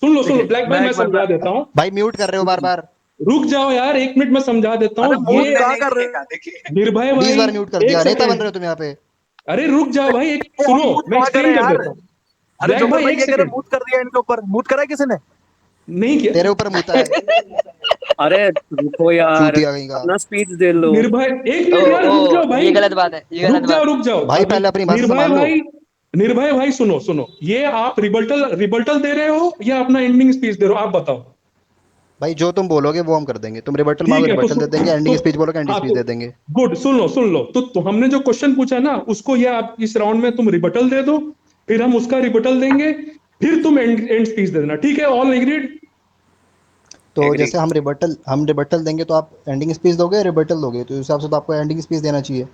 सुन लो, देखिए ब्लैक भाई मैं मैं एक बार समझा देता हूँ। भाई म्यूट कर रहे हो बार बार, रुक जाओ यार, 1 मिनट में समझा देता अरे हूँ। मूड ये कहाँ कर रहे हैं? निर्भय 20 भाई, बार म्यूट कर एक दिया, नेता बन रहे सेकंड, हो तुम यहाँ पे। अरे रुक जाओ भाई, एक हम सुनो, मूड मैं कहाँ करें एक्सप्लेन कर यार? देता हूँ। अरे ब्लैक जोकर भाई भाई एक ये कह रहे सेकंड, मूड कर दिया इनके ऊपर, मूड करा है किसी ने? नहीं किया। तेरे ऊपर मुता है, अरे रुको यार, चूतिया कहीं का। अपना स्पीच दे लो। निर्भय, एक ओ मिनट यार, रुक जाओ ओ, भाई, ये गलत बात है, ये गलत रुक बात जाओ, है। रुक जाओ भाई अभी। पहले अपनी भाषा निर्भय संभाल लो। भाई, निर्भय भाई सुनो सुनो, ये आप रिबर्टल दे रहे हो या अपना एंडिंग स्पीच दे रहे हो, आप बताओ। भाई जो तुम बोलोगे वो हम कर देंगे, तुम रिबर्टल ठीक मांगो है, रिबर्टल दे देंगे, तो एंडिंग स्पीच बोलोगे एंडिंग हाँ, स्पीच तो दे देंगे। गुड, सुन लो, तो हमने जो क्वेश्चन पूछा ना, उसको ये आप इस राउंड में तुम रिबटल दे दो, फिर हम उसका रिबटल देंगे, फिर तुम एंड स्पीच दे देना, ठीक है? All agreed? तो एग्री। जैसे हम रिबर्टल देंगे तो आप एंडिंग स्पीच दोगे, रिबर्टल दोगे, तो उस हिसाब से तो आपको एंडिंग स्पीच देना चाहिए।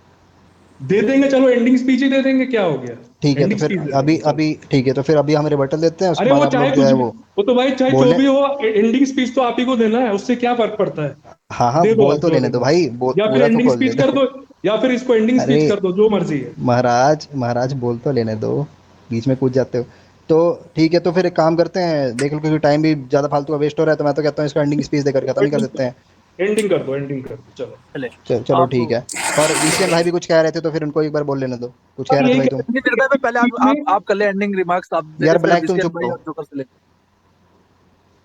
दे देंगे, चलो एंडिंग स्पीच ही दे देंगे, क्या हो गया? ठीक है, तो एंडिंग फिर स्पीच दे अभी देंगे, चलो। अभी ठीक है, तो फिर अभी हम रिबर्टल देते हैं, उसके अरे बाद वो आप चाहे लोग जो कुछ है भी, वो तो भाई चाहे जो बोलने। भी हो, एंडिंग स्पीच तो आप ही को देना है, उससे क्या फर्क पड़ता है? हाँ हाँ, दे दो, बोल आप तो जो लेने दो देना भाई, है, या फिर पूरा तो एंडिंग खोल स्पीच लेने कर दो। दो, या फिर इसको एंडिंग अरे स्पीच कर दो, जो मर्जी है। महाराज महाराज, बोल तो लेने दो, बीच में कूद जाते हो। तो ठीक है, तो फिर एक काम करते हैं, देख लो क्योंकि टाइम भी ज़्यादा फालतू का वेस्ट हो रहा है, तो मैं तो कहता हूँ इसका एंडिंग स्पीच देकर खत्म ही कर देते हैं। एंडिंग कर दो, एंडिंग कर दो, चलो। चले चलो आप। ठीक है। और वीसीएन भाई भी कुछ कह रहे थे, तो फिर उनको एक बार बोल लेने दो, कुछ कह अब रहे थे यही भाई कह तुम। नहीं, निर्भय में पहले बीच में, आप कर ले एंडिंग रिमार्क्स, आप दे यार दे, फिर ब्लैक तुम विशियन चुप भाई रहो। और जोकर से ले।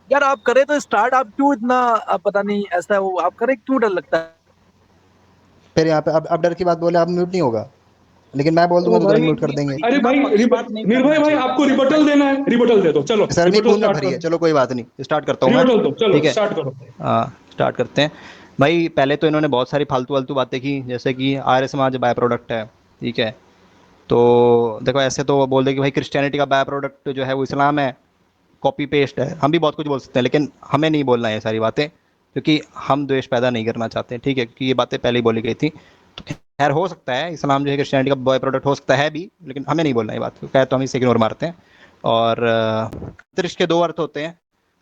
यार आप करें तो स्टार्ट, आप क्यों इतना पता नहीं ऐसा है वो, आप करें क्यों डर लगता है? फिर यहाँ पे अब डर की बात बोले, आप म्यूट नहीं होगा, लेकिन मैं बोल ओ दूंगा तो तुरंत भाई, म्यूट कर देंगे। अरे इतना भाई, पक्षपात नहीं निर्भय करना भाई, चाहिए आपको ब्लैक रिबटल भाई। देना है, रिबटल दे दो, चलो सर नहीं, रिबटल खून में स्टार्ट भरी है, करो, चलो कोई बात नहीं, स्टार्ट करता हूँ मैं। रिबटल दो, चलो ठीक है, स्टार्ट करो। हाँ स्टार्ट करते हैं। भाई पहले तो इन्होंने बहुत सारी फालतू वालतू बातें की, जैसे कि आर्य समाज बाय प्रोडक्ट है, ठीक है। तो देखो ऐसे तो वो बोल दे कि भाई क्रिश्चियनिटी का बाय प्रोडक्ट जो है वो इस्लाम है, कॉपी पेस्ट है, हम भी बहुत कुछ बोल सकते हैं, लेकिन हमें नहीं बोलना है ये सारी बातें, क्योंकि हम द्वेष पैदा नहीं करना चाहते, ठीक है, क्योंकि ये बातें पहले ही बोली गई थी। तो खैर हो सकता है इस्लाम जो है क्रिश्चियनिटी का बाय प्रोडक्ट हो सकता है भी, लेकिन हमें नहीं बोलना ये बात, खैर तो हम इसे इग्नोर मारते हैं। और अंतरिक्ष के दो अर्थ होते हैं,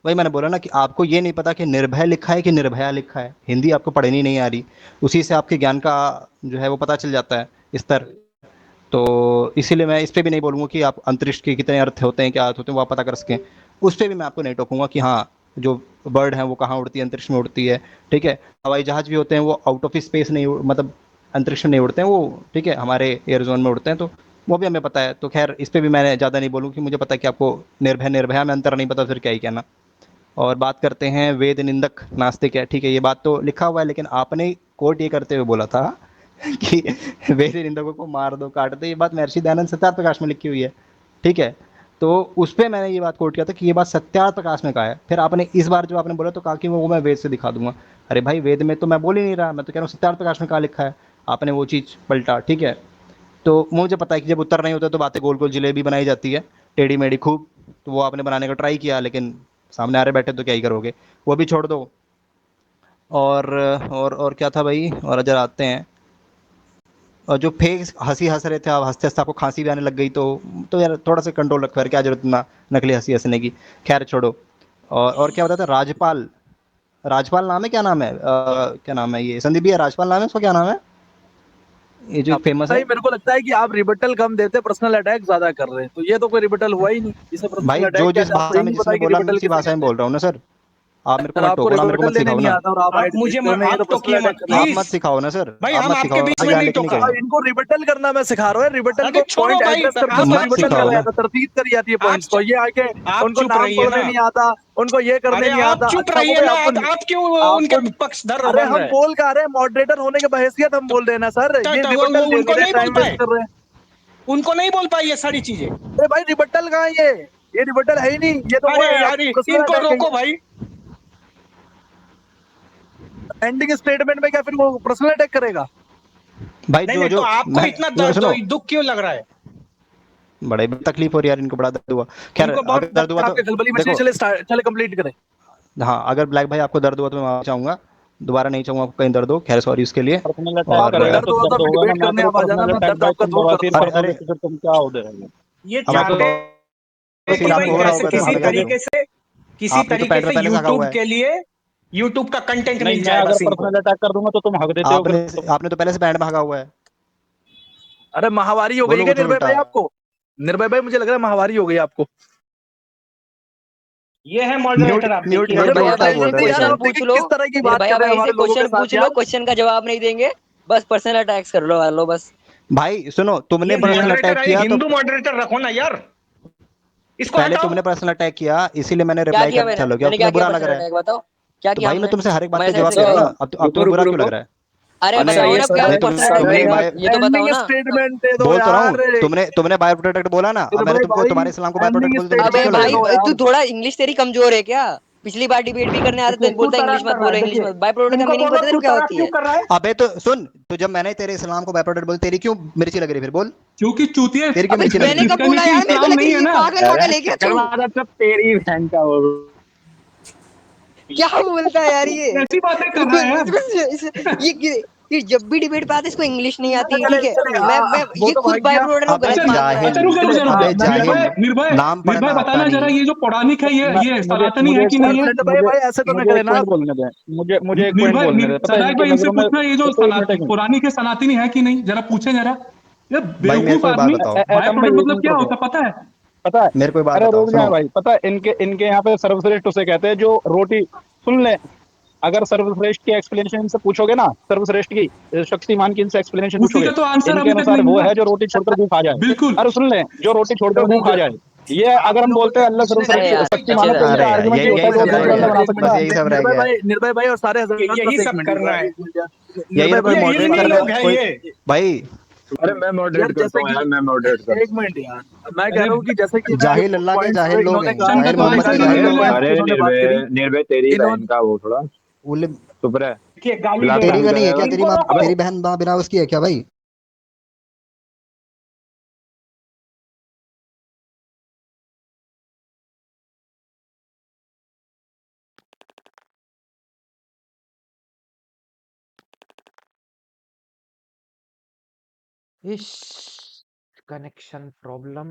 वही मैंने बोला ना कि आपको ये नहीं पता कि निर्भय लिखा है कि निर्भया लिखा है, हिंदी आपको पढ़नी नहीं आ रही, उसी से आपके ज्ञान का जो है वो पता चल जाता है स्तर। तो इसीलिए मैं इस पे भी नहीं बोलूँगा कि आप अंतरिक्ष के कितने अर्थ होते हैं, क्या अर्थ होते हैं, वो आप पता कर सकें। उस पे भी मैं आपको नहीं टोकूंगा कि हाँ जो बर्ड है वो कहाँ उड़ती है, अंतरिक्ष में उड़ती है, ठीक है। हवाई जहाज़ भी होते हैं, वो आउट ऑफ स्पेस नहीं मतलब अंतरिक्ष में नहीं उड़ते हैं वो, ठीक है, हमारे एयर जोन में उड़ते हैं, तो वो भी हमें पता है। तो खैर इस पर भी मैं ज़्यादा नहीं बोलूँ कि मुझे पता है कि आपको निर्भय निर्भया में अंतर नहीं पता, फिर क्या ही कहना। और बात करते हैं वेद निंदक नास्तिक है, ठीक है, ये बात तो लिखा हुआ है, लेकिन आपने कोट ये करते हुए बोला था कि वेद निंदकों को मार दो, काट दो, ये बात महर्षि दयानंद सत्यार्थ प्रकाश में लिखी हुई है, ठीक है। तो उस पर मैंने ये बात कोट किया था कि ये बात सत्यार्थ प्रकाश में कहा है। फिर आपने इस बार जो आपने बोला तो कहा कि वो मैं वेद से दिखा दूंगा। अरे भाई वेद में तो मैं बोल ही नहीं रहा, मैं तो कह रहा हूँ सत्यार्थ प्रकाश में कहाँ लिखा है, आपने वो चीज़ पलटा, ठीक है। तो मुझे पता है कि जब उत्तर नहीं होता तो बातें गोल गोल जलेबी बनाई जाती है, टेढ़ी मेढ़ी खूब, तो वो आपने बनाने का ट्राई किया, लेकिन सामने आ रहे बैठे तो क्या ही करोगे, वो भी छोड़ दो। और क्या था भाई, और अजर आते हैं, और जो फेक हंसी हंस रहे थे आप, हंसते हंसते आपको खांसी भी आने लग गई, तो यार थोड़ा सा कंट्रोल रखो यार, क्या जरूरत ना नकली हंसी हंसने की, खैर छोड़ो। और क्या बताया था, राजपाल, राजपाल नाम है, क्या नाम है, क्या नाम है ये, संदीप भैया राजपाल नाम है उसका, क्या नाम है ये जो फेमस है? मेरे को लगता है कि आप रिबटल कम देते, पर्सनल अटैक ज्यादा कर रहे हैं, तो ये तो कोई रिबटल हुआ ही नहीं, इसे पर्सनल भाई अटैक जो क्या, जिस आपको भाषा ही में नहीं पता जिसने है कि बोला मैं रिबटल उसी किसे भाषा में कहते हैं। बोल रहा हूँ ना सर, आप मेरे को सर मत आपको टोको ना, मेरे को रिबटल मत देने सिखाओ नहीं ना, आता और आप आप मुझे आए ये आप तो तो पर्सनल किए अटैक मत कर रहे आप हैं। प्लीज। मत सिखाओ ना सर, भाई आप हम मत आपके सिखाओ, बीच आप में ज्ञान नहीं लेके नहीं टोका। गए। इनको रिबटल करना मैं सिखा रहा हूँ, रिबटल अरे को छोड़ो पॉइंट भाई, एड्रेस करके आप उनको मत रिबटल सिखाओ करा ना, जाता, तरतीब करी जाती है आप पॉइंट्स को, ये आके आप उनको चुप नाम रहिए पढ़ने ना। नहीं आता, उनको ये करने अरे नहीं आप आता। चुप अच्छा वो रहिए भाई ना, आपको आप क्यों उनके आपको पक्षधर अरे बन हम रहे हैं? बोल का रहे हैं, मॉडरेटर होने के बहैसियत हम बोल रहे हैं ना सर, ये वो रिबटल दे नहीं उनको रहे, नहीं बोल टाइम वेस्ट पाए, कर रहे हैं। उनको नहीं बोल पाई ये सारी चीजें। अरे भाई रिबटल कहाँ है ये रिबटल है ही नहीं, ये तो वो अरे है यार, आपको पर्सनल इनको अटैक है रोको ये। भाई। एंडिंग स्टेटमेंट में क्या फिर वो पर्सनल अटैक करेगा? भाई नहीं जो नहीं, तो जो आपको मैं इतना सुनो, दुख क्यों लग रहा है? बड़े तकलीफ हो रही है यार, इनको बड़ा दर्द हुआ, खैर इनको बहुत अगर दर्द हुआ तो आपके खलबली मची है, देखो, चले चले कंप्लीट करें। हाँ अगर ब्लैक भाई आपको दर्द हुआ तो मैं माफी चाहूँगा, दोबारा नहीं चाहूंगा आपको कहीं दर्द हो, खैर सॉरी उसके लिए। पर्सनल अटैक आपको और करेगा दर्द तो होगा तो दर्द फिर होगा ना, डिबेट मैं करने करूँ आप आ जाना, पर्सनल मैं अटैक दर्द भाई, आपका तुम दूर बवासीर करूंगा। अरे पकड़ोगे अरे तो फिर तुम क्या हो जाएगा? ये अब मैं आपको चाहते तो हैं फिर कि आपको भाई हो रहा कैसे होगा तो किसी हमें क्या करूं? किसी आपने तो तरीके पैंट में से पहले से हगा हुआ यूट्यूब है। के लिए यूट्यूब का कंटेंट नहीं, मिल मैं जाए अगर बस इनको। पर्सनल अटैक कर दूंगा तो तुम हक देते हो फिर आपने आपने तो पहले से पैंट में हगा हुआ है। अरे महावारी हो गई बोलो क्या कुछ निर्भय उल्टा। भाई आपको? निर्भय भाई मुझे लग रहा है महावारी हो गई आपको। ये है म्यूट मॉडरेटर, आप म्यूट देखिए म्यूट अरे पे निर्भया उल्टा भाई बोल से रहे मॉडरेटर हो यार कुछ क्वेश्चन और। आप देखिए पूछ लो, किस तरह की बात निर्भया कर रहे हैं भाई से हमारे लोगों के क्वेश्चन साथ पूछ लो, यार। क्वेश्चन का जवाब नहीं देंगे, बस पर्सनल अटैक्स कर लो, हेलो बस। भाई सुनो, तुमने ये पर्सनल मॉडरेटर अटैक है, किया तो हिंदू मॉडरेटर रखो ना यार, इसको पहले हटाओ। तुमने पर्सनल अटैक किया, इसीलिए मैंने क्या रिप्लाई किया करना मैंने चालू किया। अब मैंने क्या तुम्हें किया बुरा लग पर्सनल रहा है। अटैक, बताओ क्या तो किया भाई मैं हमने? तुमसे हर एक बात हमारे का साइड जवाब से दे रहा हूँ बताओ। ना। अब तुम्हें बुरा क्यों लग रहा है? अरे अच्छा बताओ ये ना सब क्या नहीं पर्सनल इसका अटैक तुमने करेगा, बायो ये तो बताओ एंडिंग ना। स्टेटमेंट दे दो बोल तो रहा यार। हूँ, तुमने बायो प्रोटेक्ट बोला ना। अब मैंने निर्भय तुमको भाई तुम्हारे इस्लाम को बायो एंडिंग प्रोटेक्ट बोलते हुए अबे क्यों स्टेटमेंट लग दे रहा भाई है? दो तू यार। थोड़ा इंग्लिश तेरी कमजोर है क्या? पिछली बार डिबेट भी करने आते थे, देखिए क्यों बोलता इंग्लिश तराक मत कर रहा बोलो, है, इंग्लिश देखिए मत। बाय प्रोडक्ट का इनको मीनिंग बोलो पता है तेरे क्यों को क्या तराक होती क्यों है? कर रहा है। अबे तो सुन, तो जब मैंने तेरे इस्लाम को बायो प्रोटेक्ट बोल, तेरी क्यों मिर्ची लग रही? फिर बोल, क्योंकि चूतिया तेरी क्यों अबे मिर्ची लग मैंने रही? कब बोला क्रिश्चियनिटी यार, मेरे को इस्लाम लगे नहीं है ये ना। पागल वागल है क्या तू? मतलब तेरी बहन का वो क्या बोलता है यार ये? ऐसी बातें कर इसको रहा है यार। ये जब भी डिबेट पे आता है इसको इंग्लिश नहीं आती, चले ठीक है? चले मैं वो ये तो खुद भाग बाय गया। प्रोडक्ट को अबे गलत चले मान रहा है। अच्छा जाहिल, रुको रुको चले जरा, अबे निर्भय जाहिल, निर्भय नाम निर्भय पढ़ना आता बताना जरा, नहीं। ये जो पौराणिक है ये मुझे सनातनी मुझे है एक कि नहीं है? पॉइंट, भाई मुझे भाई ऐसे तो ना मुझे एक करे ना पॉइंट आप। बोलने दें, मुझे एक पॉइंट निर्भय बोलने दें। पता है सदाक इनके भाई इनसे नजरों में, पूछना, ये जो एक मिनट, एक मिनट। पौराणिक है सनातनी है कि नहीं, जरा पूछे जरा। ये भाई मेरे बेवकूफ को एक बात आदमी। बताओ, बाय एटम भाई प्रोडक्ट एक मतलब मिनट क्या रुको। होता है पता है? पता है, मेरे को एक बात अरे बताओ, रुक जाए सुनो। भाई। पता है इनके यहाँ पे सर्वश्रेष्ठ उसे कहते हैं जो रोटी, सुन ले, अगर सर्वश्रेष्ठ की एक्सप्लेनेशन इनसे पूछोगे ना, सर्वश्रेष्ठ की, शक्तिमान की इनसे एक्सप्लेनेशन उसी पूछोगे, का तो आंसर इनके अभी तक अनुसार नहीं वो मिला। है जो रोटी छोड़कर भूख आ जाए। बिल्कुल। अरे सुन ले, जो रोटी छोड़कर देखो भूख आ जाए। ये अगर आप हम लोगों बोलते ने हैं अल्लाह अपने अरे सर्वश्रेष्ठ यार शक्तिमान है, पीछे तो जा इनका अरे आर्गुमेंट ये यही होता है यही कि सब रोटी रह छोड़कर यार अल्लाह गया, बना एक सकता बस है। यही सब रह निर्भय गया। भाई, निर्भय भाई और सारे हजरत यही बस एक सब मिनट करना है। यही निर्भय तो कोई भाई ये मॉडरेट इलमी कर जैसे रहे, लोग है कोई ये। भाई अरे मैं यार मॉडरेट करता जैसे हूँ कि यार, मैं मॉडरेट एक करता हूँ। मिनट यार, मैं कह अरे रहा हूँ कि जैसे कि ना जाहिल अल्लाह के पॉइंट्स जाहिल लोग इन्होंने हैं, कहा, क्वेश्चन का जाहिल तो इन्होंने मोहम्मद कहा के आंसर ही नहीं जाहिल जितने मिल लोग रहा है। हैं। पॉइंट्स अरे इन्होंने बात निर्भय, करी निर्भय तेरी बहन इन्होंने का वो थोड़ा उल चुप रहे। देखिए गाली दे रहा तेरी है, का नहीं है ब्लाकमेल क्या? कर तेरी इनको माँ, रोको। तेरी बहन माँ बिना उसकी है क्या भाई? इस कनेक्शन प्रॉब्लम।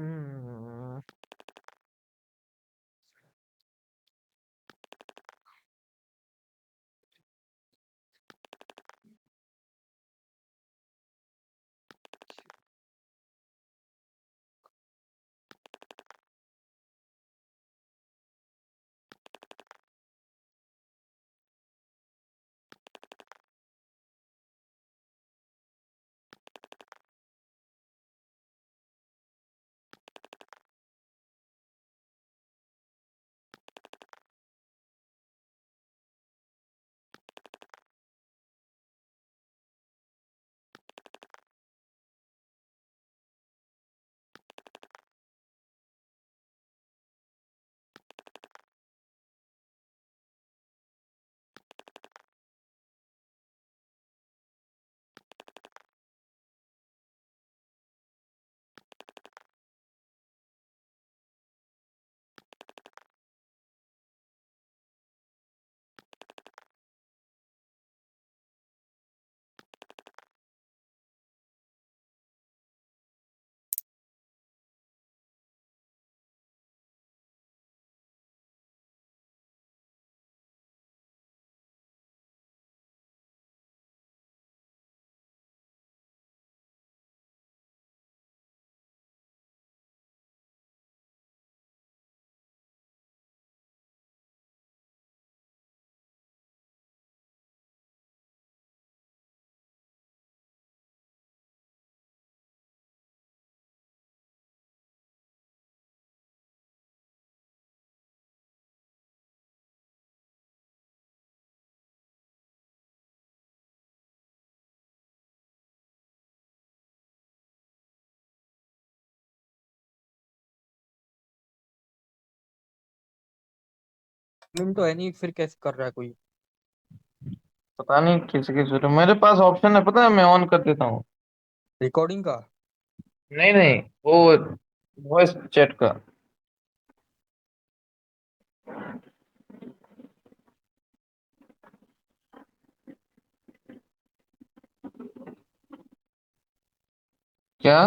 तो है नहीं, फिर कैसे कर रहा है कोई? पता नहीं किसी की जरूरत, मेरे पास ऑप्शन है पता है, मैं ऑन कर देता हूँ। रिकॉर्डिंग का? नहीं नहीं, वो वॉइस चैट का। क्या